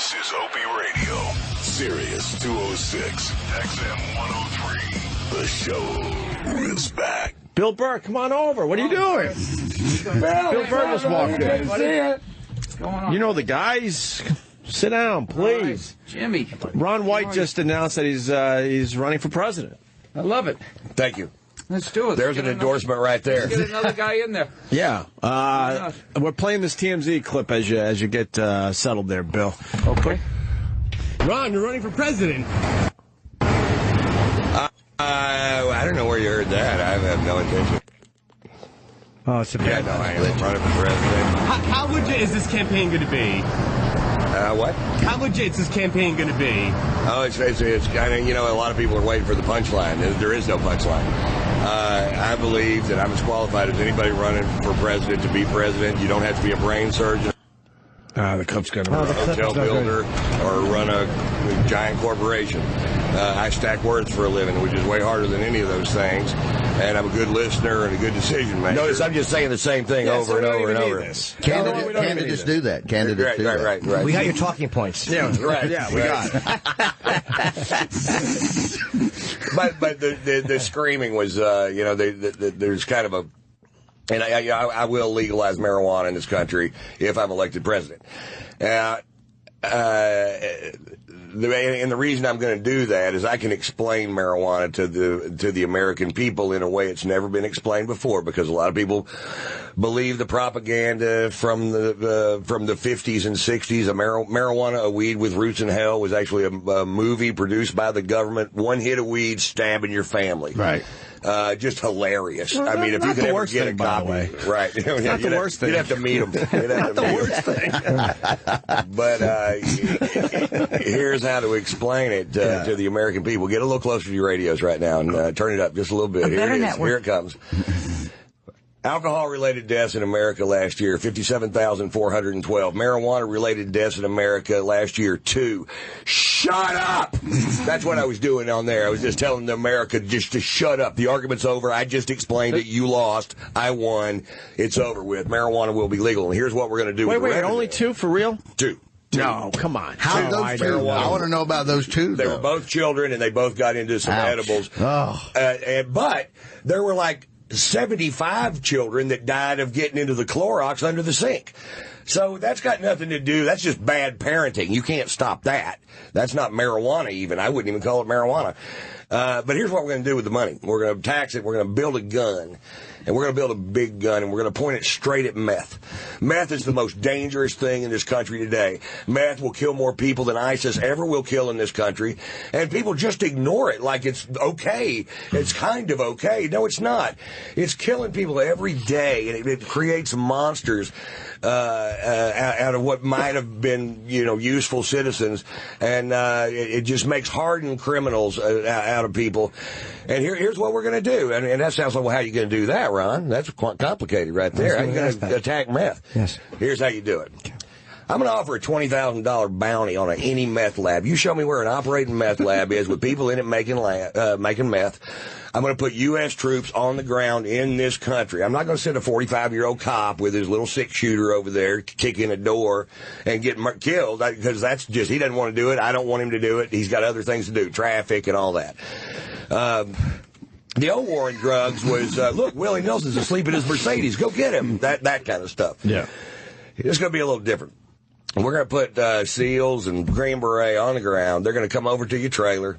This is Opie Radio, Sirius 206, XM 103. The show is back. Bill Burr, come on over. What are you doing? Bill Burr just walked in. You know the guys. Sit down, please. Right. Jimmy. Ron White just announced that he's running for president. I love it. Thank you. Let's do it. There's an endorsement right there. Let's get another guy in there. Yeah. We're playing this TMZ clip as you get settled there, Bill. Okay. Ron, you're running for president. I don't know where you heard that. I have no intention. Oh, it's a Yeah, no, I am running for president. How legit is this campaign going to be? What? How legit is this campaign going to be? Oh, it's kind of, a lot of people are waiting for the punchline. There is no punchline. I believe that I'm as qualified as anybody running for president to be president. You don't have to be a brain surgeon, The clip's going to or a hotel builder, or run a giant corporation. I stack words for a living, which is way harder than any of those things. And I'm a good listener and a good decision maker. Notice I'm just saying the same thing over and over and over. Candidates do that. Candidates do that. Right. We got your talking points. Yeah, right. Yeah, we got it. But the screaming was, there's kind of a, and I will legalize marijuana in this country if I'm elected president. And the reason I'm going to do that is I can explain marijuana to the American people in a way it's never been explained before, because a lot of people believe the propaganda from the 50s and 60s. Marijuana, a weed with roots in hell, was actually a movie produced by the government. One hit of weed, stabbing your family. Right. Just hilarious. Well, I mean, if you could ever get a copy, right? Not the worst thing. You'd have to meet them. Not the worst thing. But here's how to explain it to the American people. Get a little closer to your radios right now and turn it up just a little bit. Here it is. Here it comes. Alcohol-related deaths in America last year, 57,412. Marijuana-related deaths in America last year, 2. Shut up! That's what I was doing on there. I was just telling America just to shut up. The argument's over. I just explained it. You lost. I won. It's over with. Marijuana will be legal. And here's what we're going to do. Wait, only 2 for real? 2. No, come on. How those two? I want to know about those two. They were both children, and they both got into some edibles. Oh. But there were like 75 children that died of getting into the Clorox under the sink. So that's got nothing to do. That's just bad parenting. You can't stop that. That's not marijuana even. I wouldn't even call it marijuana. But here's what we're going to do with the money. We're going to tax it. We're going to build a gun. And we're going to build a big gun, and we're going to point it straight at meth. Meth is the most dangerous thing in this country today. Meth will kill more people than ISIS ever will kill in this country. And people just ignore it like it's okay. It's kind of okay. No, it's not. It's killing people every day, and it creates monsters out of what might have been, useful citizens. And it just makes hardened criminals out of people. And here's what we're going to do. And that sounds like, well, how are you going to do that, Ron? That's quite complicated right there. How are you going to attack meth? Yes. Here's how you do it. I'm going to offer a $20,000 bounty on any meth lab. You show me where an operating meth lab is with people in it making meth. I'm going to put U.S. troops on the ground in this country. I'm not going to send a 45-year-old cop with his little 6-shooter over there kicking a door and get killed, because that's just, he doesn't want to do it. I don't want him to do it. He's got other things to do, traffic and all that. The old war on drugs was, look, Willie Nelson's asleep in his Mercedes. Go get him. That kind of stuff. Yeah. It's going to be a little different. We're going to put SEALs and Green Beret on the ground. They're going to come over to your trailer,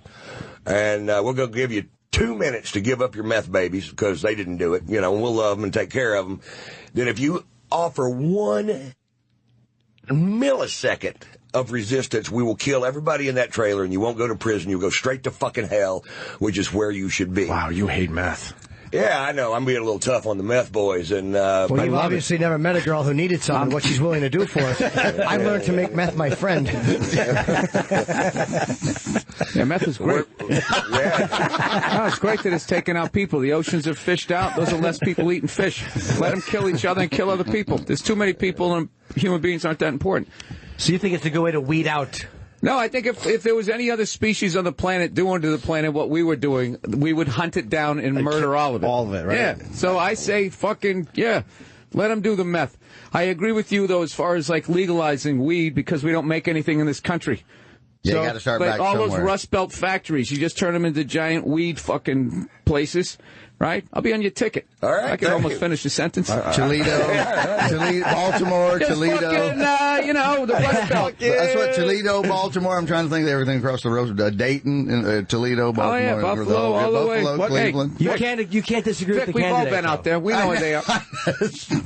and we're going to give you 2 minutes to give up your meth babies, because they didn't do it. And we'll love them and take care of them. Then if you offer 1 millisecond of resistance, we will kill everybody in that trailer, and you won't go to prison. You'll go straight to fucking hell, which is where you should be. Wow, you hate meth. Yeah, I know. I'm being a little tough on the meth boys. And well, you've obviously never met a girl who needed something, what she's willing to do for us. I learned to make meth my friend. Yeah, meth is great. No, it's great that it's taking out people. The oceans are fished out. Those are less people eating fish. Let them kill each other and kill other people. There's too many people, and human beings aren't that important. So you think it's a good way to weed out? No, I think if there was any other species on the planet doing to the planet what we were doing, we would hunt it down and murder all of it. All of it, right? Yeah. So I say fucking, yeah. Let them do the meth. I agree with you, though, as far as, like, legalizing weed, because we don't make anything in this country. Yeah, you got to start back all somewhere. those Rust Belt factories, you just turn them into giant weed fucking places, right? I'll be on your ticket. All right, I can almost finish the sentence. Toledo, Baltimore, just Toledo. Fucking, the Rust Belt. That's what Toledo, Baltimore. I'm trying to think of everything across the road. Dayton, Toledo, Baltimore. Oh, yeah, Buffalo, all the way. Buffalo, Cleveland. Hey, you can't disagree Vic, with the we've all candidate. been out there. We know where they are.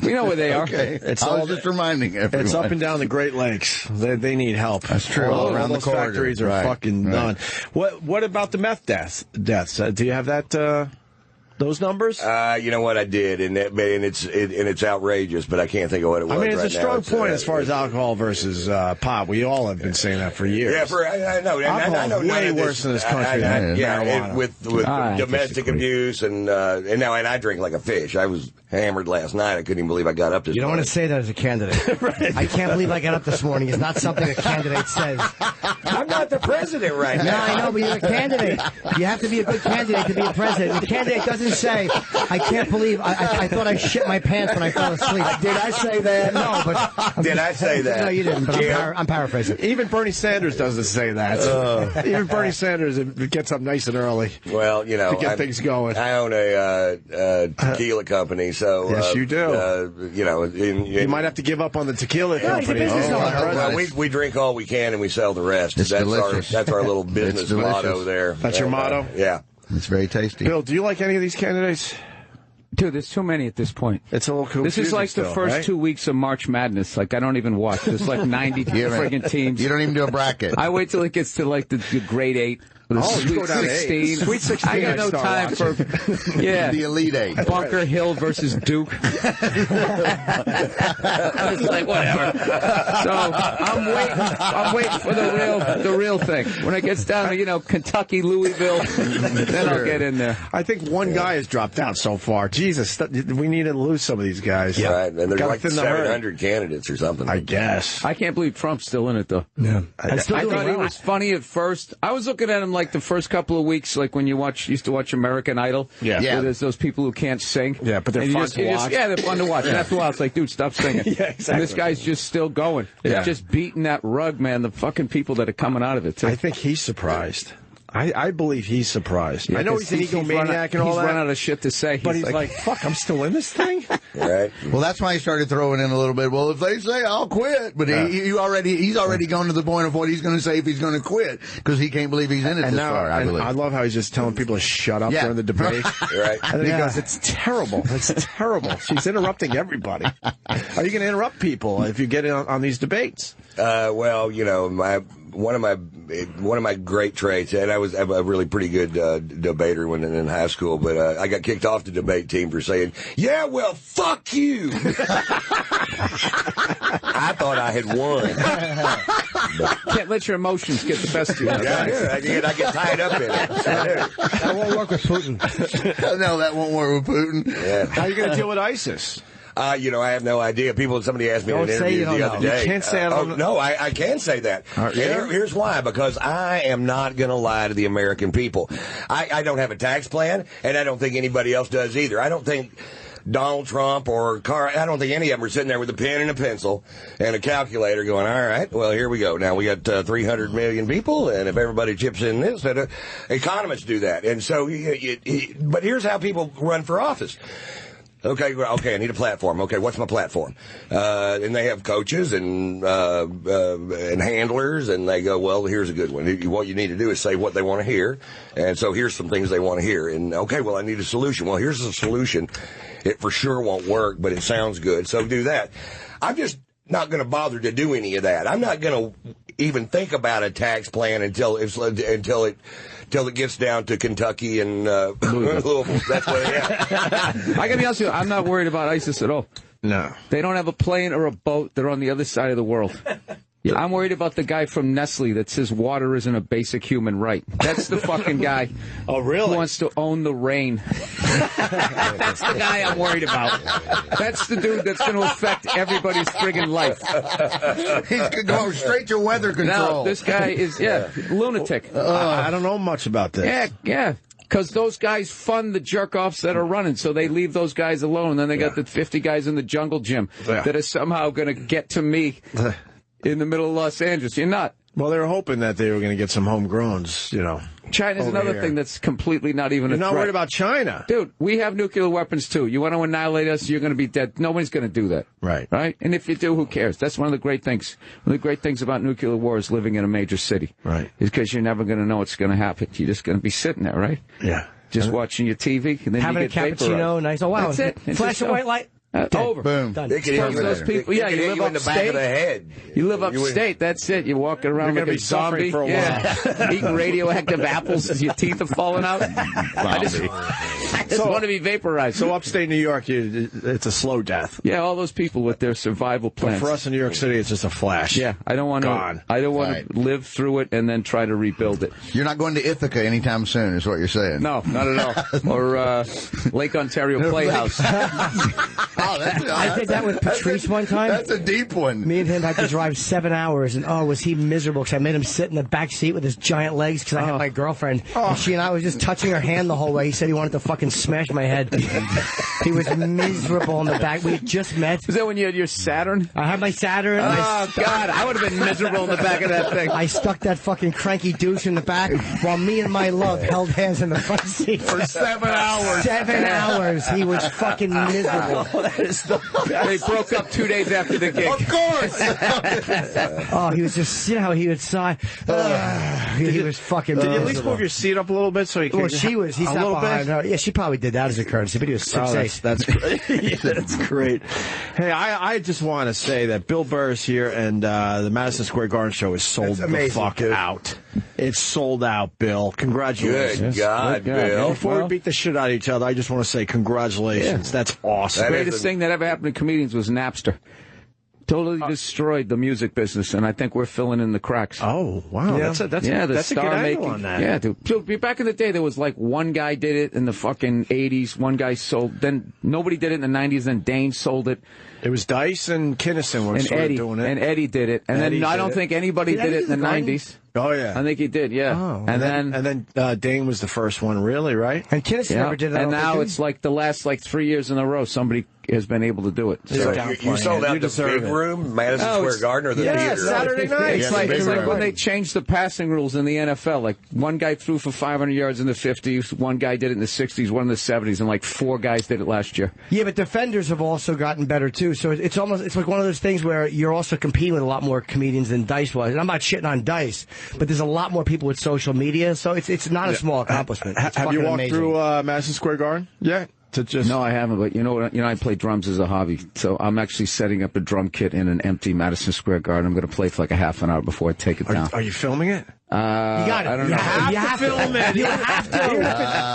We know where they are. Okay. I was just reminding everyone. It's up and down the Great Lakes. They need help. That's true. All Around the those corridor. factories are fucking done. What about the meth deaths? Do you have that? Those numbers? You know what, I did, and it's outrageous, but I can't think of what it was. I mean, it's right a strong now. point as far as alcohol versus pot. We all have been saying that for years. Yeah, I know. Alcohol I know is way worse in this country than marijuana. With domestic abuse and I drink like a fish. I was hammered last night. I couldn't even believe I got up this morning. You don't want to say that as a candidate. Right. I can't believe I got up this morning. It's not something a candidate says. I'm not the president right now. No, I know, but you're a candidate. You have to be a good candidate to be a president. The candidate doesn't say, I can't believe, I thought I shit my pants when I fell asleep. Did I say that? No, but... Did I say that? No, you didn't, but I'm paraphrasing. Even Bernie Sanders doesn't say that. Even Bernie Sanders gets up nice and early. Well, to get things going. I own a tequila company, so... Yes, you do. You might have to give up on the tequila Yeah, he's a company. business owner. Well, we drink all we can and we sell the rest. It's delicious. That's our little business motto there. That's your motto? Yeah. It's very tasty. Bill, do you like any of these candidates? Dude, there's too many at this point. It's a little confusing. This is like the first 2 weeks of March Madness. Like, I don't even watch. There's like 90 friggin' teams. You don't even do a bracket. I wait till it gets to like the grade 8. The you go down to 16. Sweet 16. I got no time for the Elite Eight. Bunker Hill versus Duke. I was like, whatever. So I'm waiting for the real thing. When it gets down to Kentucky, Louisville, then I'll get in there. I think one guy has dropped out so far. Jesus, we need to lose some of these guys. Yeah, right. And there's Gotta like thin the herd. 700 candidates or something. I guess. I can't believe Trump's still in it though. Yeah. I thought he was funny at first. I was looking at him like the first couple of weeks, like when you used to watch American Idol. Yeah. Where there's those people who can't sing. Yeah, but they're And fun to watch. Yeah, they're fun to watch. And after a while, it's like, dude, stop singing. Yeah, exactly. And this guy's just still going. Yeah. It's just beating that rug, man. The fucking people that are coming out of it, too. I think he's surprised. I believe he's surprised. Yeah, I know he's an egomaniac and all he's that. run out of shit to say. But he's like, fuck, I'm still in this thing? Right. Well, that's why he started throwing in a little bit. Well, if they say I'll quit, but he's already gone to the point of what he's going to say if he's going to quit because he can't believe he's in it this far. I believe. I love how he's just telling people to shut up during the debate. Right. And then he goes, "It's terrible. It's terrible. She's interrupting everybody. Are you going to interrupt people if you get in on these debates?" Well, one of my great traits, and I was a really pretty good debater when in high school, but I got kicked off the debate team for saying, "Yeah, well, fuck you." I thought I had won. Can't let your emotions get the best of you. Yeah, I get tied up in it. That won't work with Putin. No, that won't work with Putin. Yeah. How are you going to deal with ISIS? I have no idea. Somebody asked me in an interview the other day. You can't say it. No, I can say that. Here's why. Because I am not going to lie to the American people. I don't have a tax plan, and I don't think anybody else does either. I don't think Donald Trump or I don't think any of them are sitting there with a pen and a pencil and a calculator going, all right, well, here we go. Now we got 300 million people, and if everybody chips in this, economists do that. And so, but here's how people run for office. Okay, I need a platform. Okay, what's my platform? And they have coaches and handlers, and they go, well, here's a good one. What you need to do is say what they want to hear, and so here's some things they want to hear. And okay, well, I need a solution. Well, here's a solution. It for sure won't work, but it sounds good, so do that. I'm just not going to bother to do any of that. I'm not going to even think about a tax plan until it gets down to Kentucky and Louisville. That's where they at. I got to be honest with you, I'm not worried about ISIS at all. No. They don't have a plane or a boat. They're on the other side of the world. I'm worried about the guy from Nestle that says water isn't a basic human right. That's the fucking guy. Oh, really? Who wants to own the rain. That's the guy I'm worried about. That's the dude that's going to affect everybody's friggin' life. He's going straight to weather control. No, this guy is, lunatic. I don't know much about this. Yeah. Because those guys fund the jerk-offs that are running, so they leave those guys alone. And then they got the 50 guys in the jungle gym that are somehow going to get to me in the middle of Los Angeles. You're not. Well, they were hoping that they were going to get some homegrowns, you know. China's another thing that's completely not even a threat. You're not worried about China. Dude, we have nuclear weapons, too. You want to annihilate us, you're going to be dead. Nobody's going to do that. Right. Right? And if you do, who cares? That's one of the great things. One of the great things about nuclear war is living in a major city. Right. Is because you're never going to know what's going to happen. You're just going to be sitting there, right? Yeah. Just watching your TV, and then having you get a cappuccino, nice. Oh, wow. That's it. It's Flash a white light. Over. Boom. Done. It can hit you, Those people, it can you hit live you in the back upstate. of the head. You live upstate, that's it. You're walking around You're like gonna a be suffering zombie. for a while. Eating radioactive apples as your teeth are falling out. I just want to be vaporized. So upstate New York, it's a slow death. Yeah, all those people with their survival But plans. for us in New York City, it's just a flash. Yeah, I don't want Gone. to. I don't want Right. to live through it and then try to rebuild it. You're not going to Ithaca anytime soon, is what you're saying. No, not at all. Or Lake Ontario Playhouse. I did that with Patrice one time. That's a deep one. Me and him had to drive 7 hours, and was he miserable because I made him sit in the back seat with his giant legs because I had my girlfriend, and she and I was just touching her hand the whole way. He said he wanted to fucking smash my head. He was miserable in the back. We had just met. Was that when you had your Saturn? I had my Saturn. Oh, God, I would have been miserable in the back of that thing. I stuck that fucking cranky douche in the back while me and my love held hands in the front seat For 7 hours. 7 hours. He was fucking miserable. That is the best. They broke up 2 days after the gig. Of course. Oh, he was just, you know how he would sigh. He was fucking Did you at least miserable. move your seat up a little bit so you could? Well, he sat behind her. Yeah, she probably did that as a courtesy, but he was 6'8". That's great. Yeah, that's great. Hey, I just want to say that Bill Burr is here, and the Madison Square Garden show is sold the fuck out. It's sold out, Bill. Congratulations. Good God, Good God, Bill. man. Before we beat the shit out of each other, I just want to say congratulations. That's awesome. That The is greatest thing that ever happened to comedians was Napster. Totally destroyed the music business, and I think we're filling in the cracks. Oh, wow. Yeah. That's a the good star angle making. on that. Yeah, dude. So, back in the day, there was like one guy did it in the fucking 80s. One guy sold. Then nobody did it in the 90s. Then Dane sold it. It was Dice and Kinnison were And sort Eddie. of doing it. And Eddie did it. And Eddie then I did don't it. think anybody Did did Eddie it in do the the Garden? 90s. Oh, yeah. I think he did, yeah. Oh. And then Dane was the first one, really, right? And Kinnison yeah. never did it. I And don't now think, it's like the last 3 years in a row somebody has been able to do it. So you sold out the deserve big it. room, Madison No, Square it's- Garden, or the Yeah, theater? Saturday night. It's Yeah, like, the big room. when they changed the passing rules in the NFL. Like, one guy threw for 500 yards in the 50s, one guy did it in the 60s, one in the 70s, and 4 guys did it last year. Yeah, but defenders have also gotten better too. So it's like one of those things where you're also competing with a lot more comedians than Dice was. And I'm not shitting on Dice, but there's a lot more people with social media, so it's not a small accomplishment. It's Have you fucking walked amazing. through Madison Square Garden yet? No, I haven't, but you know what? I play drums as a hobby, so I'm actually setting up a drum kit in an empty Madison Square Garden. I'm going to play for a half an hour before I take it down. Are you filming it? You got it. I don't you know. Have to film it. You have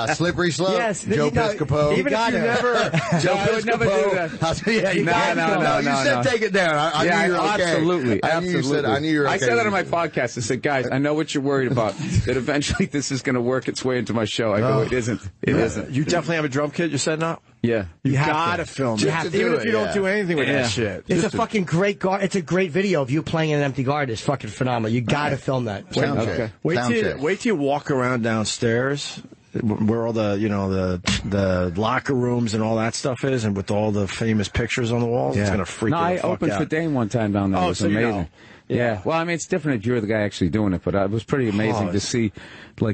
to. Slippery slope. Yes, Joe you know, Piscopo. even if you never. Joe I would never do Piscopo. Yeah, you No, got no, to. no, You no, said no. take it down. I Yeah, knew you were okay. absolutely. I knew you said. I knew you were okay. I said that on my podcast. I said, guys, I know what you're worried about. That eventually this is going to work its way into my show. I go, it isn't. It isn't. You definitely have a drum kit you're setting up? Yeah. You have gotta to. film You it. have to Even do if it, you don't yeah. do anything with Yeah. that shit. It's a fucking great garden. It's a great video of you playing in an empty garden. It's fucking phenomenal. You got to film that. Sound Okay. check. Wait Sound till check. you walk around downstairs where all the the locker rooms and all that stuff is, and with all the famous pictures on the walls. It's gonna freak No, you I the fuck opened out. for Dane one time down there. Oh, It was so you amazing. know. Yeah. Well, I mean, it's different if you're the guy actually doing it, but it was pretty amazing Oh, to see,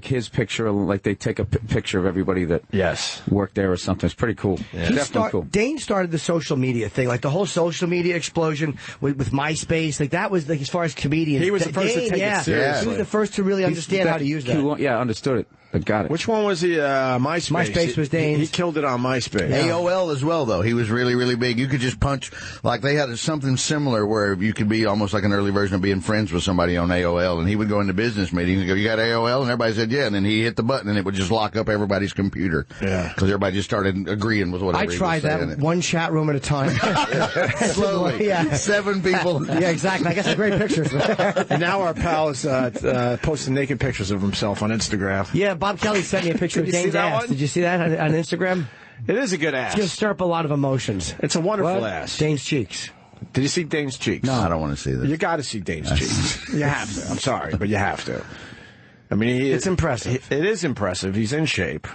his picture, they take a picture of everybody that Yes. worked there or something. It's pretty cool. It's definitely cool. Dane started the social media thing, like the whole social media explosion with MySpace. Like that was as far as comedians. He was the first to Dane, take it yeah. seriously. He was the first to really understand how to use that. Yeah, understood it. I got it. Which one was he? MySpace. MySpace was Dane's. He killed it on MySpace. AOL as well, though. He was really, really big. You could just punch, they had something similar where you could be almost like an early version of being friends with somebody on AOL, and he would go into business meetings and go, "You got AOL?" And everybody said, "Yeah," and then he hit the button and it would just lock up everybody's computer. Yeah. Because everybody just started agreeing with whatever I he was tried saying. that one chat room at a time. Slowly. Yeah. 7 people. Yeah, exactly. I got some great pictures. And now our pal is posting naked pictures of himself on Instagram. Yeah, Bob Kelly sent me a picture of Did you see Dane's that ass. one? Did you see that on Instagram? It is a good ass. It's going to stir up a lot of emotions. It's a wonderful What? ass. Dane's cheeks. Did you see Dane's cheeks? No, I don't want to see this. You got to see Dane's cheeks. You have to. I'm sorry, but you have to. I mean, it's impressive. It is impressive. He's in shape.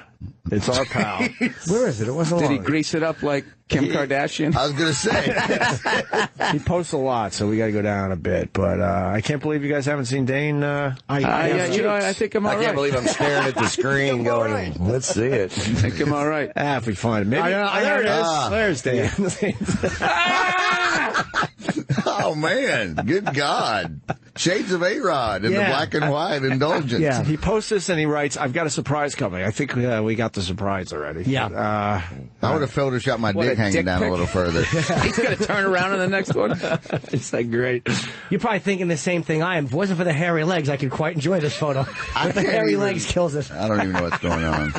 It's our pal. Where is it? It wasn't Did long. he grease it up like Kim Kardashian? I was going to say. He posts a lot, so we got to go down a bit. But I can't believe you guys haven't seen Dane. I think I'm all right. I can't believe I'm staring at the screen going, let's see it. I think I'm all right. If we find it. Maybe. There it is. There's Dane. Oh, man. Good God. Shades of A-Rod in the black and white indulgence. Yeah. He posts this and he writes, I've got a surprise coming. I think we got the surprise already. Yeah. I would have photoshopped my dick hanging down a little further. He's going to turn around in the next one. It's like great. You're probably thinking the same thing I am. If it wasn't for the hairy legs, I could quite enjoy this photo. But the hairy legs kills us. I don't even know what's going on.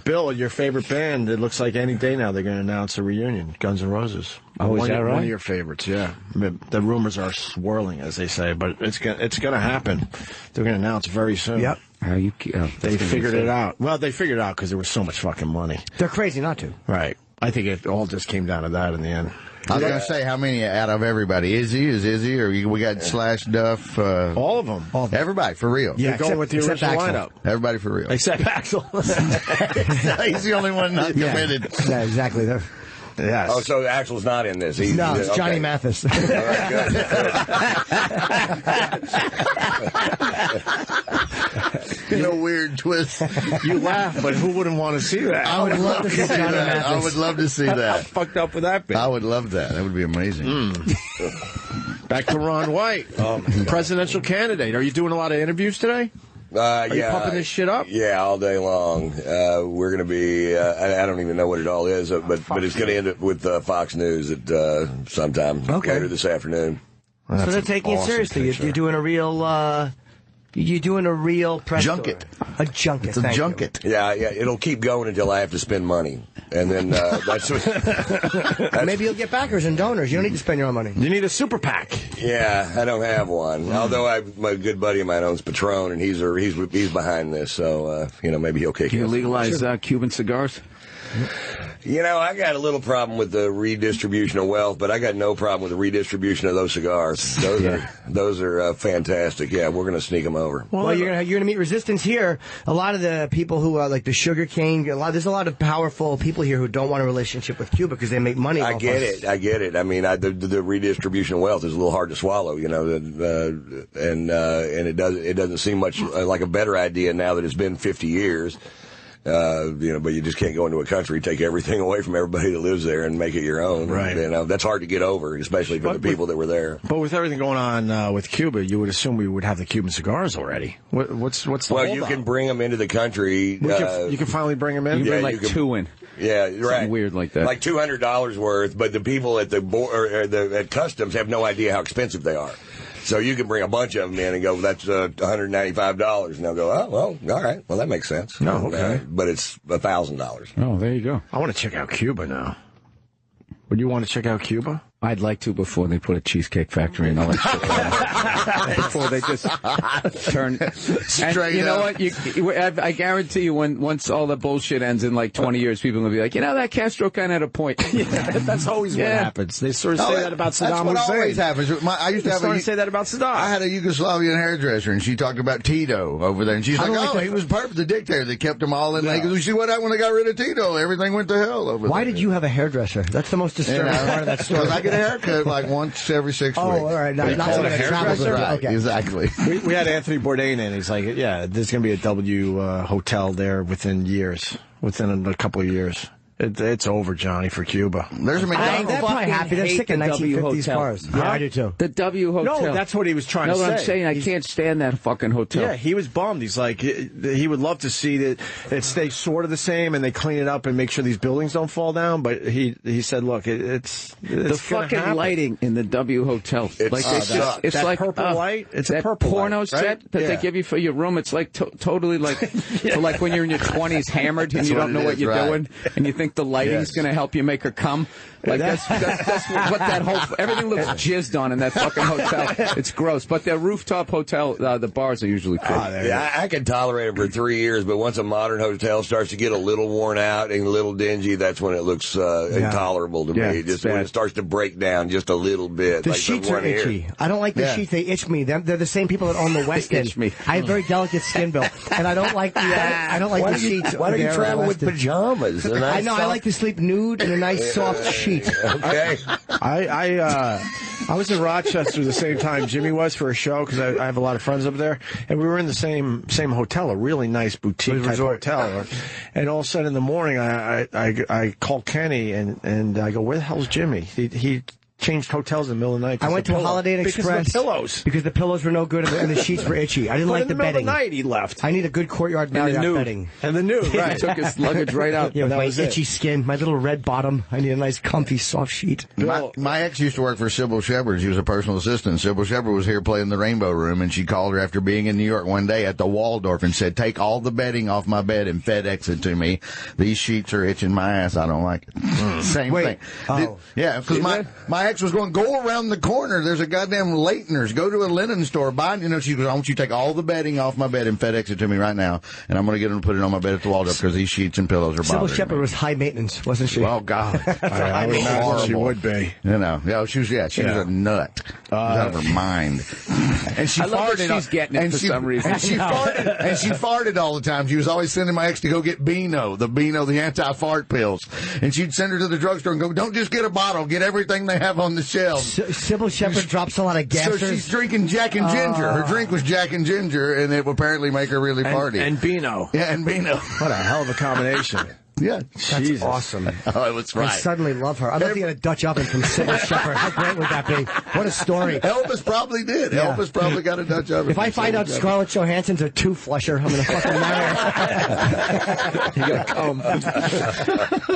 Bill, your favorite band, it looks like any day now they're going to announce a reunion, Guns N' Roses. Oh, is that right? One of your favorites, yeah. The rumors are swirling, as they say, but it's going to happen. They're going to announce very soon. Yep. They figured it out. Well, they figured it out because there was so much fucking money. They're crazy not to. Right. I think it all just came down to that in the end. I was going to say, how many out of everybody? Izzy, or we got Slash, Duff? All of them. Everybody, for real. Yeah, going with the original lineup. Everybody for real. Except Axel. He's the only one not committed. Yeah, exactly. Yes. Oh, so Axel's not in this. No, it's Johnny Mathis. All right, good. No weird twist. You laugh, but who wouldn't want to see that? I would love to see Johnny Mathis. I would love to see How that. fucked up would that be? I would love that. That would be amazing. Back to Ron White, presidential candidate. Are you doing a lot of interviews today? Are you pumping this shit up? Yeah, all day long. We're going to be, I don't even know what it all is, but it's going to end up with Fox News at sometime later this afternoon. Well, so they're taking it seriously. You're doing a real... You're doing a real press junket. Tour. A junket. It's a junket. Yeah, it'll keep going until I have to spend money. And then that's maybe you'll get backers and donors. You don't need to spend your own money. You need a super PAC. Yeah, I don't have one. Although my good buddy of mine owns Patron, and he's behind this. So maybe he'll kick in. Can you legalize Cuban cigars? I got a little problem with the redistribution of wealth, but I got no problem with the redistribution of those cigars. Those are fantastic. Yeah, we're going to sneak them over. Well, you're going to meet resistance here. A lot of the people who are like the sugar cane, there's a lot of powerful people here who don't want a relationship with Cuba because they make money. I get it. I mean, the redistribution of wealth is a little hard to swallow, and it doesn't seem much like a better idea now that it's been 50 years. But you just can't go into a country, take everything away from everybody that lives there and make it your own. Right. That's hard to get over, especially for the people that were there. But with everything going on with Cuba, you would assume we would have the Cuban cigars already. What's the Well, you can bring them into the country. You can finally bring them in? You bring two in. Yeah, right. Something weird like that. Like $200 worth, but the people at at customs have no idea how expensive they are. So you can bring a bunch of them in and go, that's $195. And they'll go, oh, well, all right. Well, that makes sense. No, okay. But it's $1,000. Oh, there you go. I want to check out Cuba now. Would you want to check out Cuba? I'd like to before they put a cheesecake factory and all that shit. Before they just turn straight. You know what? I guarantee you, once all the bullshit ends in like 20 years, people will be like, that Castro kind of had a point. That's always what happens. They sort of say that about Saddam Hussein. That's what always happens. I used to say that about Saddam. I had a Yugoslavian hairdresser, and she talked about Tito over there, and she's like, he was perfect, the dictator. They kept them all in. Yeah. You see what happened when they got rid of Tito? Everything went to hell over there. Why did you have a hairdresser? That's the most disturbing part of that story. Because I get a haircut like once every 6 weeks. Oh, all right. Not a hairdresser? Right, okay. Exactly. We had Anthony Bourdain in. He's like, there's going to be a W hotel there within a couple of years. It's over, Johnny, for Cuba. There's a McDonald's. They're probably happy. They're sick of 1950s cars. Yeah, I do too. The W Hotel. No, that's what he was trying to say. No, I'm saying I can't stand that fucking hotel. Yeah, he was bummed. He's like, he would love to see that it stays sort of the same and they clean it up and make sure these buildings don't fall down. But he said, look, it's the fucking happen. Lighting in the W Hotel. It's like purple light. It's that a purple porno light, set right? that they give you for your room. It's like totally like for like when you're in your 20s hammered and you don't know what you're doing and you think think the lighting's going to help you make her come. Like that's what that whole everything looks jizzed on in that fucking hotel. It's gross. But their rooftop hotel, the bars are usually cool. I can tolerate it for 3 years, but once a modern hotel starts to get a little worn out and a little dingy, that's when it looks intolerable to me. Just when it starts to break down just a little bit. The sheets are itchy. I don't like the sheets. They itch me. They're the same people that own the West End. I have very delicate skin, Bill, and I don't like the sheets. Why don't you travel with pajamas? I know. I like to sleep nude in a nice soft sheet. Okay. I was in Rochester the same time Jimmy was for a show because I have a lot of friends up there, and we were in the same hotel, a really nice boutique type hotel. And all of a sudden in the morning, I called Kenny and I go, "Where the hell's Jimmy?" He changed hotels in the middle of the night. I went to a Holiday Inn Express because the pillows were no good and the sheets were itchy. I didn't like the bedding. In the middle of the night, he left. I need a good Courtyard Marriott bedding. And the nude, right? He took his luggage right out. Yeah, with my itchy skin, my little red bottom. I need a nice, comfy, soft sheet. My ex used to work for Sybil Shepherd. She was a personal assistant. Sybil Shepherd was here playing the Rainbow Room, and she called her after being in New York one day at the Waldorf and said, "Take all the bedding off my bed and FedEx it to me. These sheets are itching my ass. I don't like it." Same thing. Oh. Yeah, because my ex was going, "Go around the corner. There's a goddamn Leightoners. Go to a linen store. Buy." She goes, "I want you to take all the bedding off my bed and FedEx it to me right now, and I'm going to get them to put it on my bed at the Waldorf because these sheets and pillows are bothering me." Sybil Shepherd was high maintenance, wasn't she? Oh God, I would imagine she would be. She was a nut. She was out of her mind. And she farted. She's getting it for some reason. And she farted. And she farted all the time. She was always sending my ex to go get Beano, the anti-fart pills. And she'd send her to the drugstore and go, "Don't just get a bottle. Get everything they have on the shelves." Sybil Shepherd drops a lot of gassers. So she's drinking Jack and Ginger. Her drink was Jack and Ginger, and it would apparently make her really party. And Beano. Yeah, and Beano. What a hell of a combination. Yeah. That's awesome. Oh, it was right. I suddenly love her. I'd love to get a Dutch oven from Sybil Shepherd. How great would that be? What a story. Elvis probably did. Yeah. Elvis probably got a Dutch oven. If I find out Scarlett Johansson's a two-flusher, I'm going to fucking marry her. You gotta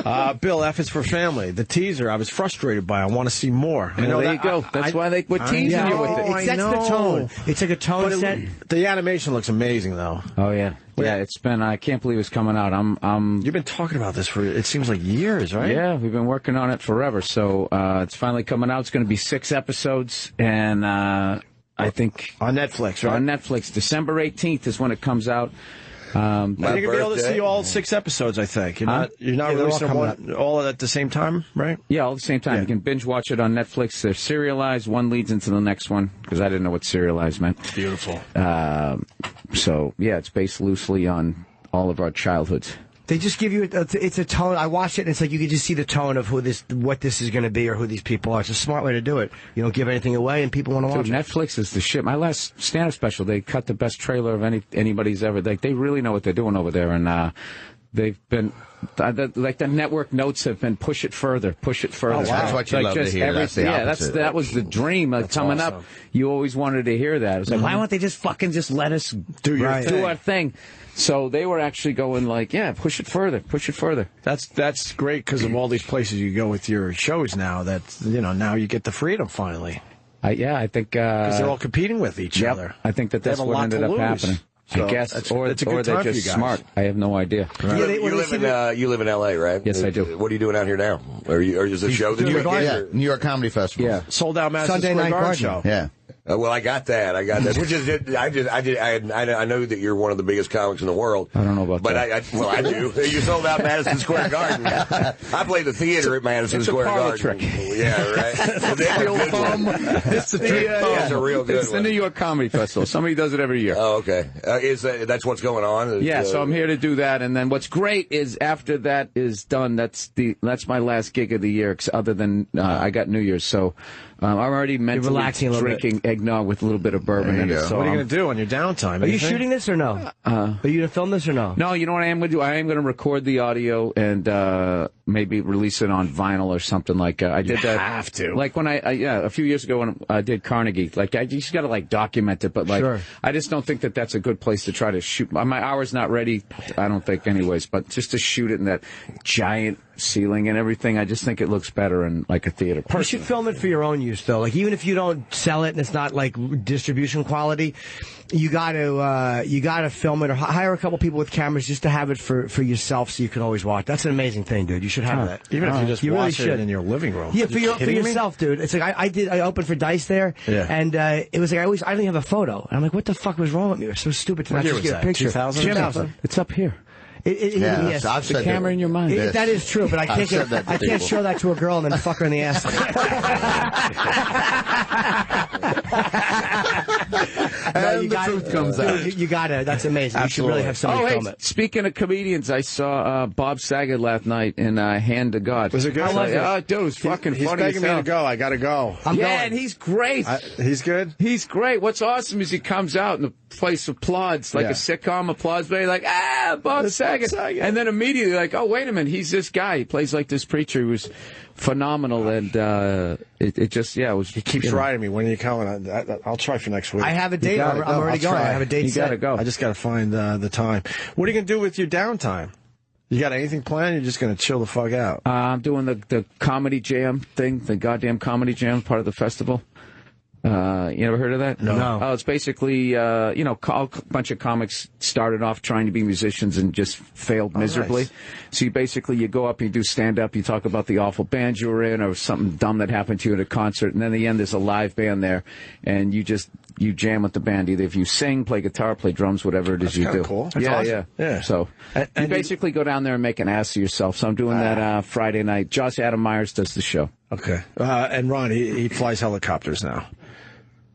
come. Bill, F is for family. The teaser, I was frustrated by. I want to see more. I know there you go. That's why they were teasing you with it. It sets the tone. It's like a tone set. The animation looks amazing, though. Oh, yeah. Yeah, it's been, I can't believe it's coming out. You've been talking about this for, it seems like years, right? Yeah, we've been working on it forever. So it's finally coming out. It's going to be 6 episodes, and I think... On Netflix, right? On Netflix. December 18th is when it comes out. You're going to be able to see all 6 episodes, I think. You're not releasing them all at the same time, right? Yeah, all at the same time. Yeah. You can binge watch it on Netflix. They're serialized. One leads into the next one, because I didn't know what serialized meant. Beautiful. So, yeah, it's based loosely on all of our childhoods. They just give you it's a tone. I watched it, and it's like you can just see the tone of what this is going to be or who these people are. It's a smart way to do it. You don't give anything away, and people want to watch it. Netflix is the shit. My last stand-up special, they cut the best trailer of anybody's ever. They really know what they're doing over there, and they've been... like the network notes have been push it further. Oh, wow. That's what you love to hear. That's the opposite. That was the dream. Coming awesome. Up, you always wanted to hear that. It was like, why won't they just fucking just let us do our thing? So they were actually going like, yeah, push it further. That's great because of all these places you go with your shows now. That now you get the freedom finally. I think because they're all competing with each other. I think that's what ended up happening. So I guess, or they're just smart. I have no idea. Right. You live in L.A., right? Yes, I do. What are you doing out here now? Or is the show that you get? New York Comedy Festival. Yeah, sold out Madison Sunday Square night Garden show. Yeah. Well, I got that. Which is, I know that you're one of the biggest comics in the world. I don't know about that. But I do. You sold out Madison Square Garden. I play the theater at Madison Square Garden. Trick. Yeah, right. It's a trick. It's a real good one. It's the New York Comedy Festival. Somebody does it every year. Oh, okay. That's what's going on? Yeah, so I'm here to do that. And then what's great is after that is done, that's my last gig of the year, other than I got New Year's. So I'm already mentally drinking eggnog with a little bit of bourbon in it. So what are you going to do on your downtime? Are you shooting this or no? Are you going to film this or no? No, you know what I am going to do? I am going to record the audio and maybe release it on vinyl or something like I did that. Have to. Like when a few years ago when I did Carnegie, like I just got to document it, but I just don't think that that's a good place to try to shoot. My hour's not ready, I don't think anyways, but just to shoot it in that giant ceiling and everything, I just think it looks better in like a theater. You should film it for your own use, though. Like even if you don't sell it and it's not like distribution quality, you got to film it or hire a couple people with cameras just to have it for yourself, so you can always watch. That's an amazing thing, dude. You should should have that. Even if you just you watch really it in your living room. Yeah, for yourself, dude. It's like I opened for Dice there, and it was like I didn't have a photo. And I'm like, what the fuck was wrong with me? It was so stupid to not just get a picture. 2000? It's up here. Yes. I've The said camera in your mind. That is true, but I can't show that to a girl and then fuck her in the ass. And the truth comes out. You got it. That's amazing. Absolutely. You should really have somebody film it. Speaking of comedians, I saw Bob Saget last night in Hand to God. Was it good? How was it? Oh, dude, it was fucking He's funny as begging me hell. to go. I got to go. I'm going. And he's great. He's good? He's great. What's awesome is he comes out and the place applauds, like a sitcom applauds, but like, Bob Saget. And then immediately like, oh, wait a minute, he's this guy. He plays like this preacher who was phenomenal, and it was. He keeps writing me. When are you coming? I'll try for next week. I have a date. I'm already going. I have a date You set. gotta go. I just got to find the time. What are you going to do with your downtime? You got anything planned? You're just going to chill the fuck out? I'm doing the comedy jam thing, the goddamn comedy jam, part of the festival. You ever heard of that? No. Oh, it's basically, a bunch of comics started off trying to be musicians and just failed miserably. Nice. So you go up, you do stand-up, you talk about the awful band you were in or something dumb that happened to you at a concert, and then at the end there's a live band there, and you jam with the band. Either if you sing, play guitar, play drums, whatever it is you do. Cool. Yeah, awesome. Yeah. So you basically go down there and make an ass of yourself. So I'm doing that Friday night. Josh Adam Myers does the show. Okay. And Ron, he flies helicopters now.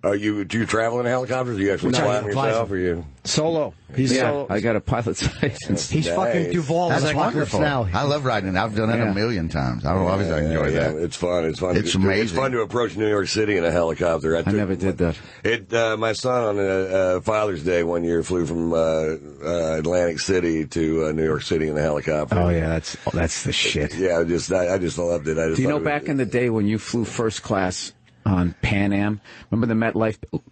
Do you travel in helicopters? Do you actually fly them yourself? Or you Solo. He's solo. I got a pilot's license. He's fucking Duval. That's That's wonderful. now. I love riding it. I've done it a million times. I obviously enjoy that. It's fun. It's fun. It's amazing. amazing. It's fun to approach New York City in a helicopter. I never did that. My son on Father's Day one year flew from Atlantic City to New York City in a helicopter. Oh yeah, that's the shit. Yeah, I just loved it. Do you know back in the day when you flew first class on Pan Am? Remember the MetLife building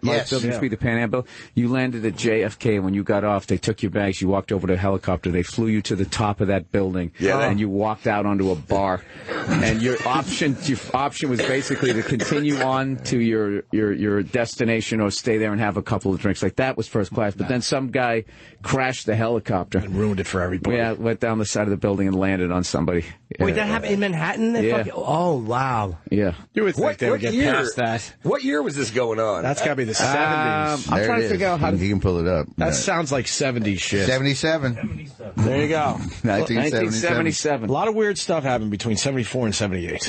used to be the Pan Am building? You landed at JFK. When you got off, they took your bags. You walked over to a helicopter. They flew you to the top of that building. Yeah. And you walked out onto a bar. And your option was basically to continue on to your destination or stay there and have a couple of drinks. Like that was first class. But then some guy crashed the helicopter And ruined it for everybody. Yeah, went down the side of the building and landed on somebody. Wait, that happened in Manhattan? Yeah. Oh, wow. Yeah. You would think they would get year? past that. What year was this going on? That's got to be the 70s. I'm trying to figure out how to. You can pull it up. That sounds like 70s shit. 77. There you go. 1977. A lot of weird stuff happened between 74 and 78.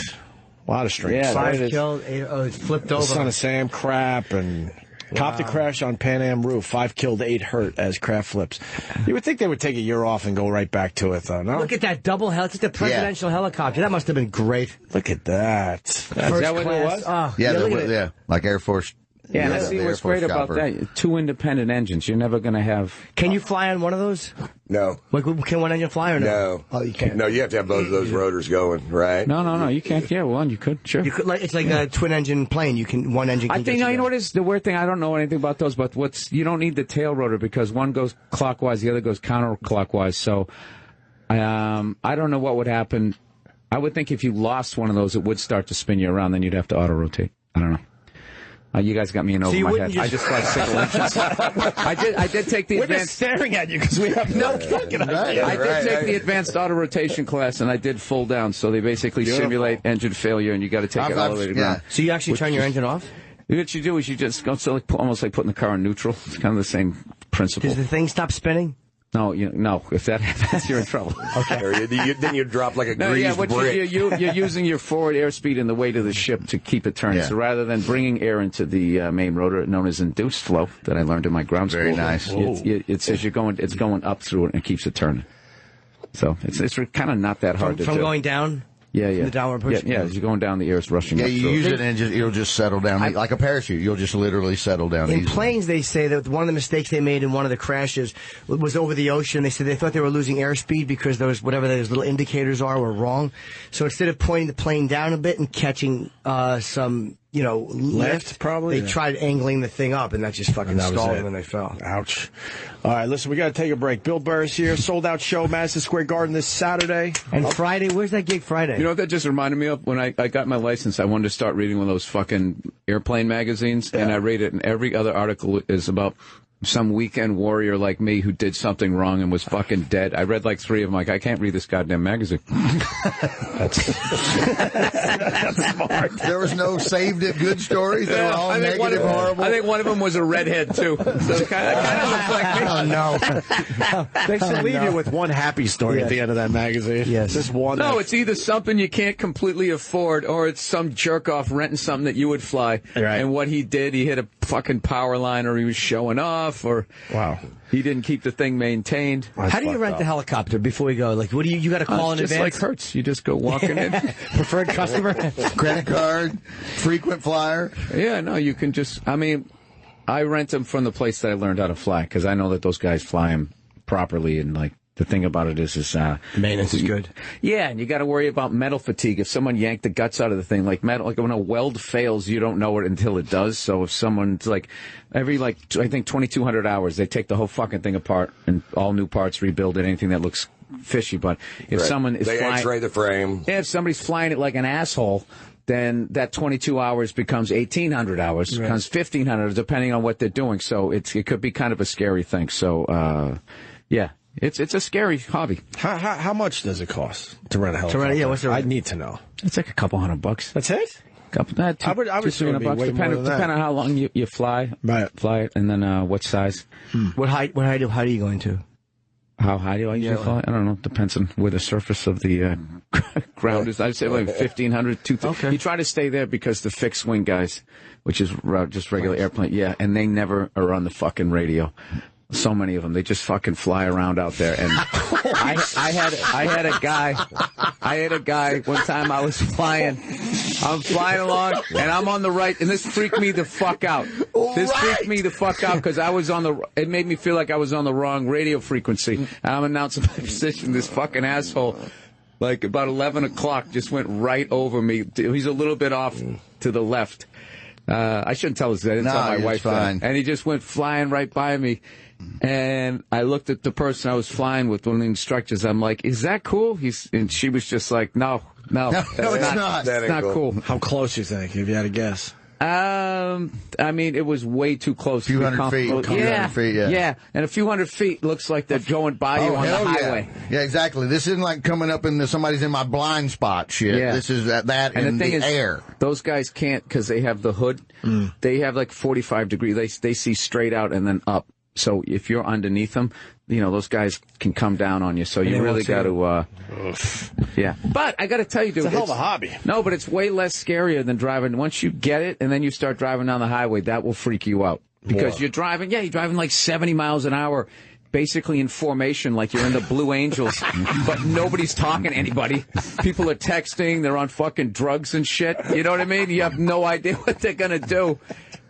A lot of strange stuff. 5 killed, 8, it flipped The over. Son of Sam crap and copter crash on Pan Am roof. 5 killed, 8 hurt as craft flips. You would think they would take a year off and go right back to it, though, no? Look at that double helicopter, the presidential helicopter. That must have been great. Look at that. First that what it class. was? Oh, Yeah, look at it. like Air Force. Yeah, Yeah, let's see the what's Air Force great about chopper. that. 2 independent engines. You're never going to have. Can you fly on one of those? No. Like, can one engine fly or no? No. Oh, you can't. No, you have to have both of those rotors going, right? No, you can't. Yeah, one, you could, sure. You could, it's like a twin engine plane. One engine. Can I think get you know there. what is the weird thing. I don't know anything about those, but you don't need the tail rotor because one goes clockwise, the other goes counterclockwise. So, I don't know what would happen. I would think if you lost one of those, it would start to spin you around. Then you'd have to auto rotate. I don't know. You guys got me in over my head. I just like single engines. I did take the We're just advanced. staring at you because we have no fucking idea. I did take the advanced auto rotation class, and I did full down. So they basically simulate engine failure, and you got to take it all the way to ground. So you actually turn your engine off? What you do is you just go almost like putting the car in neutral. It's kind of the same principle. Does the thing stop spinning? No, if that happens, you're in trouble. Okay. Then you drop like a No, greased yeah, what brick. you're using your forward airspeed and the weight of the ship to keep it turning. Yeah. So rather than bringing air into the main rotor, known as induced flow, that I learned in my ground school. Very nice. It says it's going up through it and it keeps it turning. So it's kind of not that hard to do. From going down? Yeah. The downward push? Yeah, as you're going down, the air is rushing Yeah, up you through use it. it and it'll just settle down like a parachute. You'll just literally settle down In easily. planes, they say that one of the mistakes they made in one of the crashes was over the ocean. They said they thought they were losing airspeed because whatever those little indicators were wrong. So instead of pointing the plane down a bit and catching some, lift, probably. they tried angling the thing up, and that just fucking stalled them and they fell. Ouch. All right, listen, we got to take a break. Bill Burr is here. Sold out show, Madison Square Garden this Saturday. And Friday, where's that gig Friday? You know what that just reminded me of? When I got my license, I wanted to start reading one of those fucking airplane magazines, and I read it, and every other article is about some weekend warrior like me who did something wrong and was fucking dead. I read like 3 of them. Like, I can't read this goddamn magazine. That's smart. There was no saved it good stories. They were all negative, horrible. I think one of them was a redhead too. So it kind of looks like me. Oh no! They should leave you with one happy story at the end of that magazine. Yes, just one. No, it's either something you can't completely afford, or it's some jerk off renting something that you would fly. Right. And what he did, he hit a fucking power line, or he was showing off. Or he didn't keep the thing maintained. How do you rent the helicopter before we go? Like, what do you got to call in just advance? Just like Hertz, you just go walking in. Preferred customer, credit card, frequent flyer. Yeah, no, you can just. I mean, I rent them from the place that I learned how to fly because I know that those guys fly them properly and like. The thing about it is maintenance is good. Yeah, and you got to worry about metal fatigue. If someone yanked the guts out of the thing, like metal, like when a weld fails, you don't know it until it does. So if someone's like every I think 2,200 hours, they take the whole fucking thing apart and all new parts, rebuild it, anything that looks fishy. But if someone is they flying, X-ray the frame. Yeah, if somebody's flying it like an asshole, then that 22 hours becomes 1,800 hours, becomes 1,500, depending on what they're doing. So it could be kind of a scary thing. So yeah. It's a scary hobby. How much does it cost to rent a helicopter? What's the I need to know. It's like a couple $100. That's it? I would assume it'd be way more than that. Depending on how long you fly. Right. Fly it, and then what size. What height are you going to? How high do I usually fly? I don't know. Depends on where the surface of the ground is. I'd say like 1,500, 2,000. Okay. You try to stay there because the fixed wing guys, which is just regular airplane, and they never are on the fucking radio. So many of them, they just fucking fly around out there. And I had a guy one time. I was flying. I'm flying along, and I'm on the right, and this freaked me the fuck out. Freaked me the fuck out because I was it made me feel like I was on the wrong radio frequency. And I'm announcing my position. This fucking asshole, like about 11 o'clock, just went right over me. He's a little bit off to the left. I shouldn't tell this. I didn't tell my wife that. And he just went flying right by me. And I looked at the person I was flying with, one of the instructors. I'm like, "Is that cool?" And she was just like, "No, it's not. It's not cool." How close you think? If you had to guess. I mean, it was way too close. A few hundred feet. Yeah. And a few hundred feet looks like they're going by you on the highway. Yeah, exactly. This isn't like coming up in somebody's in my blind spot shit. Yeah. This is that and in the air. Those guys can't because they have the hood. They have like 45 degrees. They see straight out and then up. So if you're underneath them, those guys can come down on you. So you really got to, yeah. But I got to tell you, dude, it's a hell of a hobby. No, but it's way less scarier than driving. Once you get it and then you start driving down the highway, that will freak you out because you're driving like 70 miles an hour. Basically in formation, like you're in the Blue Angels, but nobody's talking to anybody. People are texting, they're on fucking drugs and shit. You know what I mean? You have no idea what they're gonna do.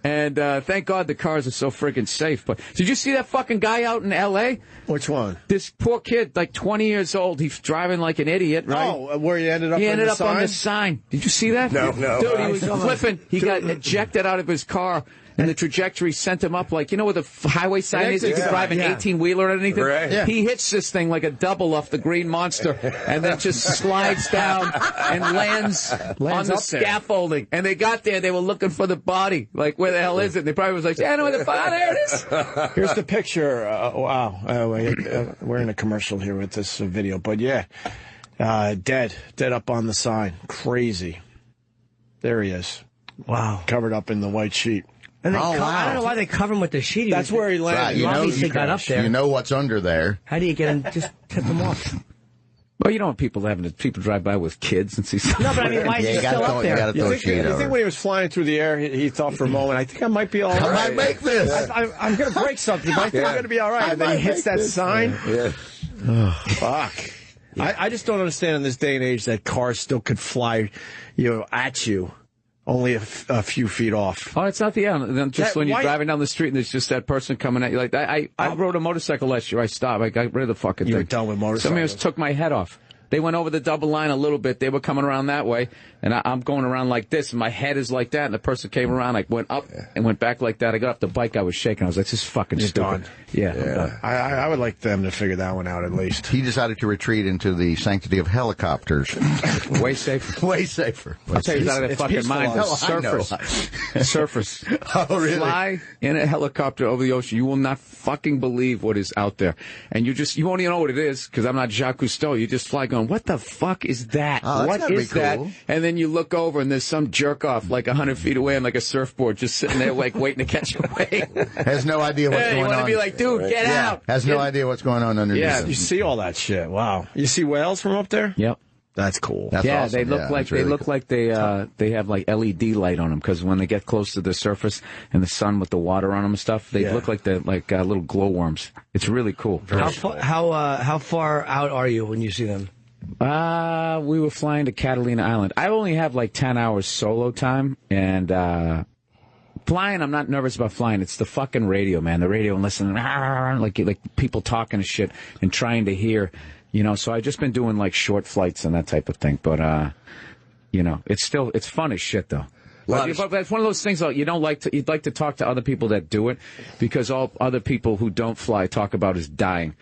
And thank God the cars are so friggin' safe. But did you see that fucking guy out in L.A.? Which one? This poor kid, like 20 years old. He's driving like an idiot, right? Oh, where he ended up? He ended up on the sign. Did you see that? No. Dude, he was flipping. He got ejected out of his car. And the trajectory sent him up like, where the highway sign is? You can drive an 18-wheeler underneath it. Right. Yeah. He hits this thing like a double off the Green Monster and then just slides down and lands on the scaffolding. And they got there. They were looking for the body. Like, where the hell is it? And they probably was like, yeah, I know where the body there it is. Here's the picture. Wow. We're in a commercial here with this video. But, yeah, dead up on the sign. Crazy. There he is. Wow. Covered up in the white sheet. And I don't know why they cover him with the sheet. That's where he landed. Obviously got up there. You know what's under there. How do you get him? Just tip him off. Well, you don't want people drive by with kids and see something. No, but I mean, why is he still up there? You think when he was flying through the air, he thought for a moment, I think I might be all right. I might make this. I'm going to break something, but I think I'm going to be all right. And then he hits that sign. Yeah. Fuck. I just don't understand in this day and age that cars still could fly, at you. Only a few feet off. Oh, it's not the end. Just when you're driving down the street and there's just that person coming at you like that. I rode a motorcycle last year. I stopped. I got rid of the fucking thing. You're done with motorcycles. Somebody else took my head off. They went over the double line a little bit. They were coming around that way, and I'm going around like this, and my head is like that, and the person came around, I went up and went back like that. I got off the bike, I was shaking. I was like, this is fucking stupid. Done. Yeah. I'm done. I would like them to figure that one out at least. He decided to retreat into the sanctity of helicopters. Way safer. Way safer. I'll tell you out of their fucking mind. Surfers. Surfers. Oh, really? Fly in a helicopter over the ocean. You will not fucking believe what is out there. And you won't even know what it is, because I'm not Jacques Cousteau. You just fly going, what the fuck is that? Oh, what is that? cool. And then you look over and there's some jerk off like 100 feet away on like a surfboard just sitting there like waiting to catch a wave. Has no idea what's going on. You want to be like, dude, get out. Has no idea what's going on underneath. Yeah, you see all that shit. Wow. You see whales from up there? Yep. That's cool. That's yeah, awesome. they look like really they look cool. like they have like LED light on them, because when they get close to the surface and the sun with the water on them and stuff, they look like they're like little glowworms. It's really cool. How far out are you when you see them? We were flying to Catalina Island. I only have like 10 hours solo time, and flying, I'm not nervous about flying. It's the fucking radio, man. The radio and listening, like people talking to shit and trying to hear. You know, so I've just been doing like short flights and that type of thing. But, you know, it's fun as shit though. But it's one of those things you'd like to talk to other people that do it, because all other people who don't fly talk about is dying.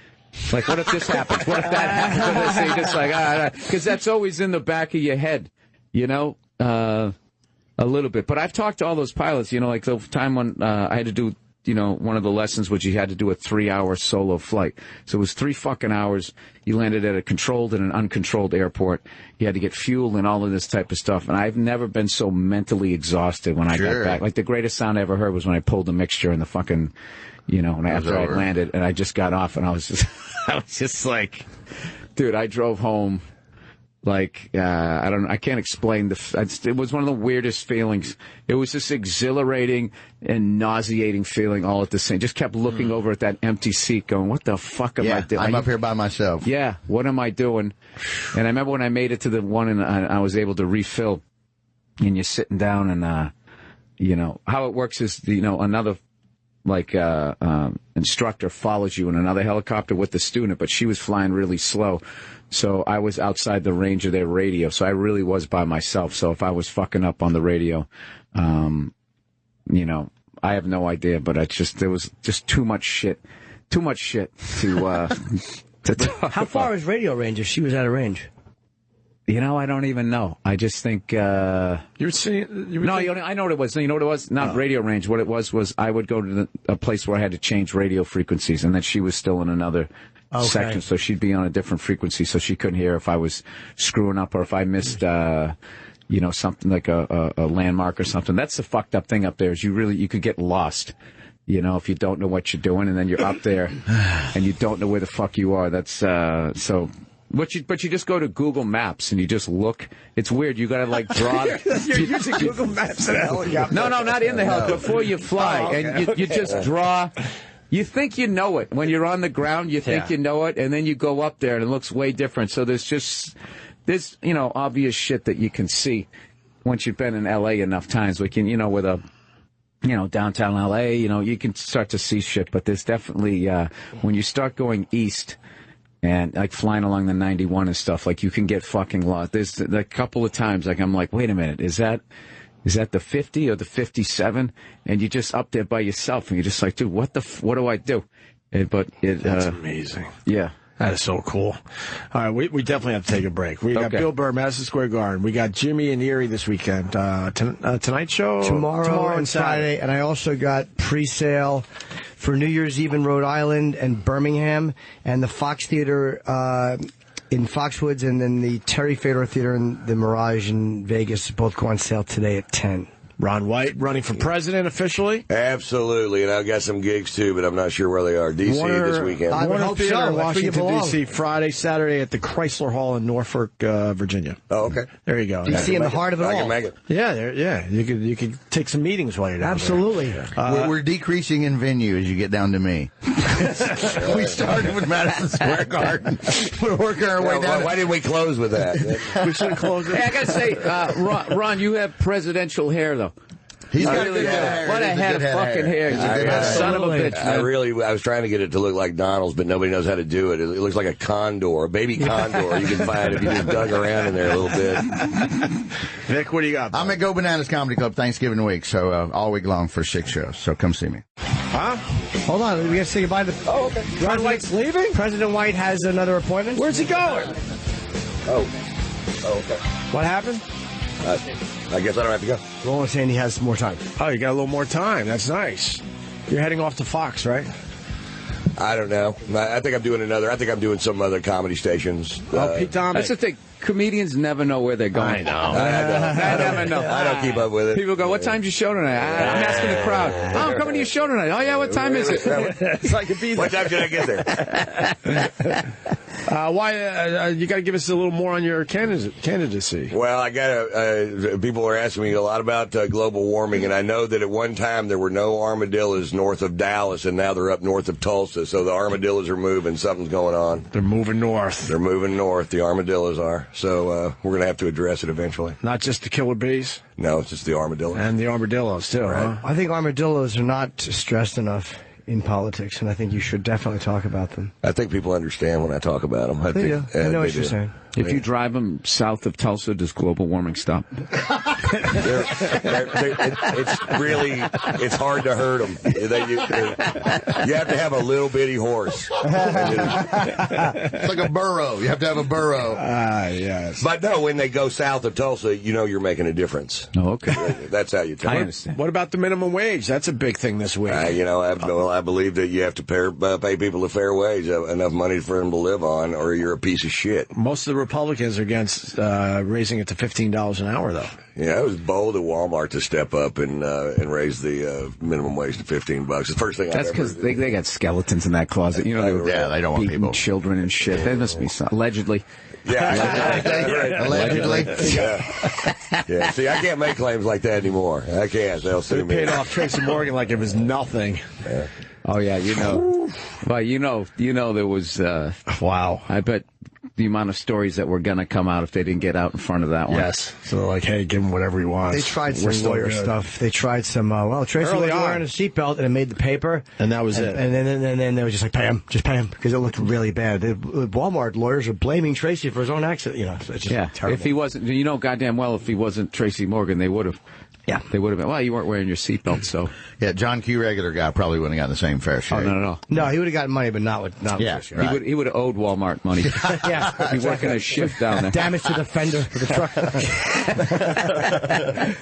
Like, what if this happens? What if that happens? So you're just like, because that's always in the back of your head, you know, a little bit. But I've talked to all those pilots, you know, like the time when I had to do, you know, one of the lessons which you had to do a 3-hour solo flight. So it was 3 fucking hours. You landed at a controlled and an uncontrolled airport. You had to get fuel and all of this type of stuff. And I've never been so mentally exhausted when I got back. Like the greatest sound I ever heard was when I pulled the mixture in the fucking, you know, after I landed and I just got off and I was just like, dude, I drove home. Like, I can't explain it was one of the weirdest feelings. It was this exhilarating and nauseating feeling all at the same. Just kept looking over at that empty seat going, what the fuck am I doing? I'm up here by myself. Yeah, what am I doing? And I remember when I made it to the one and I was able to refill, and you're sitting down and, you know, how it works is, you know, another instructor follows you in another helicopter with the student, but she was flying really slow. So I was outside the range of their radio. So I really was by myself. So if I was fucking up on the radio, you know, I have no idea, but there was just too much shit to talk How far is radio range if she was out of range? You know, I don't even know. I just think I know what it was. You know what it was? Not radio range. What it was I would go to a place where I had to change radio frequencies, and then she was still in another section, so she'd be on a different frequency, so she couldn't hear if I was screwing up or if I missed, you know, something like a landmark or something. That's the fucked up thing up there is you could get lost. You know, if you don't know what you're doing, and then you're up there and you don't know where the fuck you are. That's so. But you just go to Google Maps and you just look. It's weird. You got to like draw. You're using Google Maps in a helicopter. No, not in the helicopter. Before you fly, and you just draw. You think you know it when you're on the ground. You think you know it, and then you go up there and it looks way different. So there's you know, obvious shit that you can see once you've been in L.A. enough times. We can, you know, with a, you know, downtown L.A., you know, you can start to see shit. But there's definitely when you start going east. And like flying along the 91 and stuff, like you can get fucking lost. There's a couple of times, like I'm like, wait a minute, is that the 50 or the 57? And you're just up there by yourself, and you're just like, dude, what do I do? That's amazing. Yeah. That is so cool. All right, we definitely have to take a break. We got Bill Burr, Madison Square Garden. We got Jimmy and Erie this weekend. Tonight show? Tomorrow and Friday. And I also got pre-sale for New Year's Eve in Rhode Island and Birmingham, and the Fox Theater in Foxwoods, and then the Terry Fedor Theater in the Mirage in Vegas. Both go on sale today at 10. Ron White running for president officially? Absolutely, and I've got some gigs too, but I'm not sure where they are. D.C. this weekend. I would Warner hope Theater so. in Washington, D.C. Friday, Saturday at the Chrysler Hall in Norfolk, Virginia. Oh, okay. There you go. D.C. in the heart of it all. I can make it. Yeah. You could take some meetings while you're down Absolutely. there. We're decreasing in venue as you get down to me. We started with Madison Square Garden. We're working our way down. Why did we close with that? We should have closed it. Hey, I gotta say, Ron, you have presidential hair though. He's got a good head of hair. What a head of fucking hair. Son of a bitch, man. I was trying to get it to look like Donald's, but nobody knows how to do it. It looks like a condor, a baby condor you can find if you just dug around in there a little bit. Vic, what do you got? I'm at Go Bananas Comedy Club Thanksgiving week, so all week long for 6 shows. So come see me. Huh? Hold on, we got to say goodbye to... Oh, okay. Ron White's leaving? President White has another appointment. Where's he going? Oh, okay. What happened? I guess I don't have to go. Roland's saying he has more time. Oh, you got a little more time. That's nice. You're heading off to Fox, right? I don't know. I think I'm doing some other comedy stations. Pete Dominic. That's the thing. Comedians never know where they're going. I know. I never know. I don't keep up with it. People go, what time's your show tonight? I'm asking the crowd. Oh, I'm coming to your show tonight. Oh, yeah, what time is it? It's like a be there. What time should I get there? Why? You got to give us a little more on your candidacy. Well, I got people are asking me a lot about global warming, and I know that at one time there were no armadillos north of Dallas, and now they're up north of Tulsa. So the armadillos are moving. Something's going on. They're moving north. They're moving north. The armadillos are. So we're going to have to address it eventually. Not just the killer bees? No, it's just the armadillos. And the armadillos, too, right? I think armadillos are not stressed enough in politics, and I think you should definitely talk about them. I think people understand when I talk about them. They do. I know what you're saying. If you drive them south of Tulsa, does global warming stop? It's hard to hurt them. You have to have a little bitty horse. It's like a burro. You have to have a burro. Yes. But no, when they go south of Tulsa, you know you're making a difference. Oh, okay. That's how you tell. I understand. What about the minimum wage? That's a big thing this week. I believe that you have to pay people a fair wage, enough money for them to live on, or you're a piece of shit. Most of the Republicans are against raising it to $15 an hour, though. Yeah, it was bold of Walmart to step up and raise the minimum wage to $15. The first thing that's because they got skeletons in that closet. You know, they don't want people children and shit. There must be some allegedly. Yeah, allegedly. Yeah. See, I can't make claims like that anymore. I can't. They'll sue me. They paid off Tracy Morgan like it was nothing. Yeah. Oh yeah, you know. Well, you know, there was. Wow. I bet the amount of stories that were going to come out if they didn't get out in front of that one. Yes. So like, hey, give him whatever he wants. They tried some lawyer stuff. They tried some. Tracy was wearing a seatbelt and it made the paper, and that was it. And then they were just like, pay him, because it looked really bad. Walmart lawyers are blaming Tracy for his own accident. You know, so it's just terrible. If he wasn't, goddamn well, if he wasn't Tracy Morgan, they would have. Yeah, they would have been. Well, you weren't wearing your seatbelt, so. Yeah, John Q. Regular guy probably wouldn't have gotten the same fair share. Oh, no. No, he would have gotten money, but not with right. He would have owed Walmart money. Yeah, he's working a shift down there. Damage to the fender for the truck.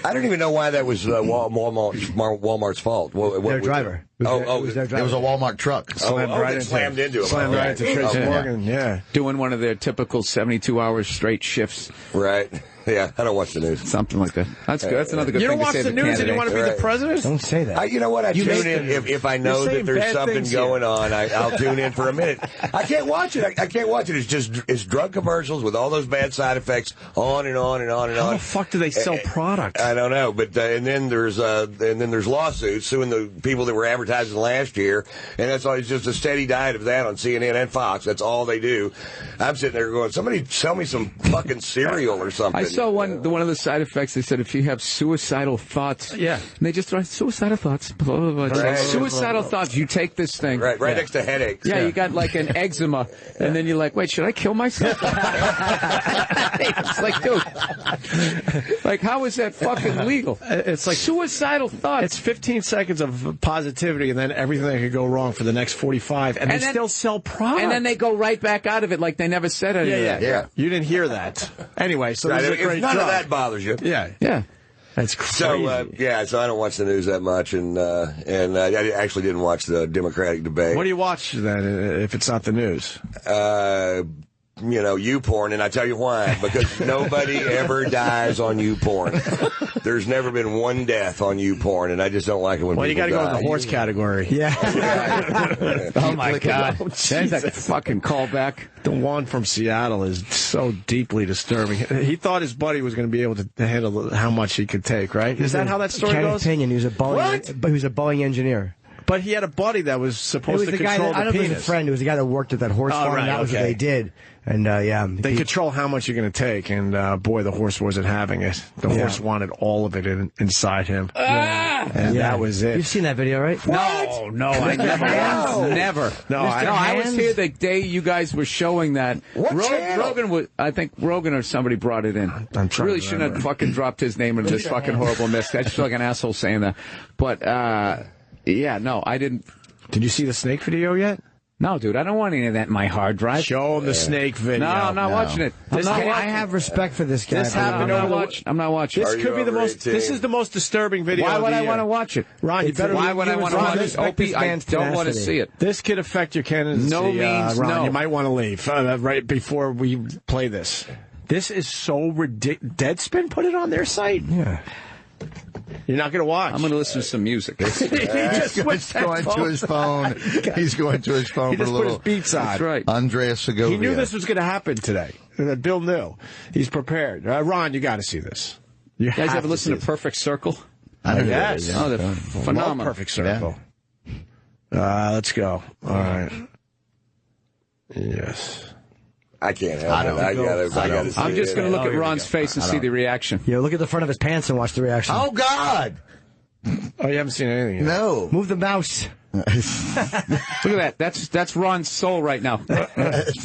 I don't even know why that was Walmart's fault. Their driver. It was their driver. It was a Walmart truck. Slammed into him. Slammed right into Tracy Morgan. Yeah, doing one of their typical 72 hours straight shifts. Right. Yeah, I don't watch the news. Something like that. That's good. That's another good thing to say. You don't watch the news and you want to be the president? Don't say that. You know what? I tune in if I know that there's something going on. I'll tune in for a minute. I can't watch it. I can't watch it. It's drug commercials with all those bad side effects on and on and on and on. How the fuck do they sell product? I don't know. But and then there's lawsuits suing the people that were advertising last year, and that's always just a steady diet of that on CNN and Fox. That's all they do. I'm sitting there going, somebody sell me some fucking cereal or something. I saw one of the side effects. They said if you have suicidal thoughts, and they just write suicidal thoughts. Blah, blah, blah. Right. Suicidal thoughts. You take this thing, right next to headaches. Yeah, you got like an eczema, and then you're like, wait, should I kill myself? It's like, dude, like how is that fucking legal? It's like suicidal thoughts. It's 15 seconds of positivity, and then everything that could go wrong for the next 45, and they still sell product. And then they go right back out of it like they never said anything. Yeah. You didn't hear that. Anyway, so this is a great none of that bothers you. Yeah. That's crazy. So I don't watch the news that much, and I actually didn't watch the Democratic debate. What do you watch then if it's not the news? YouPorn, and I tell you why. Because nobody ever dies on YouPorn. There's never been one death on YouPorn, and I just don't like it when people die. Well, you got to go in the horse category. Yeah. Oh, my God. That's a fucking callback. The one from Seattle is so deeply disturbing. He thought his buddy was going to be able to handle how much he could take, right? Is that how that story goes? Opinion. He was a Boeing engineer. But he had a buddy that was supposed to control the I don't know if it was penis. a friend. It was a guy that worked at that horse farm. right, That was what okay. they did. And, They control how much you're going to take, and boy, the horse wasn't having it. The horse wanted all of it inside him. And that was it. You've seen that video, right? No, I never. No, I was here the day you guys were showing that. Rogan I think Rogan or somebody brought it in. I'm trying really to shouldn't have fucking dropped his name into this fucking horrible mess. I just feel like an asshole saying that. But, yeah, no, I didn't. Did you see the snake video yet? No, dude, I don't want any of that in my hard drive. Show him the snake video. No, I'm not watching it. I have respect for this guy. This happened I'm not watching. This could be the most. This is the most disturbing video. Why would I want to watch it? Ron, you better. Why would I want to watch it? Opie, I don't want to see it. This could affect your candidacy. No means Ron, no. You might want to leave right before we play this. This is so ridiculous. Deadspin put it on their site. Yeah. You're not going to watch. I'm going to listen to some music. He just He's going to his phone. He's going to his phone He for a just put little his beats on. That's right. Andreas Segovia. He knew this was going to happen today. Bill knew. He's prepared. Ron, you got to see this. You guys have ever listen see to Perfect Circle? I know Yes. that, Oh, they're phenomenal. Perfect Circle. Let's go. All right. Yes. I can't help it. I gotta see I'm just it. going to look at Ron's face and see the reaction. Yeah, look at the front of his pants and watch the reaction. Oh, God! Oh, you haven't seen anything yet? No. Move the mouse. Look at that. That's Ron's soul right now.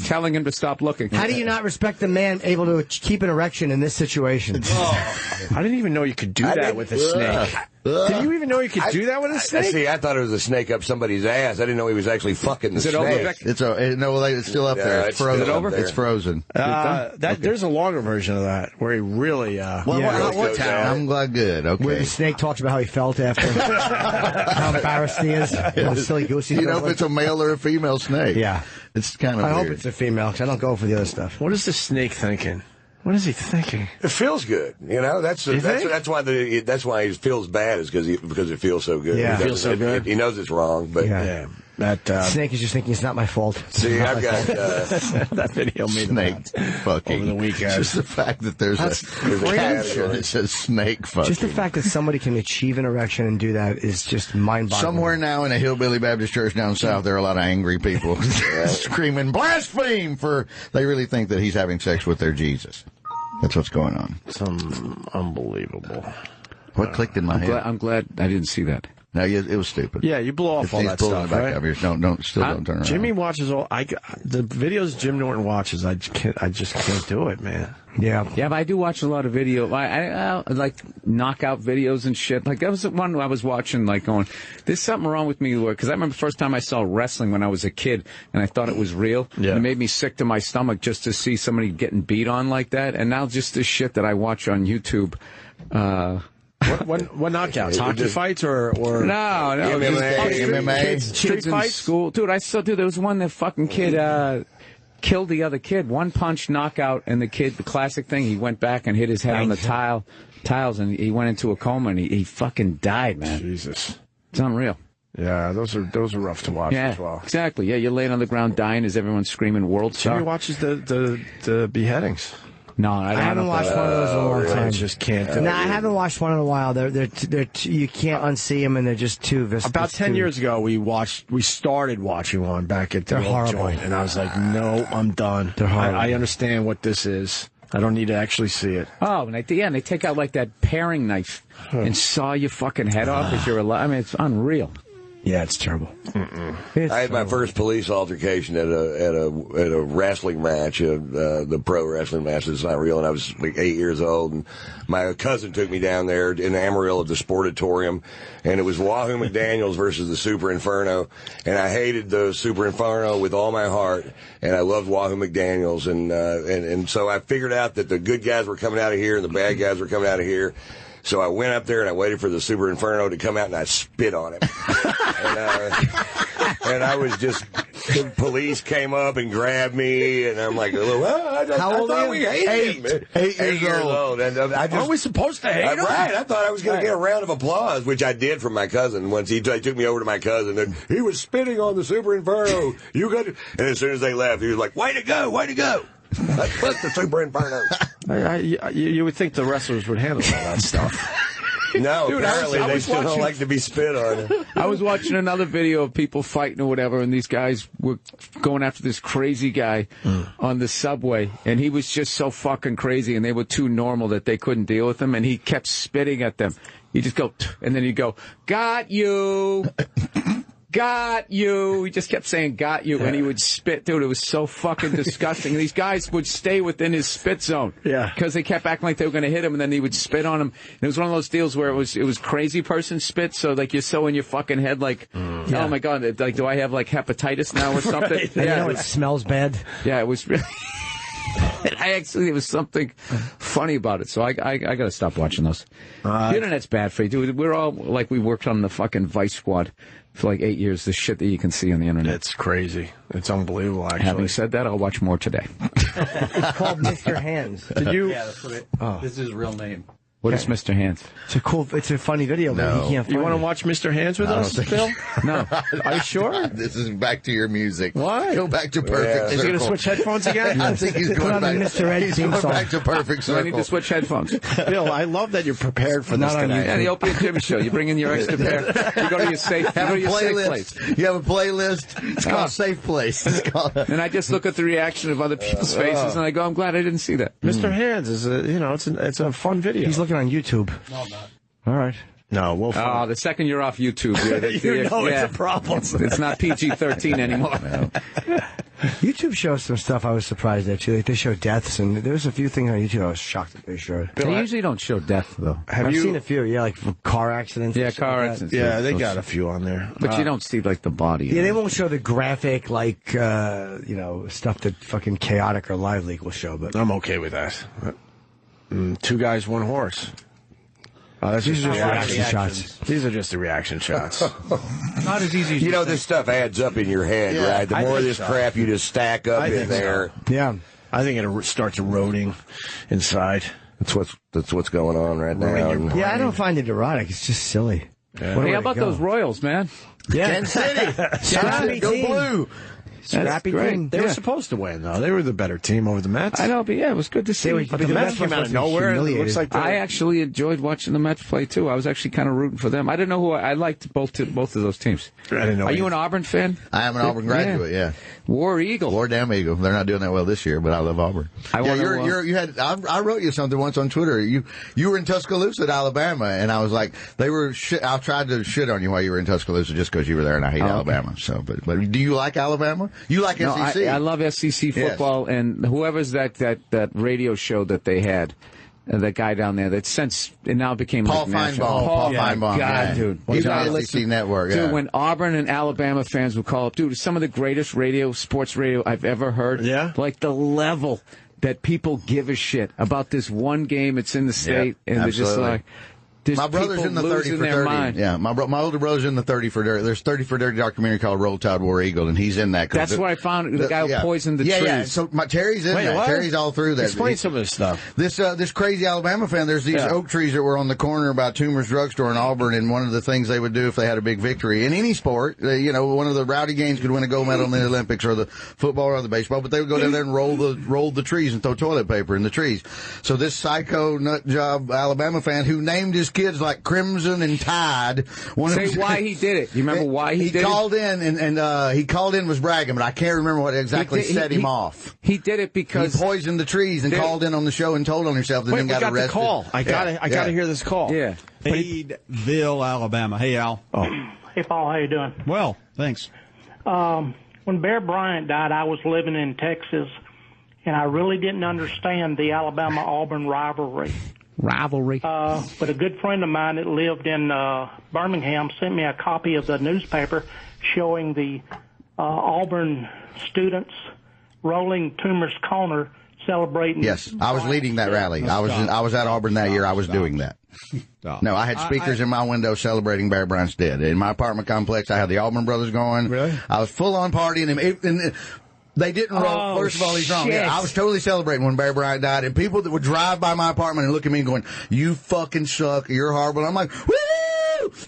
Telling him to stop looking. How do you not respect the man able to keep an erection in this situation? I didn't even know you could do that with a snake. Did you even know you could do that with a snake? See, I thought it was a snake up somebody's ass. I didn't know he was actually fucking the Is it snake. over, Vic? It's still up there. It's frozen. Is it over? It's frozen. There's a longer version of that where he really. I'm glad. Good. Okay. Where the snake talks about how he felt after, how embarrassed he is. What a silly goose he's You know if it's a male or a female snake. Yeah. It's kind of I weird. hope it's a female, because I don't go for the other stuff. What is the snake thinking? What is he thinking? It feels good, you know. That's why he feels bad is because it feels so good. Yeah. It feels so good. He knows it's wrong, but Yeah. That Snake is just thinking it's not my fault. see, I've got that video made snake fucking. over the weekend. Just the fact that there's a caption that says snake fucking. Just the fact that somebody can achieve an erection and do that is just mind-boggling. Somewhere now in a hillbilly Baptist church down south, there are a lot of angry people screaming blaspheme for. They really think that he's having sex with their Jesus. That's what's going on. Some unbelievable. What clicked in my head? I'm glad I didn't see that. No, it was stupid. Yeah, you blow off all that stuff, right? Don't turn around. Jimmy watches all. The videos Jim Norton watches. I just can't do it, man. Yeah. Yeah, but I do watch a lot of video. I like knockout videos and shit. Like, that was the one I was watching, like, going, there's something wrong with me. Because I remember the first time I saw wrestling when I was a kid, and I thought it was real. Yeah. And it made me sick to my stomach just to see somebody getting beat on like that. And now just this shit that I watch on YouTube. What knockouts? Hockey fights or No, MMA. Kids in fights? school. Dude, there was one that fucking kid killed the other kid. One punch knockout, and the classic thing, he went back and hit his head on the tiles, and he went into a coma, and he fucking died, man. Jesus. It's unreal. Yeah, those are rough to watch as well. Exactly. Yeah, you're laying on the ground dying as everyone's screaming world star. Jimmy watches the beheadings. No, I haven't watched one of those in a long time. I just can't do it. No, I haven't watched one in a while. You can't unsee them, and they're just too visceral. About 10 years ago, we started watching one back at the They're old horrible. joint, and I was like, no, I'm done. They're horrible. I understand what this is. I don't need to actually see it. Oh, and they take out like that paring knife and saw your fucking head off if you're alive. I mean, it's unreal. Yeah, it's terrible. I had my first police altercation at a wrestling match, the pro wrestling match. It's not real, and I was like 8 years old, and my cousin took me down there in Amarillo at the Sportatorium, and it was Wahoo McDaniels versus the Super Inferno, and I hated the Super Inferno with all my heart, and I loved Wahoo McDaniels, and so I figured out that the good guys were coming out of here and the bad guys were coming out of here. So I went up there and I waited for the Super Inferno to come out and I spit on him. and I was just, the police came up and grabbed me and I'm like, I thought we hated him. 8 years old. And Are we supposed to hate him? Right. I thought I was going to get a round of applause, which I did from my cousin once he took me over to my cousin. And he was spitting on the Super Inferno. And as soon as they left, he was like, way to go, way to go. Let's put the Super Inferno. You would think the wrestlers would handle all that stuff. No, Dude, apparently I they was still don't watching- like to be spit on. I was watching another video of people fighting or whatever, and these guys were going after this crazy guy on the subway, and he was just so fucking crazy, and they were too normal that they couldn't deal with him, and he kept spitting at them. He'd just go, and then he'd go, got you. Got you. He just kept saying, got you, and he would spit. Dude, it was so fucking disgusting. And these guys would stay within his spit zone. Yeah. Because they kept acting like they were going to hit him, and then he would spit on him. And it was one of those deals where it was crazy person spit, so, like, you're so in your fucking head, like, oh, my God, like, do I have, like, hepatitis now or something? Right. You know, it smells bad. Yeah, it was really... there was something funny about it, so I got to stop watching those. The internet's bad for you, dude. We're all like we worked on the fucking Vice Squad for like 8 years. The shit that you can see on the internet. It's crazy. It's unbelievable, actually. Having said that, I'll watch more today. It's called Mr. Hands. Did you? Yeah, that's what this is his real name. What is Mr. Hands? It's a funny video, but he can't find You want to it. watch Mr. Hands with us, Bill? No. Are you sure? This is back to your music. Why? Go back to Perfect Is he going to Circle. switch headphones again? I think he's Put going on back. the Mr. Ed He's theme going song. back to Perfect So I Circle. need to switch headphones. Bill, I love that you're prepared for this Not on today. Yeah, the Opie and Jimmy show. You bring in your extra pair. You go to your safe. You go Have to a your safe place. playlist. You have a playlist. It's called Safe Place. It's called. And I just look at the reaction of other people's faces, and I go, "I'm glad I didn't see that." Mr. Hands is it's a fun video. He's looking on YouTube. No, I'm not. All right. No, we'll Oh, find the second you're off YouTube, it's a problem. It's not PG-13 anymore. YouTube shows some stuff I was surprised at, too. Like, they show deaths, and there was a few things on YouTube I was shocked that they showed. They usually don't show death, though. I've seen a few, like car accidents. Yeah, and shit car like that. accidents. Yeah, they got a few on there. But you don't see, like, the body. Yeah, they won't show the graphic, like, stuff that fucking Chaotic or Live Leak will show, but... I'm okay with that. Two guys, one horse. That's These just are just reaction reaction shots. These are just the reaction shots. Not as easy as You know, this stuff adds up in your head, Yeah, right? The I more of think this so. crap you just stack up I in think there. Yeah. I think it starts eroding inside. That's what's going on right now. Yeah, I don't find it erotic. It's just silly. Yeah. Where Hey, do how they about go? those Royals, man? Yeah. Kansas City. Scrappy Go team. blue. Scrappy great. team. They were supposed to win, though. They were the better team over the Mets. I know, but yeah, it was good to see. But the the Mets Mets came out of must be nowhere. It humiliated. looks like I actually enjoyed watching the Mets play too. I was actually kind of rooting for them. I didn't know who I liked both of those teams. I didn't know. Are you an Auburn fan? I am an Auburn graduate. Yeah. War Eagle. War damn Eagle. They're not doing that well this year, but I love Auburn. I wanna, you had. I wrote you something once on Twitter. You were in Tuscaloosa, Alabama, and I was like, they were. I tried to shit on you while you were in Tuscaloosa just because you were there, and I hate Alabama. So, but do you like Alabama? You like No, SEC? I love SEC football, and whoever's that radio show that they had. That guy down there that since it now became Paul like national. Feinbaum. Paul Feinbaum. God, yeah. dude. He's You on gotta the SEC Network. Yeah. Dude, when Auburn and Alabama fans would call up, dude, it's some of the greatest sports radio I've ever heard. Yeah? Like the level that people give a shit about this one game. It's in the state, and they're just absolutely. like, there's My brother's people in the 30 losing for their 30. mind. Yeah, my older brother's in the 30 for 30. There's 30 for 30 documentary called Roll Tide War Eagle, and he's in that. That's where I found the guy who poisoned the trees. Yeah, so Terry's in Wait, that. what? Terry's all through that. Explain some of this stuff. This crazy Alabama fan, there's these oak trees that were on the corner by Toomer's Drugstore in Auburn, and one of the things they would do if they had a big victory in any sport, one of the rowdy games could win a gold medal in the Olympics or the football or the baseball, but they would go down there and roll the trees and throw toilet paper in the trees. So this psycho nut job Alabama fan who named his kids like Crimson and Tide. Say why he did it. You remember why he did it? He called in and he called in was bragging, but I can't remember what exactly set him off. He did it because he poisoned the trees and called in on the show and told on himself, and Wait, then we got got arrested. the call. I gotta hear this call. Yeah. Adeville, Alabama. Hey, Al. Oh. Hey, Paul, how you doing? Well, thanks. When Bear Bryant died, I was living in Texas, and I really didn't understand the Alabama-Auburn rivalry. But a good friend of mine that lived in Birmingham sent me a copy of the newspaper showing the Auburn students rolling Toomer's Corner celebrating. Yes, I was leading that rally. I was at Auburn that year. I was doing that. No, I had speakers in my window celebrating Bear Bryant's death. In my apartment complex, I had the Auburn brothers going. Really? I was full on partying. And they didn't roll. First of all, he's wrong. shit. Yeah, I was totally celebrating when Bear Bryant died. And people that would drive by my apartment and look at me and going, "You fucking suck. You're horrible." And I'm like, woo! Dude,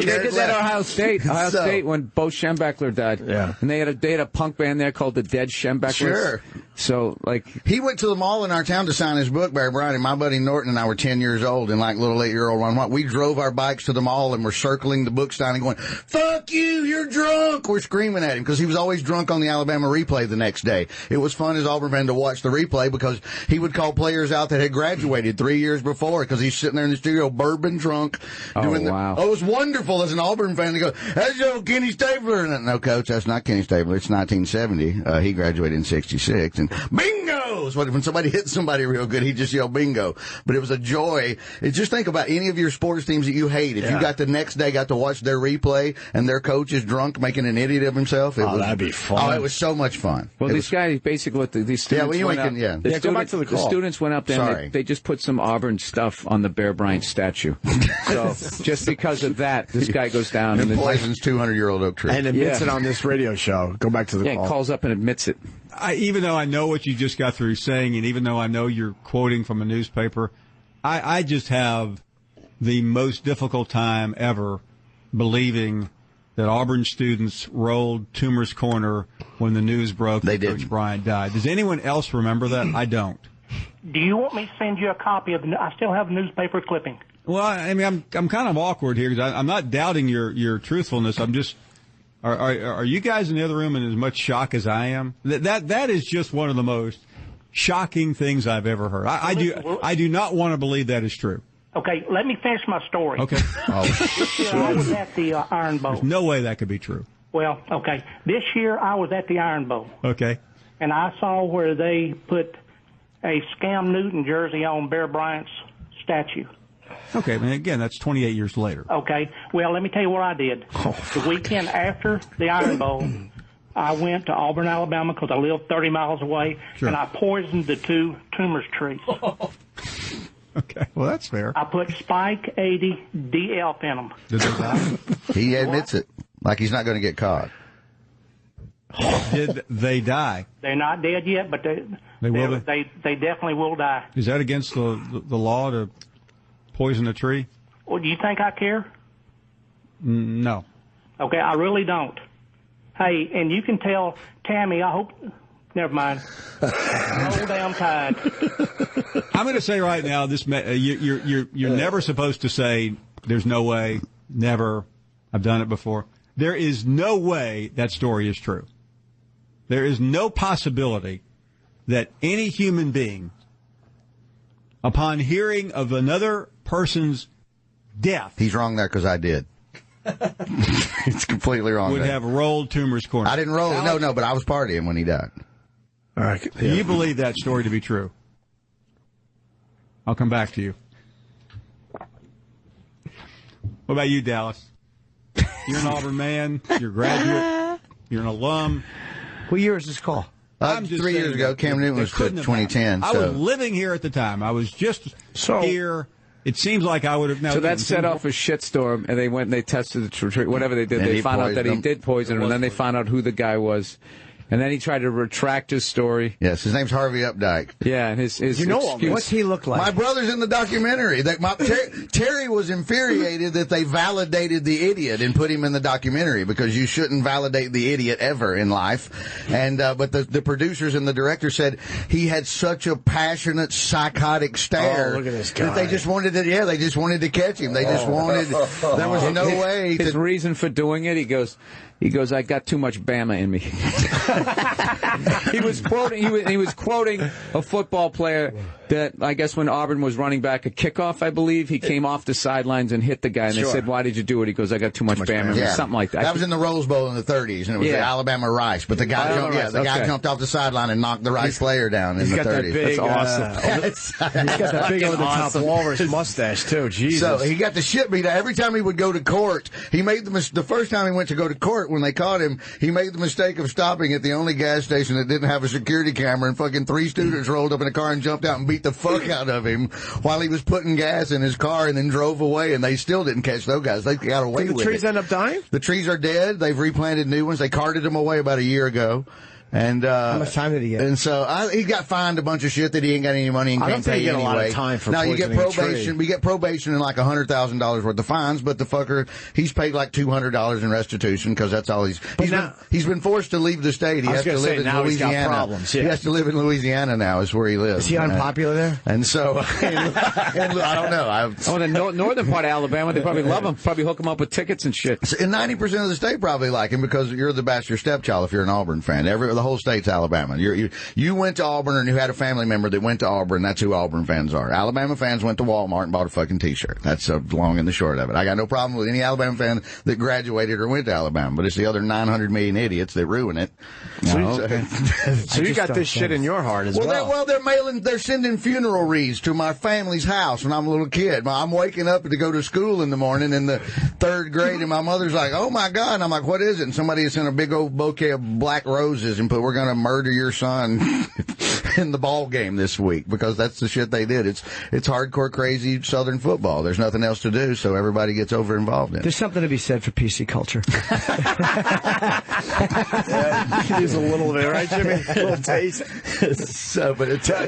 they did that at Ohio State. Ohio State when Bo Schembechler died. Yeah. And they had a punk band there called the Dead Schembechlers. Sure. So, like... He went to the mall in our town to sign his book, Barry Bryant, and my buddy Norton and I were 10 years old, and like little 8-year-old Ron. We drove our bikes to the mall and were circling the book stand and going, "Fuck you, you're drunk!" We're screaming at him because he was always drunk on the Alabama replay the next day. It was fun as Auburn fan to watch the replay because he would call players out that had graduated 3 years before because he's sitting there in the studio, bourbon drunk. Wow. It was wonderful as an Auburn fan to go, "That's Kenny Stabler." And, no, Coach, that's not Kenny Stabler. It's 1970. He graduated in 66. And bingo! When somebody hit somebody real good, he just yelled bingo. But it was a joy. Just think about any of your sports teams that you hate. If you got the next day, got to watch their replay, and their coach is drunk making an idiot of himself. That'd be fun. Oh, it was so much fun. Well, these guys, basically, these students go back to the call. The students went up there and they just put some Auburn stuff on the Bear Bryant statue. So, just because of that, this guy goes down and poisons 200-year-old oak tree. And admits it on this radio show. Go back to the call. Yeah, calls up and admits it. Even though I know what you just got through saying, and even though I know you're quoting from a newspaper, I just have the most difficult time ever believing that Auburn students rolled Toomer's Corner when the news broke that Coach Bryant died. Does anyone else remember that? I don't. Do you want me to send you a copy of I still have a newspaper clipping. Well, I mean, I'm kind of awkward here because I'm not doubting your truthfulness. I'm just. Are you guys in the other room in as much shock as I am? That is just one of the most shocking things I've ever heard. I do not want to believe that is true. Okay, let me finish my story. Okay. This year I was at the Iron Bowl. There's no way that could be true. Well, okay. This year I was at the Iron Bowl. Okay. And I saw where they put a Scam Newton jersey on Bear Bryant's statue. Okay, and again, that's 28 years later. Okay, well, let me tell you what I did. The weekend after the Iron Bowl, I went to Auburn, Alabama, because I live 30 miles away, and I poisoned the 2 tumors trees. Okay, well, that's fair. I put Spike 80 DF in them. Did they die? He admits it, like he's not going to get caught. Did they die? They're not dead yet, but they definitely will die. Is that against the law to poison a tree? Well, do you think I care? No. Okay, I really don't. Hey, and you can tell Tammy, I hope... Never mind. Roll damn tide. I'm going to say right now, you're never supposed to say, "There's no way, never, I've done it before." There is no way that story is true. There is no possibility that any human being, upon hearing of another person's death... He's wrong there because I did. It's completely wrong would there. have rolled Toomer's Corner. I didn't roll. No, but I was partying when he died. All right. Do you believe that story to be true? I'll come back to you. What about you, Dallas? You're an Auburn man. You're a graduate. You're an alum. What year is this call? I'm just 3 years ago. Cam Newton was 2010. I was living here at the time. I was just here. It seems like I would have. So that set off a shitstorm, and they went and they tested the tree. Whatever they did, they found out that he did poison him, and then they found out who the guy was. And then he tried to retract his story. Yes, his name's Harvey Updike. Yeah, and his you know excuse. What's he look like? My brother's in the documentary. Terry was infuriated that they validated the idiot and put him in the documentary because you shouldn't validate the idiot ever in life. And but the producers and the director said he had such a passionate, psychotic stare. Oh, look at this guy. That they just wanted to. Yeah, they just wanted to catch him. They just wanted. There was no way. His reason for doing it, he goes, I got too much Bama in me. He was quoting a football player that I guess when Auburn was running back a kickoff, I believe, he came off the sidelines and hit the guy, and they said, "Why did you do it?" He goes, "I got too much Bama in me," something like that. That was in the Rose Bowl in the 30s, and it was the Alabama Rice. But the guy jumped off the sideline and knocked the Rice player down in the 30s. Big, That's awesome. He's got that big over the top walrus mustache too. Jesus. So he got the shit beat out every time he would go to court. He made the first time he went to go to court when they caught him, he made the mistake of stopping at the only gas station that didn't have a security camera, and fucking 3 students rolled up in a car and jumped out and beat the fuck out of him while he was putting gas in his car, and then drove away, and they still didn't catch those guys. They got away with it. Did the trees end up dying? The trees are dead. They've replanted new ones. They carted them away about a year ago. And how much time did he get? And so he got fined a bunch of shit that he ain't got any money and I don't can't think pay you get anyway. a lot of time for now you get poisoning a probation. tree. We get probation and like $100,000 worth of fines, but the fucker he's paid like $200 in restitution because that's all he's been forced to leave the state. He has to live in Louisiana. He's got problems. Yeah. He has to live in Louisiana now. Is where he lives. Is he unpopular there? And so I don't know. The northern part of Alabama, they probably love him. Probably hook him up with tickets and shit. And 90% of the state probably like him because you're the bastard stepchild if you're an Auburn fan. The whole state's Alabama. You went to Auburn and you had a family member that went to Auburn. That's who Auburn fans are. Alabama fans went to Walmart and bought a fucking T-shirt. That's the long and the short of it. I got no problem with any Alabama fan that graduated or went to Alabama, but it's the other 900 million idiots that ruin it. So you got this shit in your heart as well. They're sending funeral wreaths to my family's house when I'm a little kid. I'm waking up to go to school in the morning in the 3rd grade, and my mother's like, "Oh my God!" And I'm like, "What is it?" And somebody has sent a big old bouquet of black roses and put, "We're going to murder your son in the ball game this week," because that's the shit they did. It's hardcore, crazy Southern football. There's nothing else to do, so everybody gets over involved in it. There's something to be said for PC culture. Use a little bit, right, Jimmy? A little taste.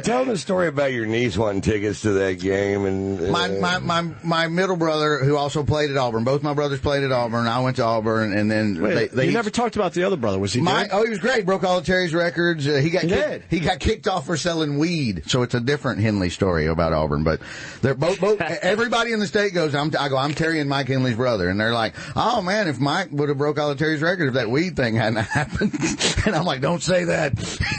Tell them the story about your niece wanting tickets to that game. And my middle brother, who also played at Auburn. Both my brothers played at Auburn. I went to Auburn, and then you never taled about the other brother. Was he good? Oh, he was great. Broke all of Terry's records. He got kicked off for selling weed. So it's a different Henley story about Auburn. But they're both everybody in the state goes, I'm Terry and Mike Henley's brother. And they're like, "Oh man, if Mike would have broke all of Terry's records if that weed thing hadn't happened." And I'm like, "Don't say that."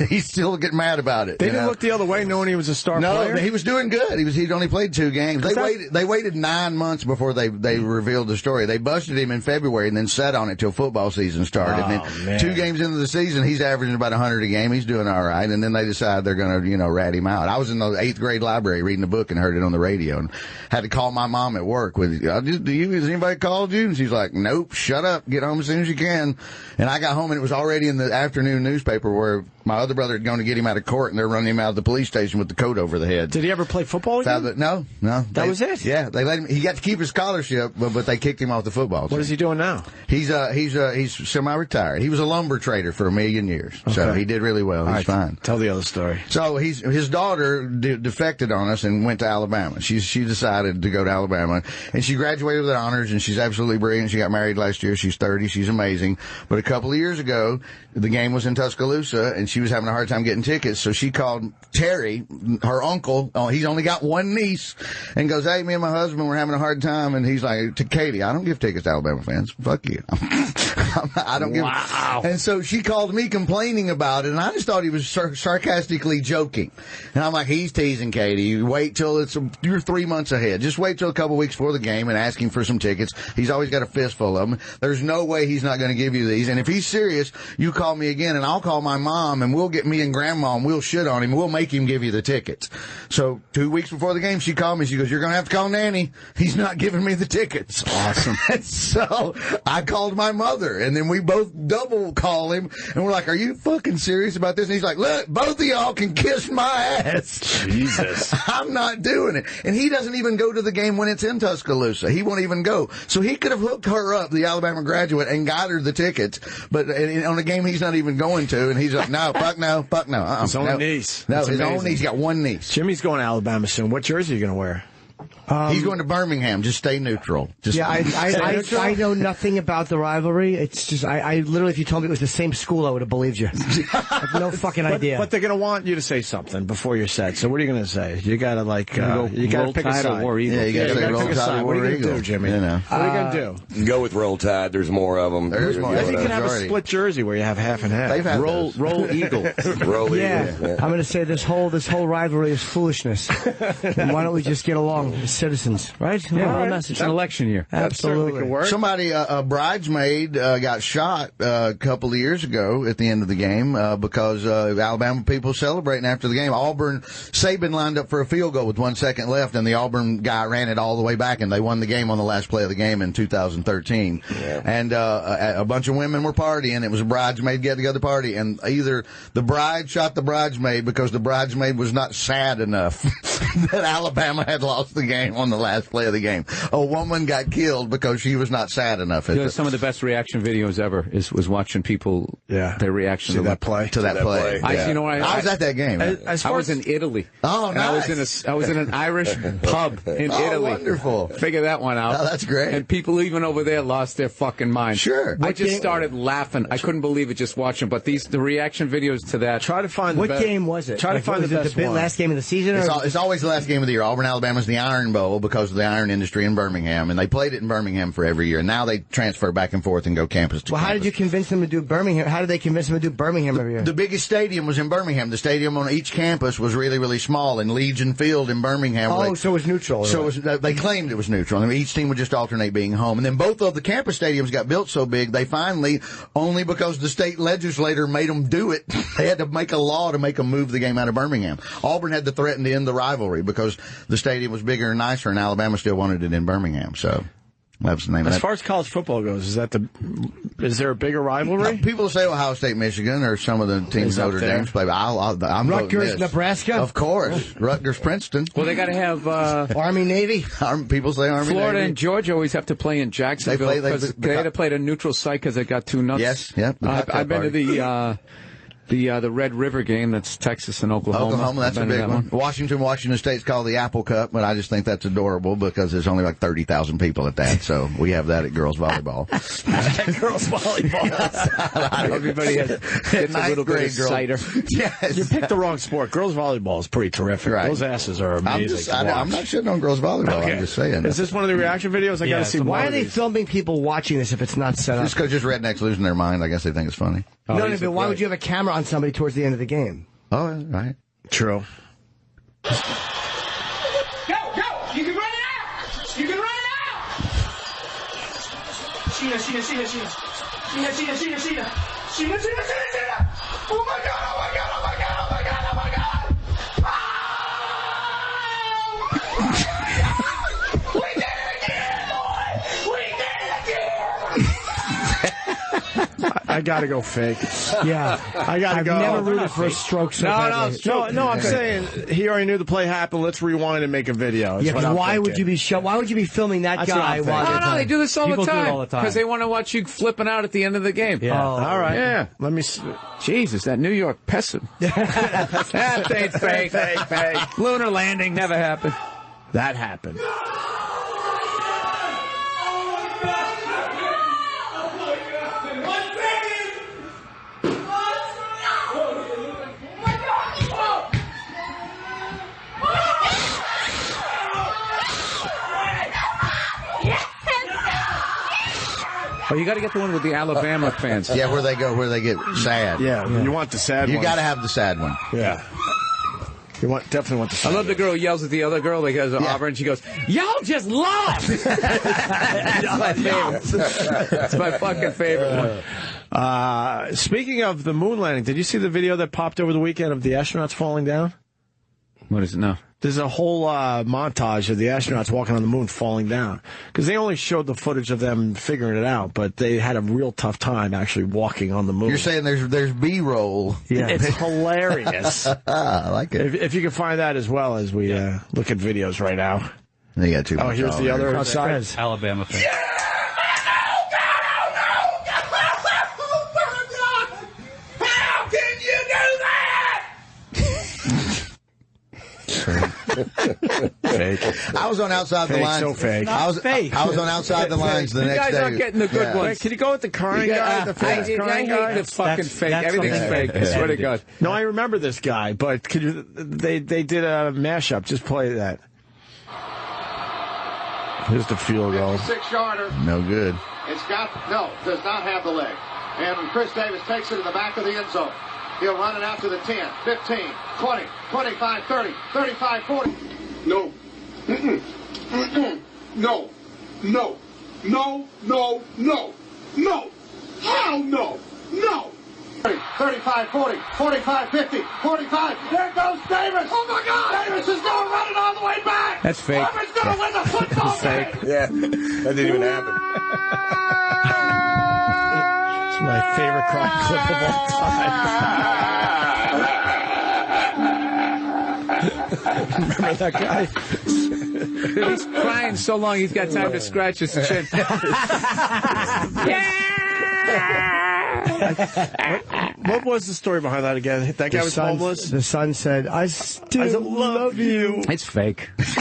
He's still getting mad about it. They didn't look the other way knowing he was a star player? No, he was doing good. He'd only played 2 games. They waited 9 months before they revealed the story. They busted him in February and then sat on it till football season started. And then 2 games into the season, he's averaging about 100 a game. He's doing all right. And then they decide they're going to, rat him out. I was in the 8th grade library reading a book and heard it on the radio and had to call my mom at work with, has anybody called you? And she's like, "Nope, shut up. Get home as soon as you can." And I got home and it was already in the afternoon newspaper where my other brother had gone to get him out of court, and they're running him out of the police station with the coat over the head. Did he ever play football again? No. That was it? Yeah, they let him. He got to keep his scholarship, but they kicked him off the football team. What is he doing now? He's semi-retired. He was a lumber trader for 1 million years, so he did really well. He's fine. Tell the other story. So his daughter defected on us and went to Alabama. She decided to go to Alabama, and she graduated with honors, and she's absolutely brilliant. She got married last year. She's 30. She's amazing. But a couple of years ago, the game was in Tuscaloosa, and she was having a hard time getting tickets, so she called Terry, her uncle. He's only got one niece, and goes, "Hey, me and my husband were having a hard time," and he's like, to Katie, "I don't give tickets to Alabama fans. Fuck you." I don't give. Wow. And so she called me complaining about it, and I just thought he was sarcastically joking. And I'm like, "He's teasing Katie. You wait till you're 3 months ahead. Just wait till a couple weeks before the game and ask him for some tickets. He's always got a fistful of them. There's no way he's not going to give you these. And if he's serious, you call me again, and I'll call my mom, and we'll get me and Grandma, and we'll shit on him. We'll make him give you the tickets." So 2 weeks before the game, she called me. She goes, "You're going to have to call Nanny. He's not giving me the tickets." Awesome. So I called my mother, and then we both double call him, and we're like, "Are you fucking serious about this?" And he's like, "Look, both of y'all can kiss my ass." Jesus. I'm not doing it. And he doesn't even go to the game when it's in Tuscaloosa. He won't even go. So he could have hooked her up, the Alabama graduate, and got her the tickets, but on a game he's not even going to, and he's like, "No, fuck no, fuck no." His own niece. No, his own niece. He's got one niece. Jimmy's going to Alabama soon. What jersey are you going to wear? He's going to Birmingham. Just stay neutral. I know nothing about the rivalry. It's just, I literally, if you told me it was the same school, I would have believed you. I have no fucking idea. But they're going to want you to say something before you're set. So what are you going to say? You got to you got to pick a side. War Eagle. Yeah, you got to say Roll Tide or War Eagle. What are you going to do, Jimmy? What are you going to do? Go with Roll Tide. There's more of them. There's more. You can have a split jersey where you have half and half. Roll Eagle. Roll Eagle. I'm going to say this whole rivalry is foolishness. And why don't we just get along as citizens, right? Yeah, message. It's an election year. Absolutely. Somebody, a bridesmaid, got shot a couple of years ago at the end of the game because Alabama people celebrating after the game. Saban lined up for a field goal with 1 second left, and the Auburn guy ran it all the way back, and they won the game on the last play of the game in 2013. Yeah. And a bunch of women were partying. It was a bridesmaid get-together party, and either the bride shot the bridesmaid because the bridesmaid was not sad enough that Alabama had lost the game, game on the last play of the game. A woman got killed because she was not sad enough. Some of the best reaction videos ever was watching people, their reaction to that play. To that play. I was at that game. I was in Italy. Oh, nice. I was in an Irish pub in Italy. Wonderful. Figure that one out. Oh, that's great. And people even over there lost their fucking mind. Sure. I just started laughing. I couldn't believe it just watching. But the reaction videos to that. Try to find what game was it? Try to find the best one. Last game of the season? It's always the last game of the year. Auburn, Alabama's the Iron Bowl because of the iron industry in Birmingham, and they played it in Birmingham for every year. And now they transfer back and forth and go campus to campus. How did you convince them to do Birmingham? How did they convince them to do Birmingham every year? The biggest stadium was in Birmingham. The stadium on each campus was really, really small, and Legion Field in Birmingham. So it was neutral. So they claimed it was neutral. I mean, each team would just alternate being home. And then both of the campus stadiums got built so big, they finally, only because the state legislator made them do it, they had to make a law to make them move the game out of Birmingham. Auburn had to threaten to end the rivalry because the stadium was bigger and nicer, and Alabama still wanted it in Birmingham. So that was the name of that. As far as college football goes, is there a bigger rivalry? People say Ohio State, Michigan, or some of the teams Notre Dame's play. I'm Rutgers, Nebraska? Of course. Rutgers, Princeton. Well, they got to have Army, Navy. People say Army, Florida Navy. and Georgia always have to play in Jacksonville because they had to play at a neutral site because they got too nuts. Yes, yeah. I've been to the Red River game. That's Texas and Oklahoma. That's a big one. Washington State's called the Apple Cup, but I just think that's adorable because there's only like 30,000 people at that. So we have that at girls volleyball. Girls volleyball. Everybody gets a little bit of cider. Yes. You picked the wrong sport. Girls volleyball is pretty terrific. Right. Those asses are amazing. I'm not shitting on girls volleyball. Okay. I'm just saying. Is this one of the reaction videos? I got to see. Why are they filming people watching this if it's not set up? Just because rednecks losing their mind. I guess they think it's funny. No, but why would you have a camera on somebody towards the end of the game? Oh, right. True. Go! You can run it out! You can run it out! Sheena! Oh my God! We did it again, boy! We did it again! I gotta go fake. Yeah, I gotta go. I've never rooted for a stroke so badly. No. I'm saying he already knew the play happened. Let's rewind and make a video. Why would you be filming that guy? No, they do this all the time because they want to watch you flipping out at the end of the game. Yeah. All right. Yeah. Let me see. Jesus, that New York pessim. That ain't fake. Lunar landing never happened. That happened. Oh, you got to get the one with the Alabama fans. Yeah, where they get sad. Yeah. You want the sad one. You got to have the sad one. Yeah. You definitely want the sad I love the girl who yells at the other girl because of Auburn. She goes, "Y'all just lost." That's my favorite. That's my fucking favorite one. Speaking of the moon landing, did you see the video that popped over the weekend of the astronauts falling down? What is it now? There's a whole montage of the astronauts walking on the moon falling down. Because they only showed the footage of them figuring it out, but they had a real tough time actually walking on the moon. You're saying there's B-roll. Yeah. It's hilarious. I like it. If you can find that as well as we look at videos right now. They got too much. Oh, here's the other side. Alabama fan. How can you do that? Fake. I was on Outside the Lines. So fake. I was on Outside the Lines the next day. You guys aren't getting the good ones. Wait, can you go with the crying guy? The famous crying guy? The fucking fake. Everything's fake. I swear to God. No, I remember this guy, but could you? They did a mashup. Just play that. Here's the field goal. 6-yarder. No good. Does not have the leg. And Chris Davis takes it in the back of the end zone. He'll run it out to the 10, 15, 20, 25, 30, 35, 40. No. No. No. No. No. No. No. Hell no. No. 35, 40, 45, 50, 45. There goes Davis. Oh, my God. Davis is going to run it all the way back. That's fake. Auburn's going to win the football game. Yeah, that didn't even happen. It's my favorite crying clip of all time. Remember that guy? He's crying so long he's got time to scratch his chin. What was the story behind that again? That guy was homeless? The son said, I still love you. It's fake. It's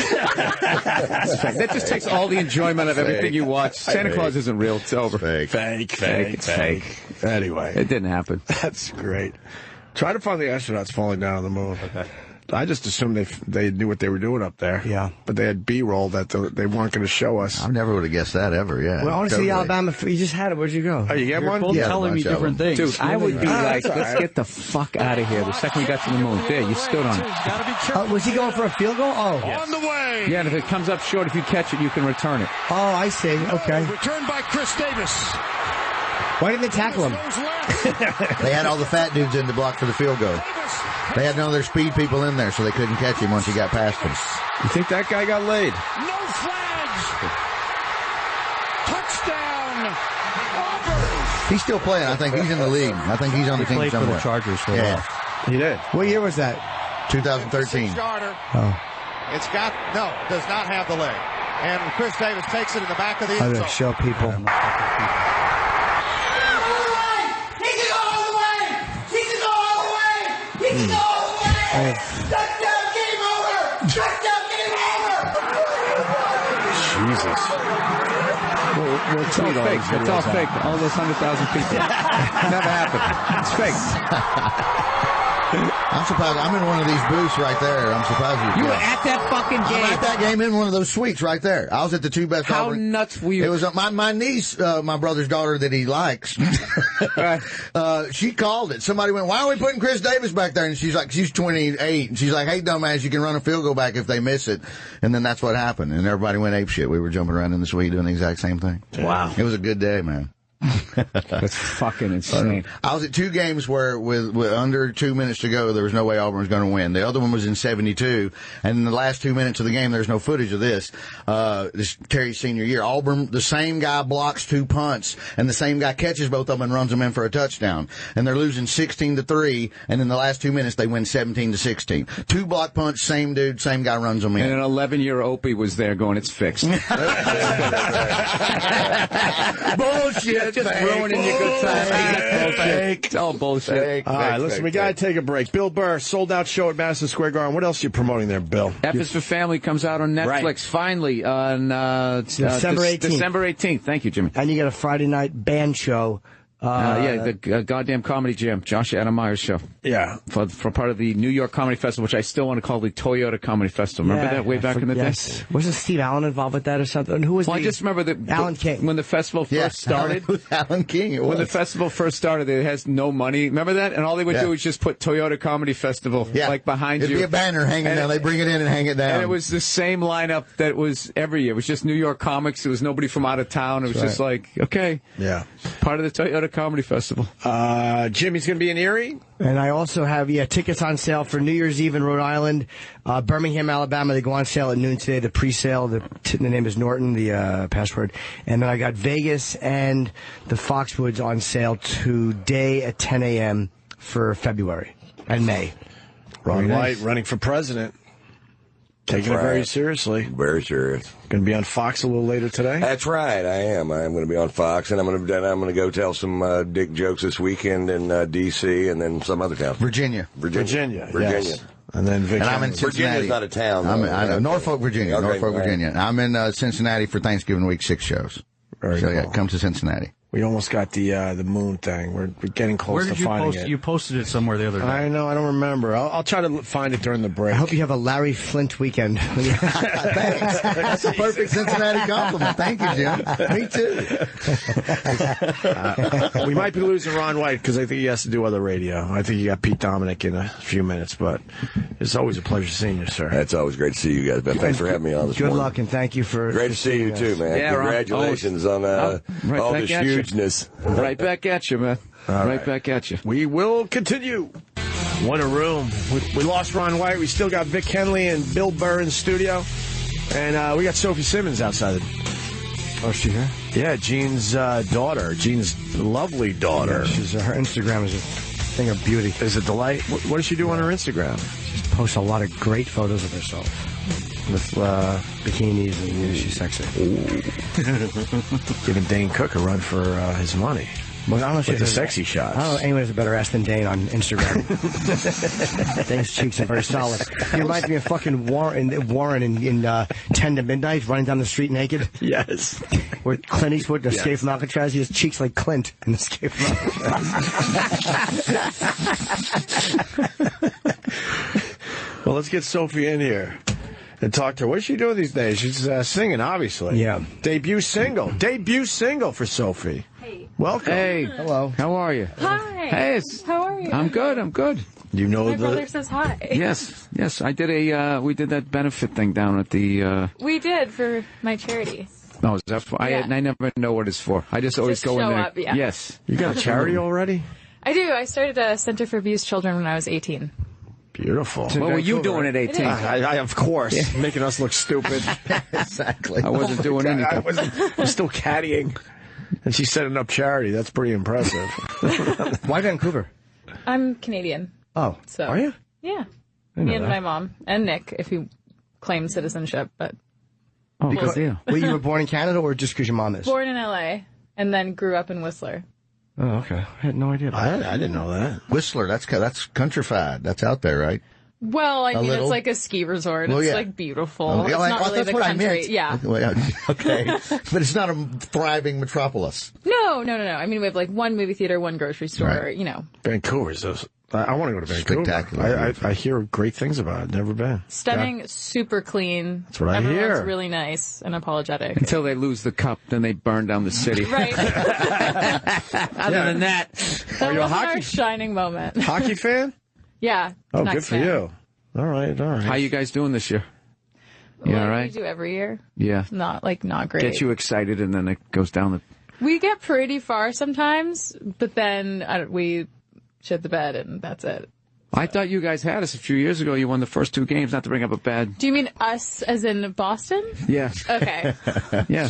fake. That just takes all the enjoyment of everything you watch. Santa Claus isn't real. It's over. Fake. It's fake. Anyway. It didn't happen. That's great. Try to find the astronauts falling down on the moon. Okay. I just assumed they knew what they were doing up there. Yeah. But they had B-roll that they weren't going to show us. I never would have guessed that ever, yeah. Well, honestly, totally. Alabama, you just had it. Where'd you go? Oh, you get one? Both telling me different things. Dude, I would be like, let's get the fuck out of here the second we got to the moon. There, you stood on it. Was he going for a field goal? Oh. Yes. On the way. Yeah, and if it comes up short, if you catch it, you can return it. Oh, I see. Okay. Returned by Chris Davis. Why didn't they tackle him? They had all the fat dudes in to block for the field goal. They had none of their speed people in there, so they couldn't catch him once he got past them. You think that guy got laid? No flags. Touchdown. Auburn. He's still playing. I think he's in the league. I think he's on the team somewhere. For the Chargers for a while. He did. What year was that? 2013. Oh. Does not have the leg. And Chris Davis takes it in the back of the end zone. Show people. Touchdown, game over! Touchdown, game over! Jesus. It's all fake. It's all fake. All those 100,000 people. Never happened. It's fake. I'm surprised. I'm in one of these booths right there. I'm surprised you were at that fucking game. I'm at that game in one of those suites right there. I was at the two best. How nuts were you? It was my niece, my brother's daughter that he likes. She called it. Somebody went, "Why are we putting Chris Davis back there?" And she's like, she's 28, and she's like, "Hey, dumbass, you can run a field goal back if they miss it." And then that's what happened, and everybody went apeshit. We were jumping around in the suite doing the exact same thing. Wow, it was a good day, man. That's fucking insane. I was at two games where with under 2 minutes to go, there was no way Auburn was going to win. The other one was in 72, and in the last 2 minutes of the game, there's no footage of this. This Terry's senior year, Auburn, the same guy blocks two punts, and the same guy catches both of them and runs them in for a touchdown. And they're losing 16-3, and in the last 2 minutes, they win 17-16. Two block punts, same dude, same guy runs them in. And an 11-year Opie was there going, "It's fixed." Bullshit. Just ruining your good time. Fake. It's all bullshit. All right, listen, we got to take a break. Bill Burr, sold out show at Madison Square Garden. What else are you promoting there, Bill? F is for Family comes out on Netflix finally on December 18th. December 18th. Thank you, Jimmy. And you got a Friday night band show. The goddamn Comedy Jam, Josh Adam Meyer's show. Yeah. For part of the New York Comedy Festival, which I still want to call the Toyota Comedy Festival. Remember that way back in the day? Wasn't Steve Allen involved with that or something? And who was I just remember that Alan King. When the festival first started. Alan King, it was. When the festival first started, it has no money. Remember that? And all they would do was just put Toyota Comedy Festival like behind It'd you. It'd be a banner hanging down. They bring it in and hang it down. And it was the same lineup that was every year. It was just New York comics. There was nobody from out of town. It was just like, okay. Yeah. Part of the Toyota Comedy Festival. Jimmy's going to be in Erie? And I also have, tickets on sale for New Year's Eve in Rhode Island, Birmingham, Alabama. They go on sale at noon today. The pre-sale, the name is Norton, the password. And then I got Vegas and the Foxwoods on sale today at 10 a.m. for February and May. Ron White running for president. Taking it very seriously. Very serious. Going to be on Fox a little later today? That's right, I am. I'm going to be on Fox, and I'm going to go tell some dick jokes this weekend in D.C. and then some other town. Virginia. Yes. And then and I'm in Cincinnati. Virginia's not a town. I know. Norfolk, Virginia. Okay, Norfolk, Virginia. I'm in Cincinnati for Thanksgiving week, 6 shows. Very cool. Come to Cincinnati. We almost got the moon thing. We're getting close to finding it. You posted it somewhere the other day. I know. I don't remember. I'll try to find it during the break. I hope you have a Larry Flint weekend. Thanks. That's a perfect Cincinnati compliment. Thank you, Jim. Me too. We might be losing Ron White because I think he has to do other radio. I think you got Pete Dominic in a few minutes, but it's always a pleasure seeing you, sir. That's always great to see you guys, man. Thanks for having me on this morning. Good luck, and thank you for... Great to see you, too, man. Yeah, congratulations on all this hugeness. Right back at you, man. Right back at you. We will continue. What a room. We lost Ron White. We still got Vic Henley and Bill Burr in the studio. And we got Sophie Simmons outside. Oh, is she here? Yeah, Gene's daughter. Gene's lovely daughter. Yeah, her Instagram is a thing of beauty. Is a delight. What does she do on her Instagram? She posts a lot of great photos of herself. with bikinis, and she's sexy. Giving Dane Cook a run for his money. Well, I don't know if with the sexy shots. I don't know anyone has a better ass than Dane on Instagram. Dane's cheeks are very solid. He reminds me of fucking Warren in 10 to Midnight, running down the street naked. Yes. Where Clint Eastwood, Escape from Alcatraz, he has cheeks like Clint in Escape from Alcatraz. Well, let's get Sophie in here and talk to her. What's she doing these days? She's singing, obviously. Yeah. Debut single for Sophie. Hey. Welcome. Hey. Hello. How are you? Hi. Hey. How are you? I'm good. You know My brother says hi. Yes. I did we did that benefit thing down at the. We did for my charity. No, is that for? Yeah. I never know what it's for. I just always go in show there. up, yeah. Yes. You got a charity already? I do. I started a Center for Abused Children when I was 18. Beautiful. What were you doing at 18? I of course, making us look stupid. Exactly. I wasn't doing anything. I was still caddying. And she's setting up charity. That's pretty impressive. Why Vancouver? I'm Canadian. Oh, So. are you? Yeah. know Me and that. my mom. And Nick, if he claims citizenship. But Oh, good deal. Well, you were born in Canada or just because your mom is? born in L.A. and then grew up in Whistler. Oh, okay. I had no idea. I didn't know that. Whistler, that's countrified. That's out there, right? Well, I mean, little? it's like a ski resort. Well, It's yeah. like beautiful. Oh, It's yeah, not really that's the what I country. meant. Yeah. Okay. But it's not a thriving metropolis. No. I mean, we have like one movie theater, one grocery store, Right. you know. Vancouver's. I want to go to Vancouver. Spectacular. I hear great things about it. Never been. Stunning, super clean. That's what I Everyone's hear. really nice and apologetic. Until they lose the cup, then they burn down the city. Right. Other than that, That you a was hockey- our shining moment. Hockey fan? Yeah. Oh, Canucks good for fan. you. All right. how you guys doing this year? You What all do right? we do every year? Yeah. Not great. Get you excited, and then it goes down the. We get pretty far sometimes, but then we shit the bed and that's it. I thought you guys had us a few years ago. You won the first 2 games. Not to bring up a bad. Do you mean us as in Boston? Yeah. Okay. Yeah.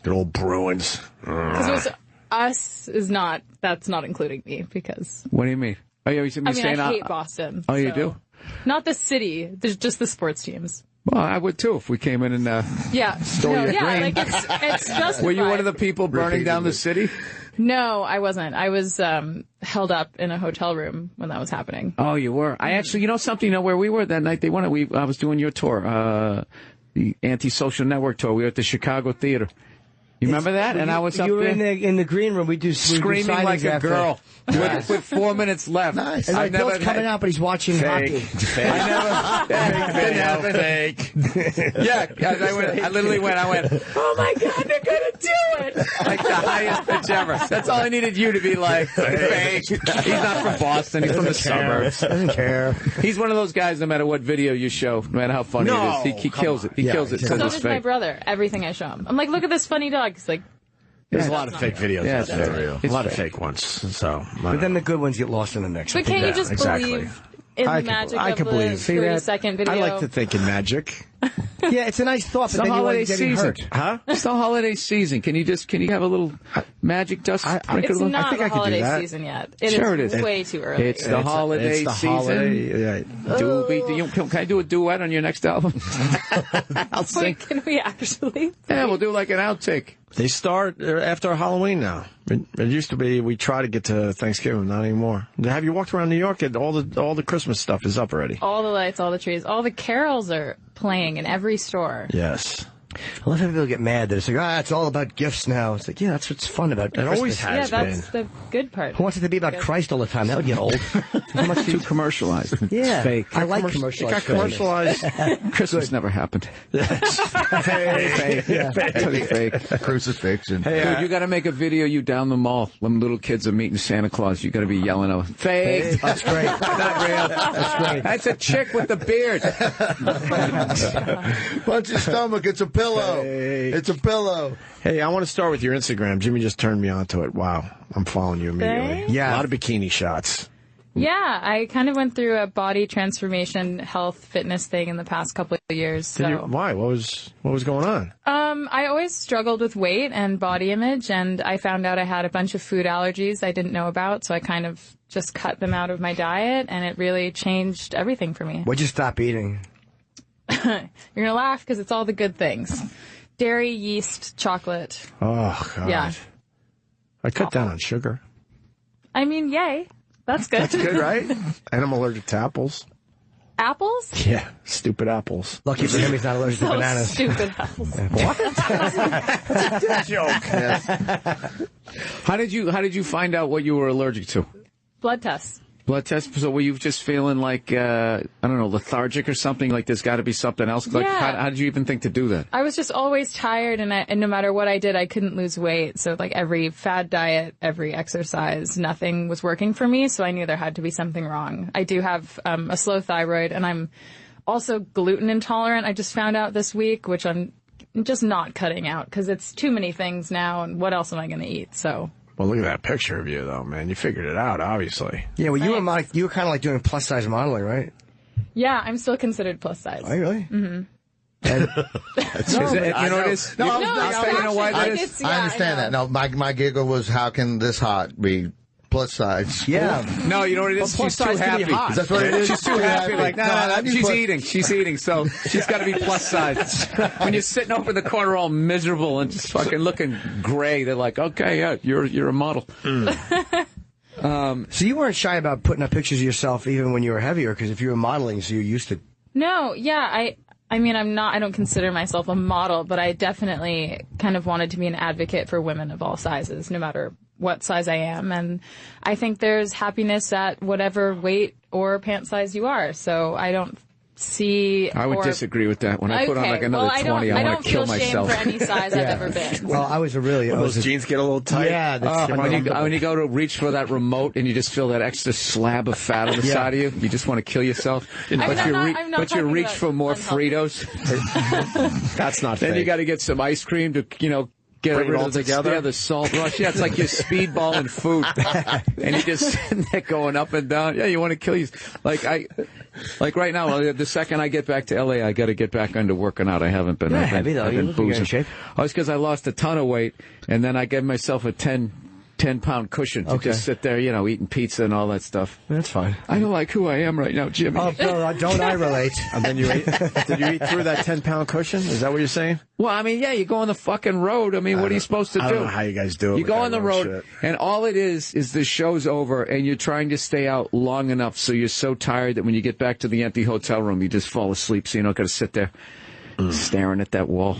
Good old Bruins. Because us is not, that's not including me because. What do you mean? Oh, yeah, I mean, I hate Boston. Oh, you so- do? Not the city. There's just the sports teams. Well, I would too if we came in and Yeah. stole your yeah, dream. like it's justified. Were you one of the people burning down the city? No, I wasn't. I was held up in a hotel room when that was happening. Oh, you were. I actually, something, where we were that night. They won it. I was doing your tour, the Anti-Social Network tour. We were at the Chicago Theater. You remember that? And I was up You were there in the green room. We do screaming like a girl with 4 minutes left. Nice. And I've Bill's never coming out, but he's watching hockey. I never. Fake. Yeah, I literally went. Oh my God, they're gonna do it! Like the highest pitch ever. That's all I needed you to be like. Fake. He's not from Boston. He's from the suburbs. Doesn't care. He's one of those guys. No matter what video you show, no matter how funny it is, he kills it. He kills it. So Says it's does my fake. brother. Everything I show him. I'm like, look at this funny dog. He's like, There's a lot of fake videos Yeah, out it's there. real. A lot of fake ones. So, But then the good ones get lost in the mix. but can't you just believe in the magic of the 30-second video? I like to think in magic. Yeah, it's a nice thought, It's but the then you holiday end up getting season. hurt. Huh? It's the holiday season. Can you have a little magic dust? sprinkle It's on? not I think the I could do holiday that. season yet. Sure it it is. way too early. It's the holiday season. Can I do a duet on your next album? I'll sing. Wait, can we actually? Yeah, we'll do like an outtake. They start after Halloween now. It used to be we try to get to Thanksgiving, not anymore. Have you walked around New York? And all the Christmas stuff is up already. All the lights, all the trees, all the carols are playing in every store. Yes. I love how people get mad that it's like, it's all about gifts now. It's like, yeah, that's what's fun about Christmas. always has Yeah, that's the good part. Who wants it to be about Christ all the time? That would get old. How much Too commercialized. Yeah. Fake. I like It commercialized. got commercialized. Christmas never happened. Fake. Yeah. Totally fake. Crucifixion. Hey, Dude, you got to make a video you down the mall when little kids are meeting Santa Claus. You got to be yelling out, fake. That's great. Not real. That's great. That's a chick with the beard. Punch your stomach. It's a pillow. It's a pillow. Hey, I want to start with your Instagram. Jimmy just turned me on to it. Wow. I'm following you immediately. Thanks. Yeah. A lot of bikini shots. Yeah, I kind of went through a body transformation, health, fitness thing in the past couple of years. Why? What was going on? I always struggled with weight and body image, and I found out I had a bunch of food allergies I didn't know about, so I kind of just cut them out of my diet, and it really changed everything for me. What'd you stop eating? You're gonna laugh because it's all the good things. Dairy, yeast, chocolate. Oh, God. Yeah. I cut down on sugar. I mean, yay. That's good. That's good, right? And I'm allergic to apples. Apples? Yeah, stupid apples. Lucky for him, he's not allergic to bananas. Stupid apples. What? That's a dick joke. Yes. How did you find out what you were allergic to? Blood tests. Blood test? So were you just feeling like, I don't know, lethargic or something? Like there's got to be something else? Like, Yeah. how did you even think to do that? I was just always tired, and no matter what I did, I couldn't lose weight. So, like, every fad diet, every exercise, nothing was working for me, so I knew there had to be something wrong. I do have a slow thyroid, and I'm also gluten intolerant. I just found out this week, which I'm just not cutting out, because it's too many things now, and what else am I going to eat? So... Well, look at that picture of you, though, man. You figured it out, obviously. Yeah, well, you were kind of like doing plus-size modeling, right? Yeah, I'm still considered plus size. Are you really? Mm-hmm. No, you know what it is? No, you know why that is? I understand that. No, my giggle was, how can this hot be plus size? Yeah. No, you know what it is? Well, She's too plus size can be happy. hot. That's what it is. She's too happy. Like, no, she's plus- eating. She's eating, so she's got to be plus size. When you're sitting over in the corner all miserable and just fucking looking gray, they're like, okay, yeah, you're a model. So you weren't shy about putting up pictures of yourself even when you were heavier, because if you were modeling, so you're used to... No, yeah, I mean, I don't consider myself a model, but I definitely kind of wanted to be an advocate for women of all sizes, no matter what size I am. And I think there's happiness at whatever weight or pant size you are. So I don't see... I would disagree with that. When I put on like another 20, I want to kill myself. I don't feel shame for any size I've ever been. Well, those jeans get a little tight. Yeah. When you go to reach for that remote and you just feel that extra slab of fat on the side of you, you just want to kill yourself. But you reach for more Fritos. That's not Then fake. you got to get some ice cream to, get Bring it rid all of together? the salt rush. Yeah, it's like you're speedballing food. And you're just sitting there going up and down. Yeah, you want to kill you. Like right now, the second I get back to LA, I got to get back into working out. I haven't been. You're I've been, heavy, though. I've You're been looking good in boozing. shape. Oh, it's because I lost a ton of weight, and then I gave myself a 10-pound cushion to just sit there, eating pizza and all that stuff. That's fine. I don't like who I am right now, Jimmy. Oh, no, don't I relate? And then did you eat through that 10-pound cushion? Is that what you're saying? Well, I mean, yeah, you go on the fucking road. I mean, what are you supposed to do? I don't know how you guys do it. You with go that on the road, shit. and all it is the show's over, and you're trying to stay out long enough so you're so tired that when you get back to the empty hotel room, you just fall asleep, so you don't got to sit there staring at that wall.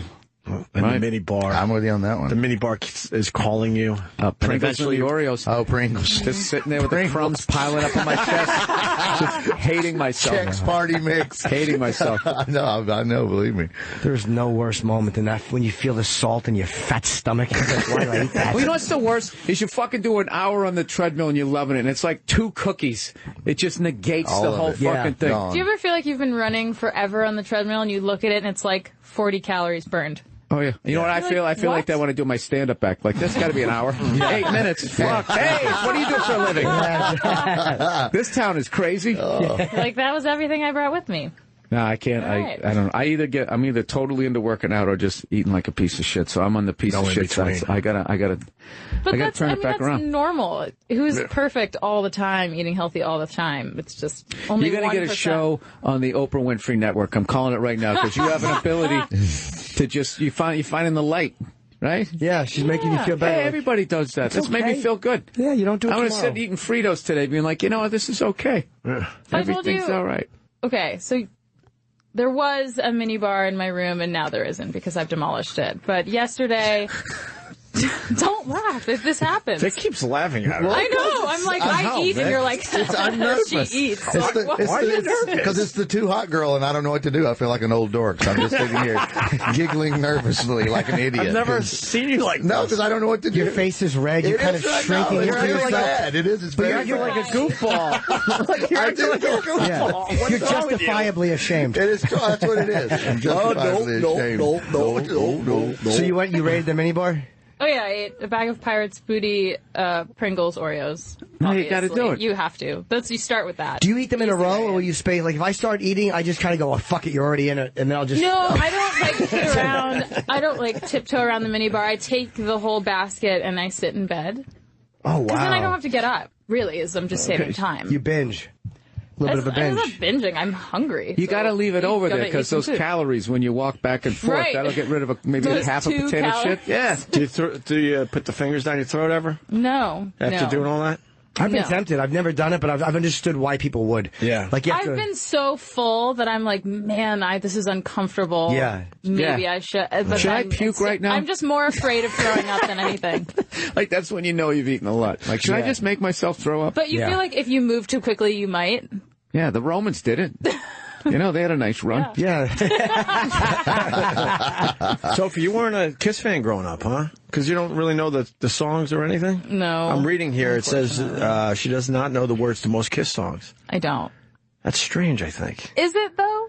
And the mini bar. I'm with you on that one. The mini bar is calling you. Pringles and the Oreos. Oh, Pringles. Just sitting there with the crumbs piling up on my chest. Just hating myself. Chex Party mix. Hating myself. I know, believe me. There's no worse moment than that when you feel the salt in your fat stomach. Why do I eat that? Well, you know what's the worst? Is you fucking do an hour on the treadmill and you're loving it, and it's like 2 cookies. It just negates the whole fucking thing. Gone. Do you ever feel like you've been running forever on the treadmill and you look at it and it's like 40 calories burned? Oh, yeah. You know what I feel? I feel like that when I do my stand-up act. Like, this got to be an hour. 8 minutes. Fuck. Hey, what do you do for a living? This town is crazy. Like, that was everything I brought with me. No, I can't. Right. I don't know. I'm either totally into working out or just eating like a piece of shit. So I'm on the piece of shit side. I gotta turn it back around. That's normal. Who's perfect all the time, eating healthy all the time? It's just only 1%. You're gonna get a show on the Oprah Winfrey Network. I'm calling it right now because you have an ability to just you finding the light. Right? Yeah, she's making you feel better. Hey, everybody does that. That's made me feel good. Yeah, you don't do it I'm going to tomorrow. sit eating Fritos today being like, you know what, this is okay. Everything's all right. Okay, so there was a mini bar in my room, and now there isn't because I've demolished it. But yesterday... Don't laugh if this happens. It keeps laughing at her. I know. I'm like, I eat, and you're like, I'm nervous. she eats. So Why are you nervous? Because it's the too hot girl, and I don't know what to do. I feel like an old dork. So I'm just sitting here giggling nervously like an idiot. I've never seen you like No, because I don't know what to do. Your face is red. You're kind of shrinking into yourself. Bad. It is. It's But very you're bad. like a goofball. I do look like a goofball. Yeah. What's You're wrong with you? justifiably ashamed. It is. That's what it is. I'm justifiably ashamed. No. So you raided the minibar? Oh yeah, I ate a bag of Pirates Booty Pringles Oreos. No, you got to do it. You have to. You start with that. Do you eat them in a row, or will you space? Like if I start eating, I just kind of go, "Oh fuck it, you're already in it," and then I'll just. No, I don't like sit around. I don't like tiptoe around the minibar. I take the whole basket and I sit in bed. Oh wow! Because then I don't have to get up. Really, I'm just saving time. You binge. A little bit of a binge. It's not binging. I'm hungry. You got to leave it over there because those food. calories when you walk back and forth, Right. that'll get rid of maybe Those half a 2 potato calories. chip. Yeah. Do you put the fingers down your throat ever? No. After no. doing all that? I've been tempted. I've never done it, but I've understood why people would. Yeah. Like you have I've to, been so full that I'm like, man, this is uncomfortable. Yeah. Maybe I should. But Should I puke right now? I'm just more afraid of throwing up than anything. Like, that's when you know you've eaten a lot. Like, should I just make myself throw up? But you feel like if you move too quickly, you might. Yeah, the Romans did it. You know, they had a nice run. Yeah. Sophie, you weren't a Kiss fan growing up, huh? Because you don't really know the songs or anything? No. I'm reading here. It says she does not know the words to most Kiss songs. I don't. That's strange, I think. Is it, though?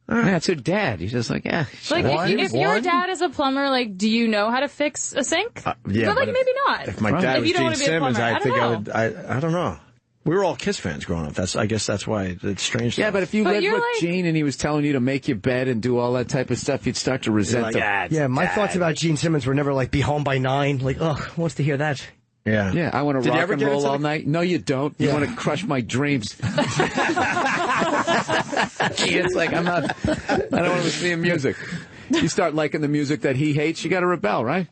Yeah, it's her dad. He's just like, yeah. Like, if your dad is a plumber, like, do you know how to fix a sink? Yeah, but, like, maybe not. If my dad if was you don't Gene want to be a Simmons, plumber, I think I know. would. I don't know. We were all Kiss fans growing up. I guess that's why it's strange. Yeah, but if you lived with Gene and he was telling you to make your bed and do all that type of stuff, you'd start to resent him. Yeah, my thoughts about Gene Simmons were never like, be home by 9. Like, ugh, who wants to hear that? Yeah. Yeah, I want to Did you rock ever and get roll into all night. No, you don't. You want to crush my dreams. It's like, I don't want to listen to music. You start liking the music that he hates, you got to rebel, right?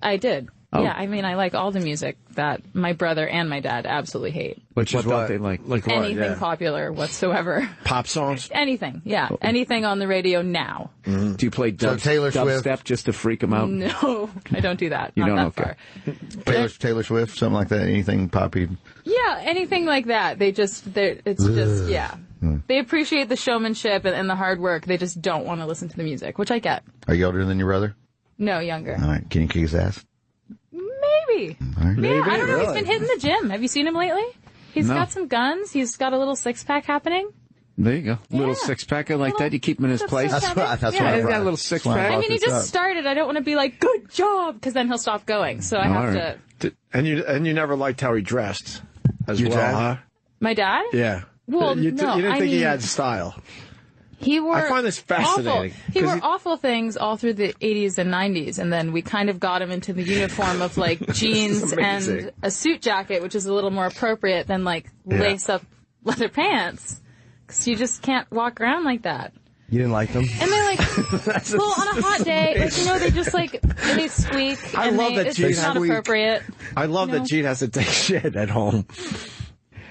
I did. Oh. Yeah, I mean, I like all the music that my brother and my dad absolutely hate. Which is what they like. Like what? Anything Yeah. popular whatsoever. Pop songs? Anything, yeah. Anything on the radio now. Do you play dubstep just to freak them out? No, I don't do that. You Not don't? that Okay. far. Taylor Swift, something like that. Anything poppy. Yeah, anything like that. It's just, yeah. They appreciate the showmanship and the hard work. They just don't want to listen to the music, which I get. Are you older than your brother? No, younger. All right. Can you kick his ass? Maybe. All right. Yeah, I don't know. He's been hitting the gym. Have you seen him lately? He's No. got some guns. He's got a little six-pack happening. There you go. Little six-packer like that. You keep him in his place. That's what He's got a little six-pack. I mean, he just started. I don't want to be like, good job, because then he'll stop going. So I have to. And you never liked how he dressed as Your well, dad? huh? My dad? Yeah. Well, you no, didn't I think he mean- had style. He wore I find this fascinating. Awful. He wore awful things all through the 80s and 90s, and then we kind of got him into the uniform of like jeans and a suit jacket, which is a little more appropriate than like lace-up leather pants, because you just can't walk around like that. You didn't like them? And they're like, well, on a hot day, like, you know, they just like, they squeak. I and love that it's Gene just not squeak. appropriate. I love that Gene has to take shit at home.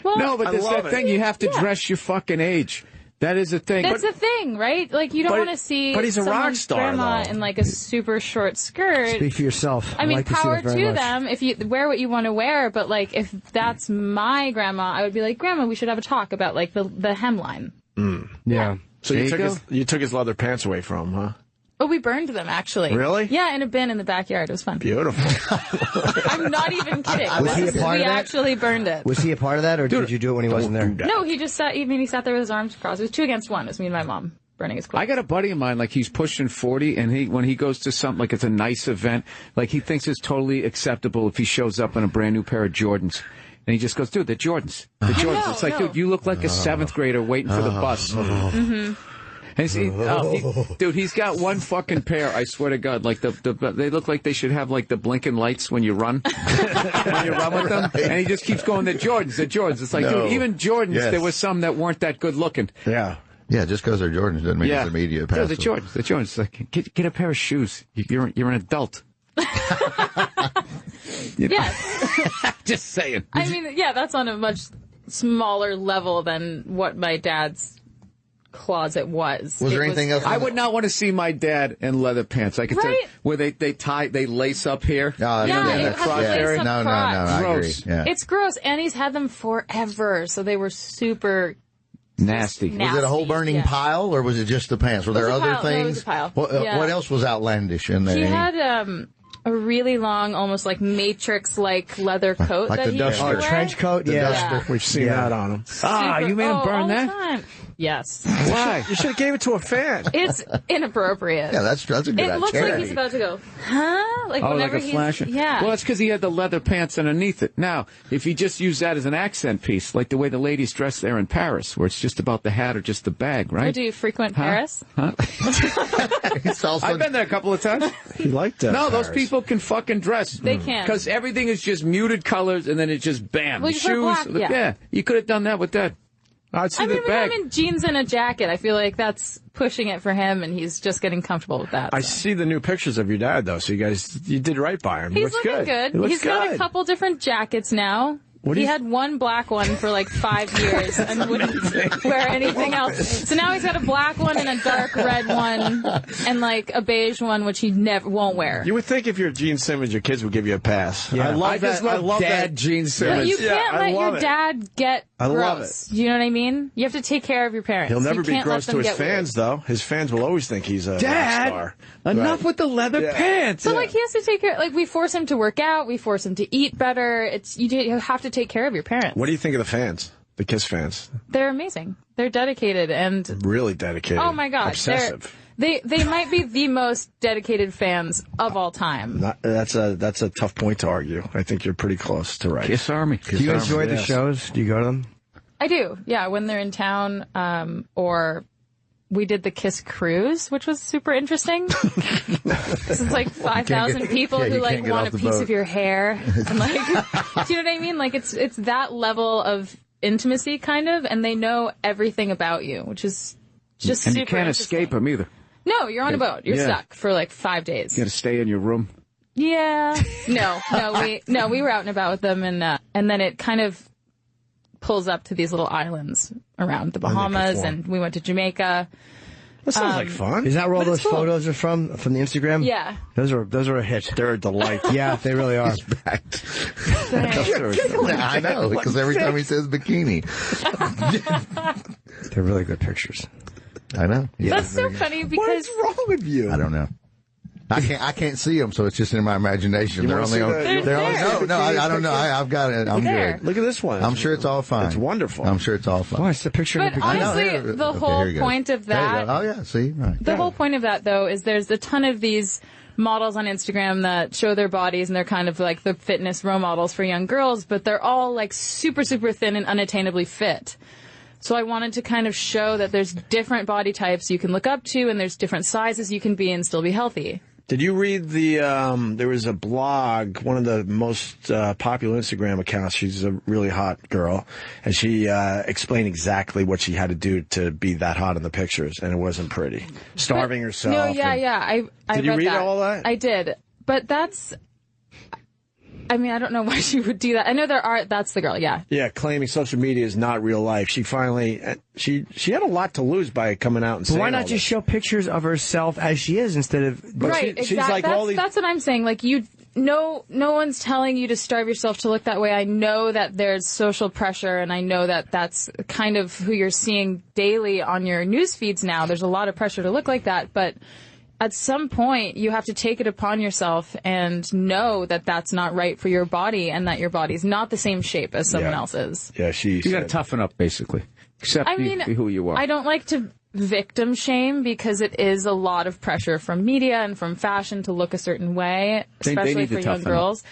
Well, No, but I there's love that it. thing. You have to Yeah. dress your fucking age. That is a thing. That's the thing, right? Like, you don't want to see but he's a rock someone's star, grandma though. in like a super short skirt. Speak for yourself. I mean, like to see power that very to much. them if you wear what you want to wear. But like, if that's my grandma, I would be like, Grandma, we should have a talk about like the hemline. Yeah. So There you you took go. his leather pants away from him, huh? Oh, we burned them actually. Really? Yeah, in a bin in the backyard. It was fun. Beautiful. I'm not even kidding. Was he a part we of that? actually burned it. Was he a part of that, or did you do it when he wasn't there? No, he just sat. He sat there with his arms crossed. It was 2 against 1. It was me and my mom burning his clothes. I got a buddy of mine, like he's pushing 40, and when he goes to something, like it's a nice event, like he thinks it's totally acceptable if he shows up in a brand new pair of Jordans. And he just goes, dude, they're Jordans. They're Jordans. know, It's like, no. dude, you look like a 7th grader waiting for the bus. Mm-hmm. And dude, he's got one fucking pair. I swear to God, like they look like they should have like the blinking lights when you run, when you run with them. And he just keeps going, "They're Jordans, they're Jordans." It's like, dude, even Jordans, there was some that weren't that good looking. Yeah. Yeah, just because they're Jordans doesn't mean it's the media Dude, pass. they're Jordans. They're Jordans. It's like, get a pair of shoes. You're an adult. Yes. Just saying. I mean, yeah, that's on a much smaller level than what my dad's closet was. Was there anything else? I would not want to see my dad in leather pants. I could tell Right? where they lace up here. No, Yeah, no, it no, has crotch lace area. up no, crotch. I agree. Gross. Yeah. It's gross, and he's had them forever, so they were super Nasty. Was it a whole burning yeah. pile, or was it just the pants? Were there It was a other pile. No, it things? was a pile. What, what else was outlandish in there? He had a really long, almost like Matrix-like leather coat Like that the he duster. used to wear. Trench coat? The Yeah. duster. We've seen that on him. You made him burn all that? The time. Yes. Why? You should have gave it to a fan. It's inappropriate. Yeah, that's a good It looks charity. like he's about to go, huh? Like Oh, whenever like a he's flasher? yeah. Well, it's because he had the leather pants underneath it. Now, if he just used that as an accent piece, like the way the ladies dress there in Paris, where it's just about the hat or just the bag, Oh, right? do you frequent Paris? Huh? I've been there a couple of times. He liked that. No, those people can fucking dress. They can. Because everything is just muted colors, and then it's just bam. Well, you put Shoes. black, yeah. You could have done that with that. I'd see I mean, the we bag. have him in jeans and a jacket. I feel like that's pushing it for him, and he's just getting comfortable with that. I see the new pictures of your dad, though, so you did right by him. He's looks looking good. He looks He's got a couple different jackets now. He had one black one for like 5 years and wouldn't wear anything else. So now he's got a black one and a dark red one and like a beige one, which he never won't wear. You would think if you're Gene Simmons, your kids would give you a pass. Yeah. I love that. Just love Dad Gene Simmons. You can't let your dad get I love gross. You know what I mean? You have to take care of your parents. He'll never You be can't gross let to them his get fans, though. His fans will always think he's a rock Dad, star. enough Right. with the leather pants. So like he has to take care. Like we force him to work out. We force him to eat better. You have to take care of your parents. What do you think of the fans? The Kiss fans? They're amazing. They're dedicated and Really dedicated. oh my god, Obsessive. They might be the most dedicated fans of all time. That's a tough point to argue. I think you're pretty close to right. Kiss Army. Do you enjoy the shows? Do you go to them? I do. Yeah, when they're in town, or we did the Kiss cruise, which was super interesting. This is like 5,000 people who like want a piece of your hair. And like, do you know what I mean? Like it's that level of intimacy kind of, and they know everything about you, which is just and super you can't escape them either. No, you're on a boat. You're stuck for like 5 days. You got to stay in your room. Yeah. No, we were out and about with them, and then it kind of pulls up to these little islands around the Bahamas, and we went to Jamaica. That sounds like fun. Is that where all those cool. photos are from the Instagram? Yeah. Those are a hit. They're a delight. Yeah, they really are. I know, because every time he says bikini. They're really good pictures. I know. Yeah, That's so funny because What's wrong with you? I don't know. I can't see them, so it's just in my imagination. They're only on. I don't know. I've got it. I'm good. Look at this one. I'm sure it's all fine. It's wonderful. I'm sure it's all fine. Oh, it's the picture of But the honestly, the whole point of that. Oh yeah, see, right. The whole point of that, though, is there's a ton of these models on Instagram that show their bodies, and they're kind of like the fitness role models for young girls, but they're all like super, super thin and unattainably fit. So I wanted to kind of show that there's different body types you can look up to, and there's different sizes you can be and still be healthy. Did you read there was a blog, one of the most popular Instagram accounts. She's a really hot girl, and she explained exactly what she had to do to be that hot in the pictures, and it wasn't pretty. Starving herself. No, yeah. I Did you read read that. all that? I did. But that's... I mean, I don't know why she would do that. I know that's the girl, yeah. Yeah, claiming social media is not real life. She finally, she had a lot to lose by coming out and saying why not all just this. show pictures of herself as she is instead of... Right, she's like all these... That's what I'm saying. Like, no one's telling you to starve yourself to look that way. I know that there's social pressure, and I know that that's kind of who you're seeing daily on your news feeds now. There's a lot of pressure to look like that, but at some point, you have to take it upon yourself and know that that's not right for your body, and that your body's not the same shape as someone else's. Yeah, You got to toughen up, basically. Accept be who you are. I don't like to victim shame, because it is a lot of pressure from media and from fashion to look a certain way, especially for young girls.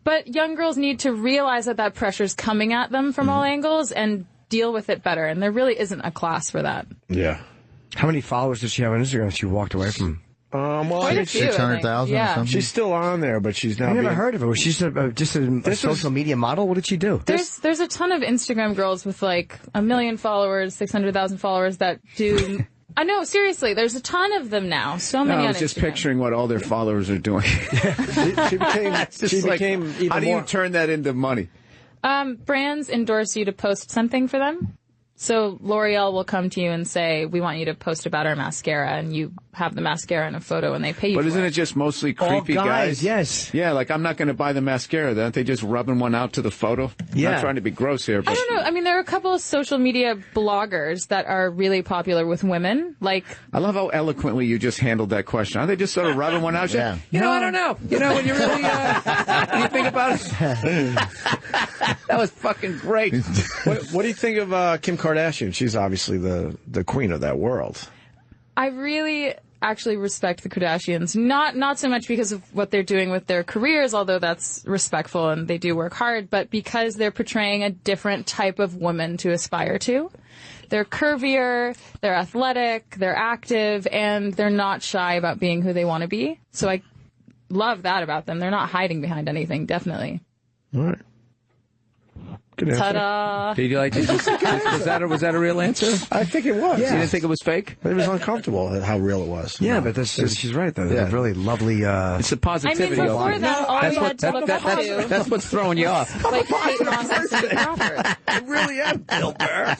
But young girls need to realize that pressure is coming at them from all angles and deal with it better. And there really isn't a class for that. Yeah. How many followers does she have on Instagram she walked away from? Well, Quite a few, 600,000 yeah. or something. She's still on there, but she's now. I never heard of her. Was she just a social media model? What did she do? There's a ton of Instagram girls with like 1 million followers, 600,000 followers that do. I know, seriously, there's a ton of them now. So many. I was just picturing what all their followers are doing. she became even how do more. you turn that into money? Brands endorse you to post something for them. So L'Oreal will come to you and say, we want you to post about our mascara, and you have the mascara in a photo, and they pay you But for isn't it. it just mostly creepy All guys? Yes. Yeah, like I'm not going to buy the mascara. Aren't they just rubbing one out to the photo? Yeah. Not trying to be gross here, but I don't know. I mean, there are a couple of social media bloggers that are really popular with women. Like, I love how eloquently you just handled that question. Are they just sort of rubbing one out? Yeah. You know, I don't know. You know, when you really when you think about it, that was fucking great. What do you think of Kim Kardashian? She's obviously the queen of that world. I really actually respect the Kardashians. Not so much because of what they're doing with their careers, although that's respectful and they do work hard, but because they're portraying a different type of woman to aspire to. They're curvier, they're athletic, they're active, and they're not shy about being who they want to be. So I love that about them. They're not hiding behind anything, definitely. All right. Good answer. Ta-da! Did you like it? Was that a real answer? I think it was. Yeah. You didn't think it was fake? It was uncomfortable how real it was. Yeah, but she's right, though. Yeah. A really lovely... It's the positivity. I mean, before that, all we had to look up to... That's what's throwing you off. Like Kate Moss and Cindy Crawford. I really am, Bill Burr.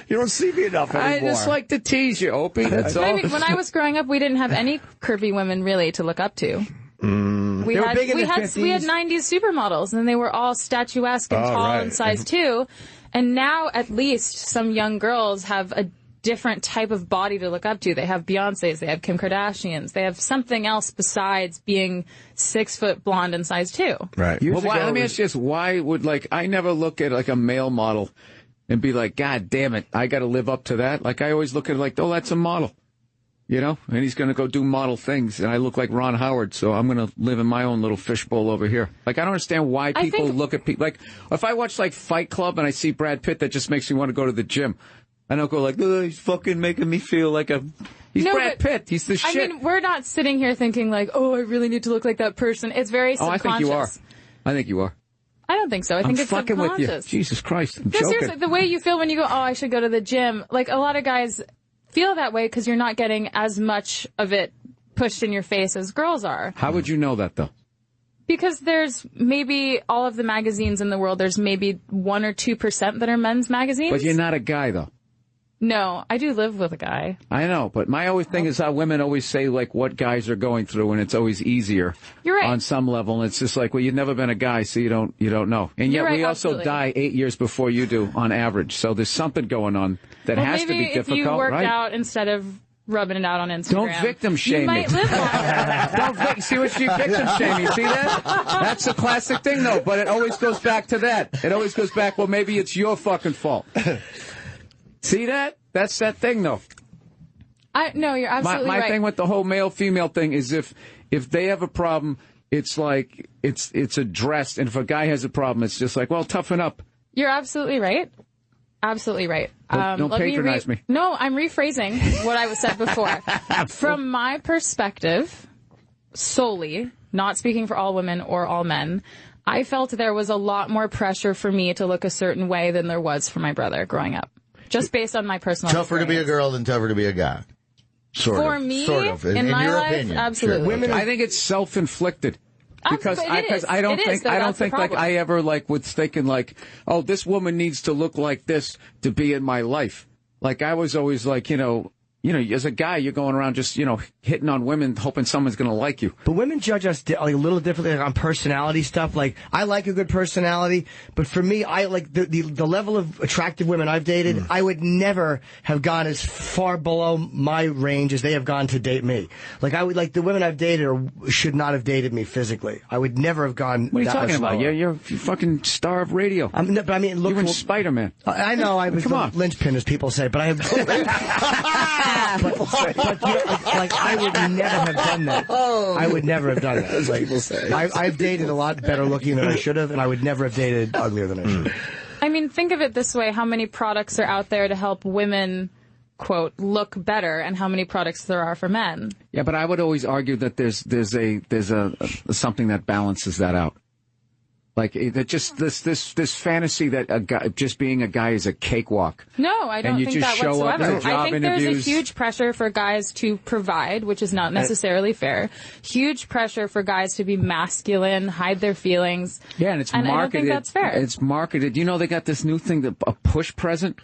You don't see me enough anymore. I just like to tease you, Opie. That's all. I mean, when I was growing up, we didn't have any curvy women really to look up to. We had 90s supermodels, and they were all statuesque and tall and size 2. And now, at least, some young girls have a different type of body to look up to. They have Beyoncé's, they have Kim Kardashians, they have something else besides being 6 foot blonde and size 2. Right. Well, let me ask you this: why would I never look at like a male model and be like, God damn it, I got to live up to that? Like I always look at it like, oh, that's a model. You know, and he's going to go do model things, and I look like Ron Howard, so I'm going to live in my own little fishbowl over here. Like, I don't understand why people look at people. Like, if I watch, like, Fight Club and I see Brad Pitt, that just makes me want to go to the gym. I don't go like, oh, he's fucking making me feel like he's Brad Pitt. He's the shit. I mean, we're not sitting here thinking like, oh, I really need to look like that person. It's very subconscious. I think you are. I think you are. I don't think so. I think it's fucking subconscious. With you. Jesus Christ, I'm no, joking. seriously, the way you feel when you go, oh, I should go to the gym. Like, a lot of guys feel that way because you're not getting as much of it pushed in your face as girls are. How would you know that, though? Because there's maybe all of the magazines in the world, there's maybe 1 or 2% that are men's magazines. But you're not a guy, though. No, I do live with a guy. I know, but my always thing is how women always say, like, what guys are going through, and it's always easier. You're right. On some level, and it's just like, well, you've never been a guy, so you don't know. And yet we also die 8 years before you do, on average. So there's something going on that has to be difficult, right? Maybe if you worked out instead of rubbing it out on Instagram. Don't victim shame me. You might live longer. See what she victim shaming? See that? That's a classic thing, though, but it always goes back to that. It always goes back, well, maybe it's your fucking fault. See that? That's that thing, though. No, you're absolutely right. My thing with the whole male-female thing is if they have a problem, it's like it's addressed, and if a guy has a problem, it's just like, well, toughen up. You're absolutely right. Absolutely right. Don't patronize me. No, I'm rephrasing what I said before. From my perspective, solely, not speaking for all women or all men, I felt there was a lot more pressure for me to look a certain way than there was for my brother growing up. Just based on my personal Tougher experience. to be a girl than tougher to be a guy. For me, in my your life, opinion. absolutely. Sure. I think it's self-inflicted. Because I don't think I ever was thinking like, oh, this woman needs to look like this to be in my life. Like I was always like, as a guy, you're going around just, hitting on women, hoping someone's going to like you. But women judge us a little differently on personality stuff. Like, I like a good personality, but for me, I like the level of attractive women I've dated, I would never have gone as far below my range as they have gone to date me. Like, the women I've dated should not have dated me physically. I would never have gone What are you that talking much about? lower. You're a fucking star of radio. But I mean, look, you're in Spider-Man. I know, I was the linchpin, as people say, but I have... But I would never have done that. I would never have done that. Like, people say. I've dated a lot better looking than I should have, and I would never have dated uglier than I should have. I mean, think of it this way. How many products are out there to help women, quote, look better, and how many products there are for men? Yeah, but I would always argue that there's a something that balances that out. Like that, just this fantasy that a guy, just being a guy is a cakewalk. No, I don't think that whatsoever. I think there's a huge pressure for guys to provide, which is not necessarily fair. Huge pressure for guys to be masculine, hide their feelings. Yeah, and it's marketed. I don't think that's fair. It's marketed. You know, they got this new thing, a push present.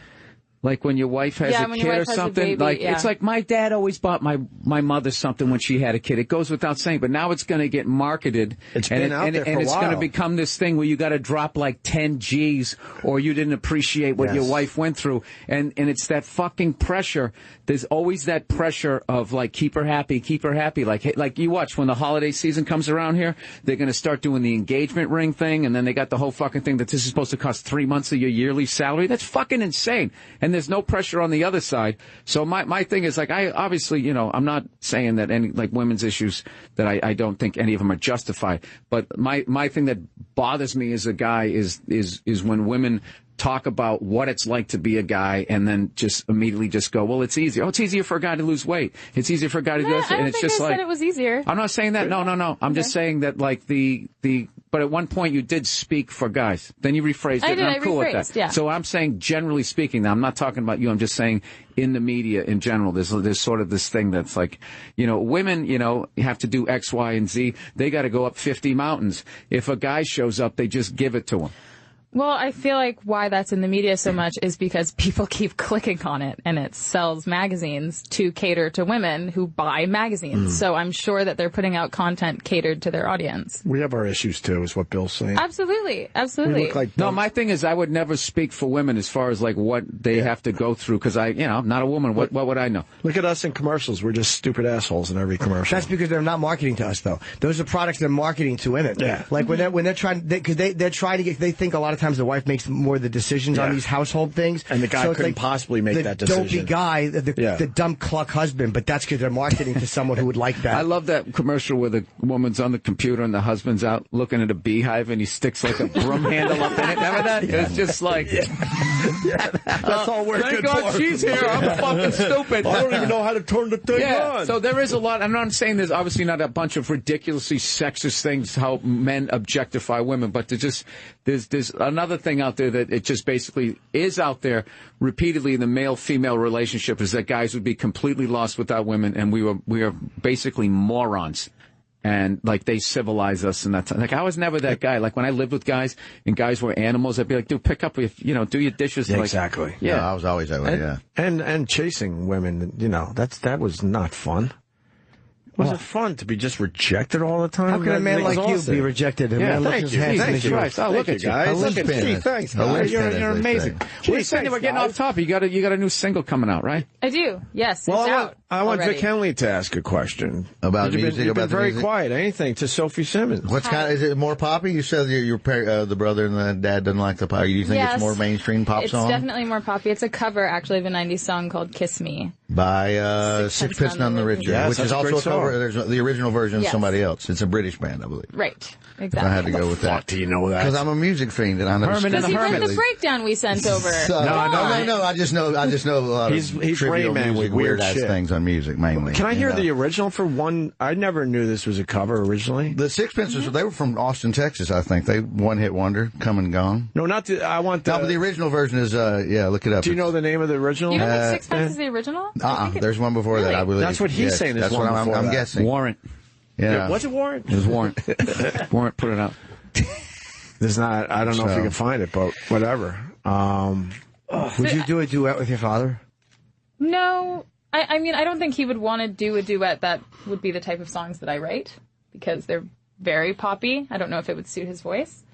Like when your wife has a kid or something, it's like my dad always bought my mother something when she had a kid. It goes without saying, but now it's going to get marketed. It's been out there for a while. And it's going to become this thing where you got to drop like 10 G's or you didn't appreciate what your wife went through. And it's that fucking pressure. There's always that pressure of like, keep her happy, keep her happy. Like you watch when the holiday season comes around here, they're going to start doing the engagement ring thing. And then they got the whole fucking thing that this is supposed to cost 3 months of your yearly salary. That's fucking insane. And there's no pressure on the other side. So my thing is like, I obviously, I'm not saying that any like women's issues that I don't think any of them are justified. But my thing that bothers me as a guy is when women talk about what it's like to be a guy and then just immediately just go, well, it's easier. Oh, it's easier for a guy to lose weight. It's easier for a guy to do this. And it's just like, said it was easier. I'm not saying that. No. I'm just saying that like the but at one point you did speak for guys. Then you rephrased it, and I'm cool with that. Yeah. So I'm saying, generally speaking, now I'm not talking about you. I'm just saying in the media in general, there's sort of this thing that's like, women, you have to do X, Y, and Z. They got to go up 50 mountains. If a guy shows up, they just give it to him. Well, I feel like why that's in the media so much is because people keep clicking on it, and it sells magazines to cater to women who buy magazines. So I'm sure that they're putting out content catered to their audience. We have our issues, too, is what Bill's saying. Absolutely. We look like no, my thing is I would never speak for women as far as like what they have to go through because I'm not a woman. What would I know? Look at us in commercials. We're just stupid assholes in every commercial. That's because they're not marketing to us, though. Those are products they're marketing to women. Yeah. Like when they're trying, because they're trying to get, they think a lot of times the wife makes more of the decisions on these household things. And the guy couldn't possibly make that decision. The dopey guy, the dumb cluck husband, but that's because they're marketing to someone who would like that. I love that commercial where the woman's on the computer and the husband's out looking at a beehive and he sticks like a broom handle up in it. Remember that? It's just like... That's all we're thank good God for. she's here. I'm fucking stupid. I don't even know how to turn the thing on. So there is a lot. I'm not saying there's obviously not a bunch of ridiculously sexist things how men objectify women, but there's another thing out there that it just basically is out there repeatedly in the male-female relationship is that guys would be completely lost without women, and we are basically morons. And like they civilize us, and that's like I was never that guy. Like when I lived with guys and guys were animals, I'd be like, dude, pick up, do your dishes. Yeah, like, exactly. Yeah, no, I was always that way. Yeah, and chasing women, that was not fun. Was it fun to be just rejected all the time? How can a man like you be rejected? A man looks as handsome as you. Christ. Oh, look at you guys. Look at you. Thanks. You're amazing. We're getting off topic. You got a new single coming out, right? I do. Yes. Well, it's out I want already. Vic Henley to ask a question about music. You've been about very music? quiet. Anything to Sophie Simmons? What's is it more poppy? You said the brother and the dad didn't like the pop. You think it's more mainstream pop song? It's definitely more poppy. It's a cover, actually, of a 90s song called "Kiss Me" by Sixpence None the Richer, which is also a cover. There's the original version of somebody else. It's a British band, I believe. Right. Exactly. I had to go with that. Do you know that? Because I'm a music fiend and I know. Because he read the breakdown we sent over. No. I just know a lot he's of Rain trivial Man music, with weird ass shit. things on music mainly. Can I hear the original for one? I never knew this was a cover originally. The Sixpences, they were from Austin, Texas, I think. They one-hit wonder, come and gone. No, not the. I want the. No, but the original version is. Look it up. Do you know the name of the original? You don't think Sixpence is the original? There's one before that, I believe. That's what he's saying. That's one what I'm guessing. Warrant. Yeah. Was it Warrant? It was Warrant. Warrant put it out. There's not. I don't know if you can find it, but whatever. Would you do a duet with your father? No. I mean, I don't think he would want to do a duet that would be the type of songs that I write because they're very poppy. I don't know if it would suit his voice.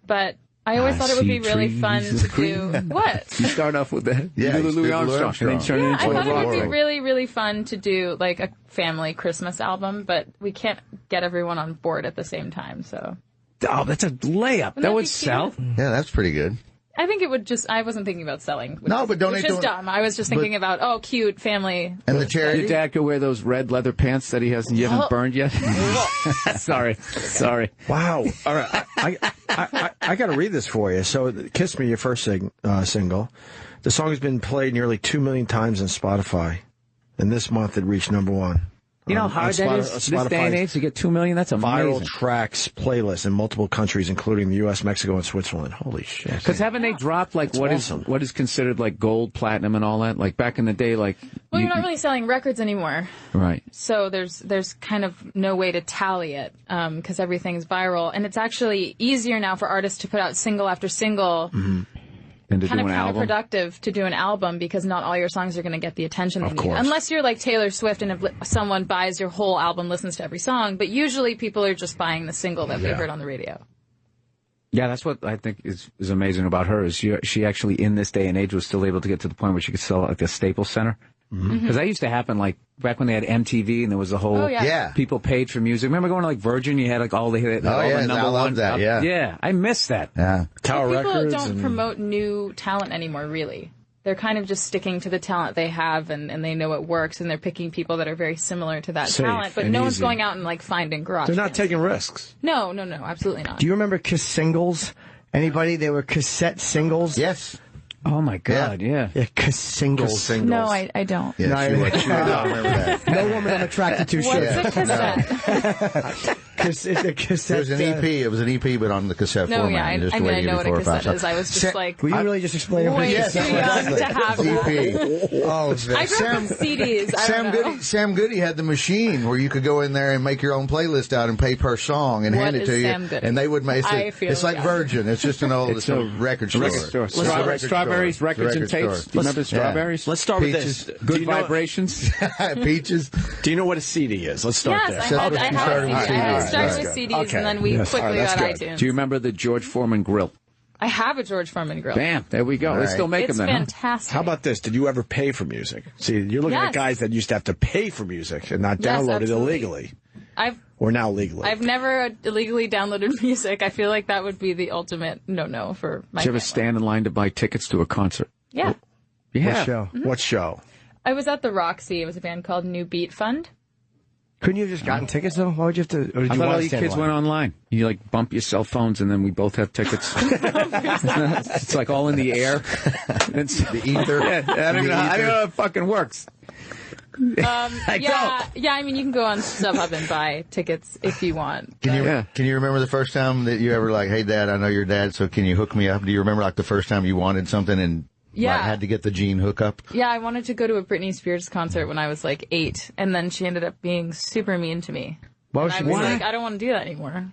But I always thought it would be really fun to do. What? You start off with that. Yeah, you do the Louis Armstrong. And then turn it into I thought a it rock would be song. really, really fun to do like a family Christmas album, but we can't get everyone on board at the same time, so. Oh, that's a layup. Wouldn't that that would be sell. cute? Yeah, that's pretty good. I think it would just, I wasn't thinking about selling. No, but which is dumb. I was just thinking about, cute family. And the charity? Your dad could wear those red leather pants that you haven't burned yet? Sorry. Wow. All right. I got to read this for you. So, Kiss Me, your first single. The song has been played nearly 2 million times on Spotify. And this month it reached #1. You know how hard that is this day and age to get 2 million? That's amazing. Viral tracks playlist in multiple countries, including the U.S., Mexico, and Switzerland. Holy shit. Because haven't they dropped like what is considered like gold, platinum, and all that? Like back in the day, like. Well, you're not really selling records anymore. Right. So there's kind of no way to tally it because everything's viral. And it's actually easier now for artists to put out single after single. Mm-hmm. And to kind do of an album? counterproductive to do an album because not all your songs are going to get the attention they Of need. course. Unless you're like Taylor Swift and if someone buys your whole album, listens to every song. But usually people are just buying the single that they heard on the radio. Yeah, that's what I think is amazing about her is she actually in this day and age was still able to get to the point where she could sell at like the Staples Center. Because that used to happen like back when they had MTV and there was a whole people paid for music. Remember going to like Virgin? You had like all the hit. Oh, yeah, the I love that. Yeah, I miss that. Yeah, Tower People Records. don't promote new talent anymore, really. They're kind of just sticking to the talent they have and they know it works and they're picking people that are very similar to that Safe talent. But and no one's easy. going out and like finding garage. They're not bands. taking risks. No, absolutely not. Do you remember Kiss singles? Anybody? They were cassette singles? Yes. Oh my God, yeah. Kiss singles. No, I don't. Yeah, No, she would remember that. No woman I'm attracted to What's should. a cassette? cassette. It was an EP. It was an EP, but on the cassette No, format. yeah, I know what a cassette is. I was just like, will you really just explain it? way too young to have that. EP. Oh, I grew up with CDs. Sam Goody had the machine where you could go in there and make your own playlist out and pay per song and hand it to you, and they would make it. It's like Virgin. It's just an old record store. Strawberries, records, and tapes. Do you remember Strawberries? Let's start with this. Good vibrations. Peaches. Do you know what a CD is? Let's start there. Yes, I had to start with CDs, and then we quickly got iTunes. Do you remember the George Foreman grill? I have a George Foreman grill. Bam, there we go. They still make them then. It's fantastic. How about this? Did you ever pay for music? See, you're looking at guys that used to have to pay for music and not download it illegally. Or now legally. I've never illegally downloaded music. I feel like that would be the ultimate no-no for my Did you ever stand in line to buy tickets to a concert? Yeah. Yeah. What show? Mm-hmm. What show? I was at the Roxy. It was a band called New Beat Fund. Couldn't you have just gotten tickets, though? Why would you have to? Or did I you thought want all to you stand kids in line? went online. You like bump your cell phones, and then we both have tickets. It's like all in the air. It's the ether. Yeah, I don't know how it fucking works. Yeah. I mean, you can go on StubHub and buy tickets if you want. Can you remember the first time that you ever like, hey, Dad, I know you're Dad, so can you hook me up? Do you remember like the first time you wanted something and had to get the Gene hookup? Yeah, I wanted to go to a Britney Spears concert when I was like 8, and then she ended up being super mean to me. Why was she mean? Like, I don't want to do that anymore.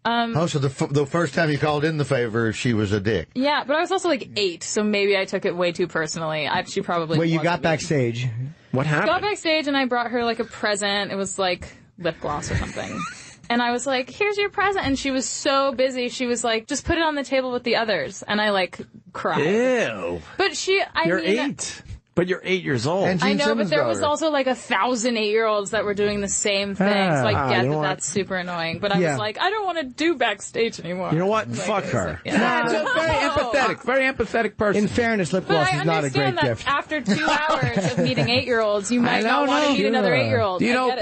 So the first time you called in the favor, she was a dick. Yeah, but I was also like 8, so maybe I took it way too personally. She probably. Well, you got backstage. What happened? Got backstage, and I brought her like a present. It was like lip gloss or something. And I was like, here's your present. And she was so busy. She was like, just put it on the table with the others. And I like cried. Ew. But You're 8. But you're 8 years old. And I know, Simmons' but there was daughter. also like 1,000 8-year-olds that were doing the same thing. So I get that's super annoying. But I was like, I don't want to do backstage anymore. You know what? Like, Fuck her. That's a very empathetic person. In fairness, lip But gloss I is not a great understand that gift. after 2 hours of meeting 8-year-olds, you might not want to meet another 8-year-old. You know,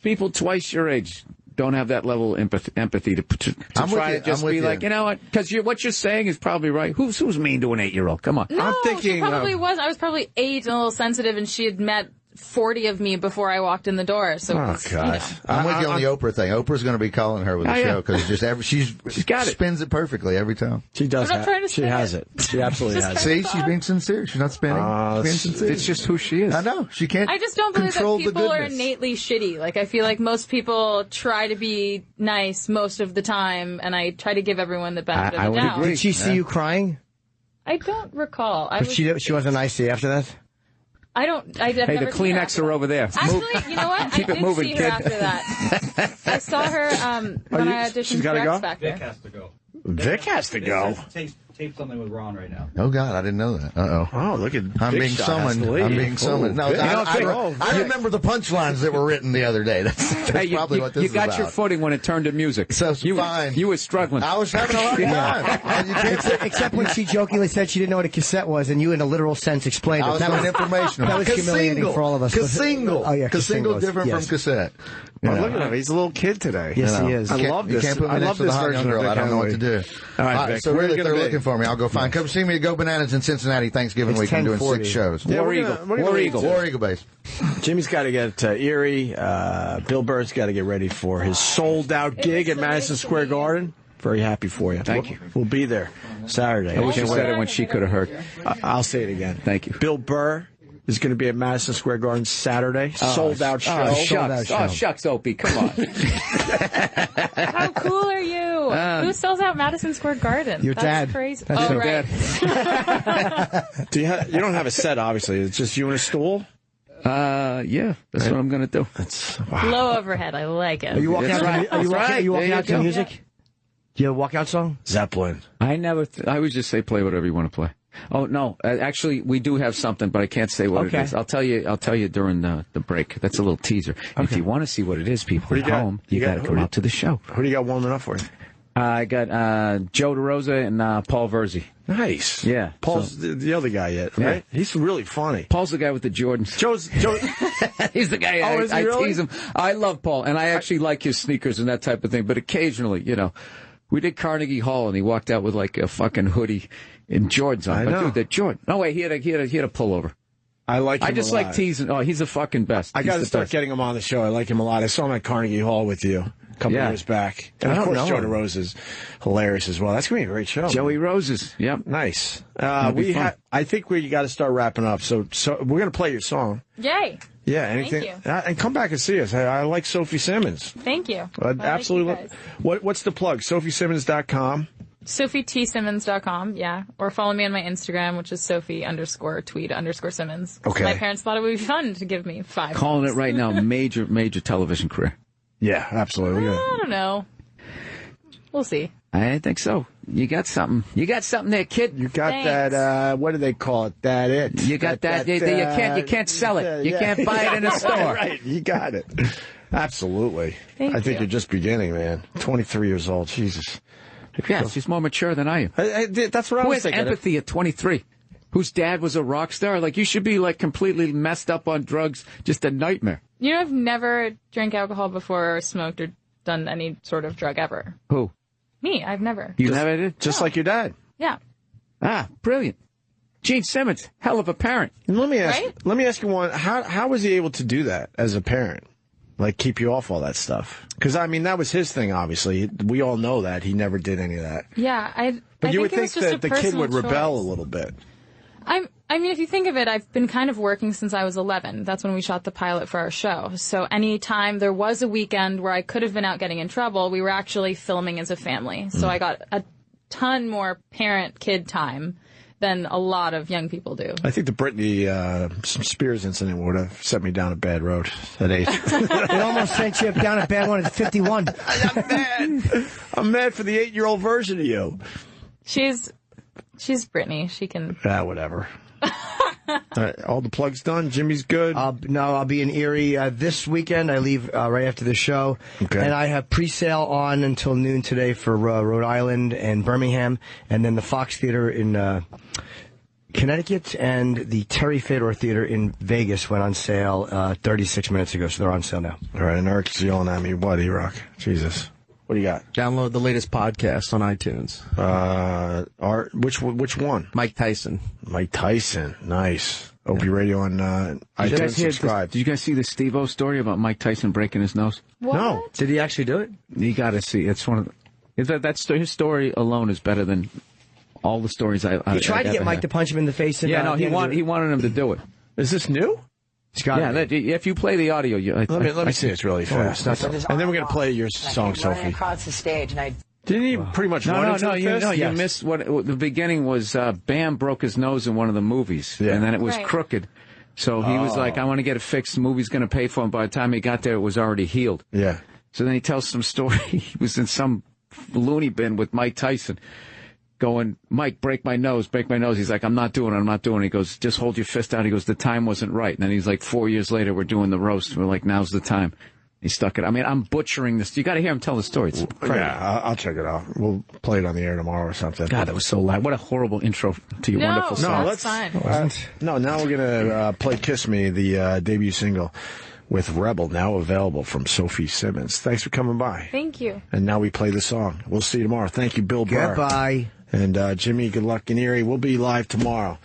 people twice your age don't have that level of empathy to try to just be like, you know what? Because what you're saying is probably right. Who's mean to an 8-year-old? Come on. No, I'm thinking she probably was. I was probably 8 and a little sensitive, and she had met 40 of me before I walked in the door. So God. I'm with you on the Oprah thing. Oprah's going to be calling her with the show because she's got it. Spins it perfectly every time. She does. She has it. She absolutely has it. See, she's being sincere. She's not spinning. She's being sincere. It's just who she is. I know. She can't. I just don't believe that control people the are goodness. innately shitty. Like, I feel like most people try to be nice most of the time, and I try to give everyone the benefit of the doubt. Did she see you crying? I don't recall. But she wasn't nice to you after that? I've Hey, never the seen her Kleenex are over there. Actually, you know what? Keep I it did moving, see her kid. after that. I saw her when I auditioned she's for gotta X go? Factor. Vic has to go. Vic has to go. Tape something with Ron right now. Oh God, I didn't know that. Oh, look at I'm Big being Shot summoned. has to leave. I'm being summoned. No, Vic. I remember the punchlines that were written the other day. That's probably what this you is got about. your footing when it turned to music. So You were struggling. I was having a hard time. You can't Except when she jokingly said she didn't know what a cassette was, and you, in a literal sense, explained it. I was doing informational. That was humiliating for all of us. Cassingle. Oh, yeah, Cassingle different from cassette. Oh, look at him. He's a little kid today. Yes, he is. I love this. You can't put me I next love to the this hot version young girl. of Vic I don't know what to Henley. do. All right, Vic, so where are really, you if gonna they're be? looking for me, I'll go fine. Come see me at Go Bananas in Cincinnati Thanksgiving week. I'm doing 6 shows. Yeah, War we're Eagle. gonna War leave Eagle. to- War Eagle base. Jimmy's got to get to Erie. Bill Burr's got to get ready for his sold-out gig at Madison Square Garden. Very happy for you. Thank you. We'll be there Saturday. I wish you said it when she could have heard. I'll say it again. Thank you. Bill Burr is going to be at Madison Square Garden Saturday. Sold-out show. Shucks, Opie, come on. How cool are you? Who sells out Madison Square Garden? Your That's dad. crazy. That's your right. You don't have a set, obviously. It's just you and a stool? Yeah, that's what I'm going to do. Low overhead. I like it. Are you walking out? Are you walking out to music? Do you have a walkout song? Zeppelin. I never. I would just say play whatever you want to play. Oh no, actually, we do have something, but I can't say what it is. I'll tell you during the break. That's a little teaser. If you want to see what it is, people at home, you got to come out to the show. Who do you got warming up for you? I got Joe DeRosa and Paul Verzi. Nice. Yeah. Paul's the other guy yet, right? Yeah. He's really funny. Paul's the guy with the Jordans. Joe. He's the guy. Oh, is he I really? tease him. I love Paul, and I actually like his sneakers and that type of thing. But occasionally, we did Carnegie Hall, and he walked out with like a fucking hoodie and Jordans on. I But know. dude, that Jordan. No way, he had a pullover. I like him I just a lot. like teasing. Oh, he's the fucking best. I got to start getting him on the show. I like him a lot. I saw him at Carnegie Hall with you. a couple years back. And of course, Joey Rose is hilarious as well. That's going to be a great show. Joey Roses. Yep. Nice. I think we got to start wrapping up. So we're going to play your song. Yay. Yeah, anything. Thank you. And come back and see us. I like Sophie Simmons. Thank you. Absolutely. What's the plug? SophieSimmons.com. SophieTSimmons.com, yeah. Or follow me on my Instagram, which is Sophie_tweed_Simmons. Okay. My parents thought it would be fun to give me 5. Calling it right now, major television career. Yeah, absolutely. I don't know. We'll see. I think so. You got something. You got something there, kid. You got that, what do they call it? That it. You got that. You can't sell it. You can't buy it in a store. Right, you got it. Absolutely. Thank I think you. you're just beginning, man. 23 years old. Jesus. Yeah, she's more mature than I am. That's what I Who was has thinking. empathy at 23? Whose dad was a rock star? Like, you should be, like, completely messed up on drugs. Just a nightmare. You know, I've never drank alcohol before or smoked or done any sort of drug ever. Who? Me, I've never. You never did? Just like your dad. Yeah. Ah, brilliant. Gene Simmons, hell of a parent. Let me ask you one. How was he able to do that as a parent? Like, keep you off all that stuff? Because, I mean, that was his thing, obviously. We all know that. He never did any of that. Yeah, But you would think it was just that a the kid would personal rebel choice. a little bit. I mean, if you think of it, I've been kind of working since I was 11. That's when we shot the pilot for our show. So any time there was a weekend where I could have been out getting in trouble, we were actually filming as a family. So I got a ton more parent-kid time than a lot of young people do. I think the Britney Spears incident would have set me down a bad road at 8. It almost sent you down a bad one at 51. I'm mad for the 8-year-old version of you. She's Britney. She can... Whatever. All right, all the plugs done. Jimmy's good. I'll be in Erie this weekend. I leave right after the show. Okay. And I have pre-sale on until noon today for Rhode Island and Birmingham. And then the Fox Theater in Connecticut and the Terry Fedor Theater in Vegas went on sale 36 minutes ago. So they're on sale now. All right, and Eric's yelling at me. What, E-Rock? Jesus. What do you got? Download the latest podcast on iTunes. Which one? Mike Tyson. Mike Tyson. Nice. Opie Radio on iTunes. Subscribe. Did you guys see the Steve-O story about Mike Tyson breaking his nose? What? No. Did he actually do it? You got to see. It's one of his story alone is better than all the stories He tried to get Mike to punch him in the face. He wanted him to do it. Is this new? If you play the audio, let me see. It's really fast. And then we're going to play your song, Sophie. Across the stage, and Didn't he pretty much run into the fist? You missed what the beginning was. Bam broke his nose in one of the movies, and then it was crooked. So he was like, "I want to get it fixed. The movie's going to pay for it." And by the time he got there, it was already healed. Yeah. So then he tells some story. He was in some loony bin with Mike Tyson, going, "Mike, break my nose, break my nose." He's like, "I'm not doing it, I'm not doing it." He goes, "Just hold your fist out." He goes, "The time wasn't right." And then he's like, 4 years later, we're doing the roast. We're like, "Now's the time." He stuck it. I mean, I'm butchering this. You got to hear him tell the story. It's incredible. Yeah, I'll check it out. We'll play it on the air tomorrow or something. God, that was so loud. What a horrible intro to your wonderful song. That's fine. Now we're going to play Kiss Me, the debut single with Rebel, now available from Sophie Simmons. Thanks for coming by. Thank you. And now we play the song. We'll see you tomorrow. Thank you, Bill Burr. Goodbye. And Jimmy, good luck in Erie. We'll be live tomorrow.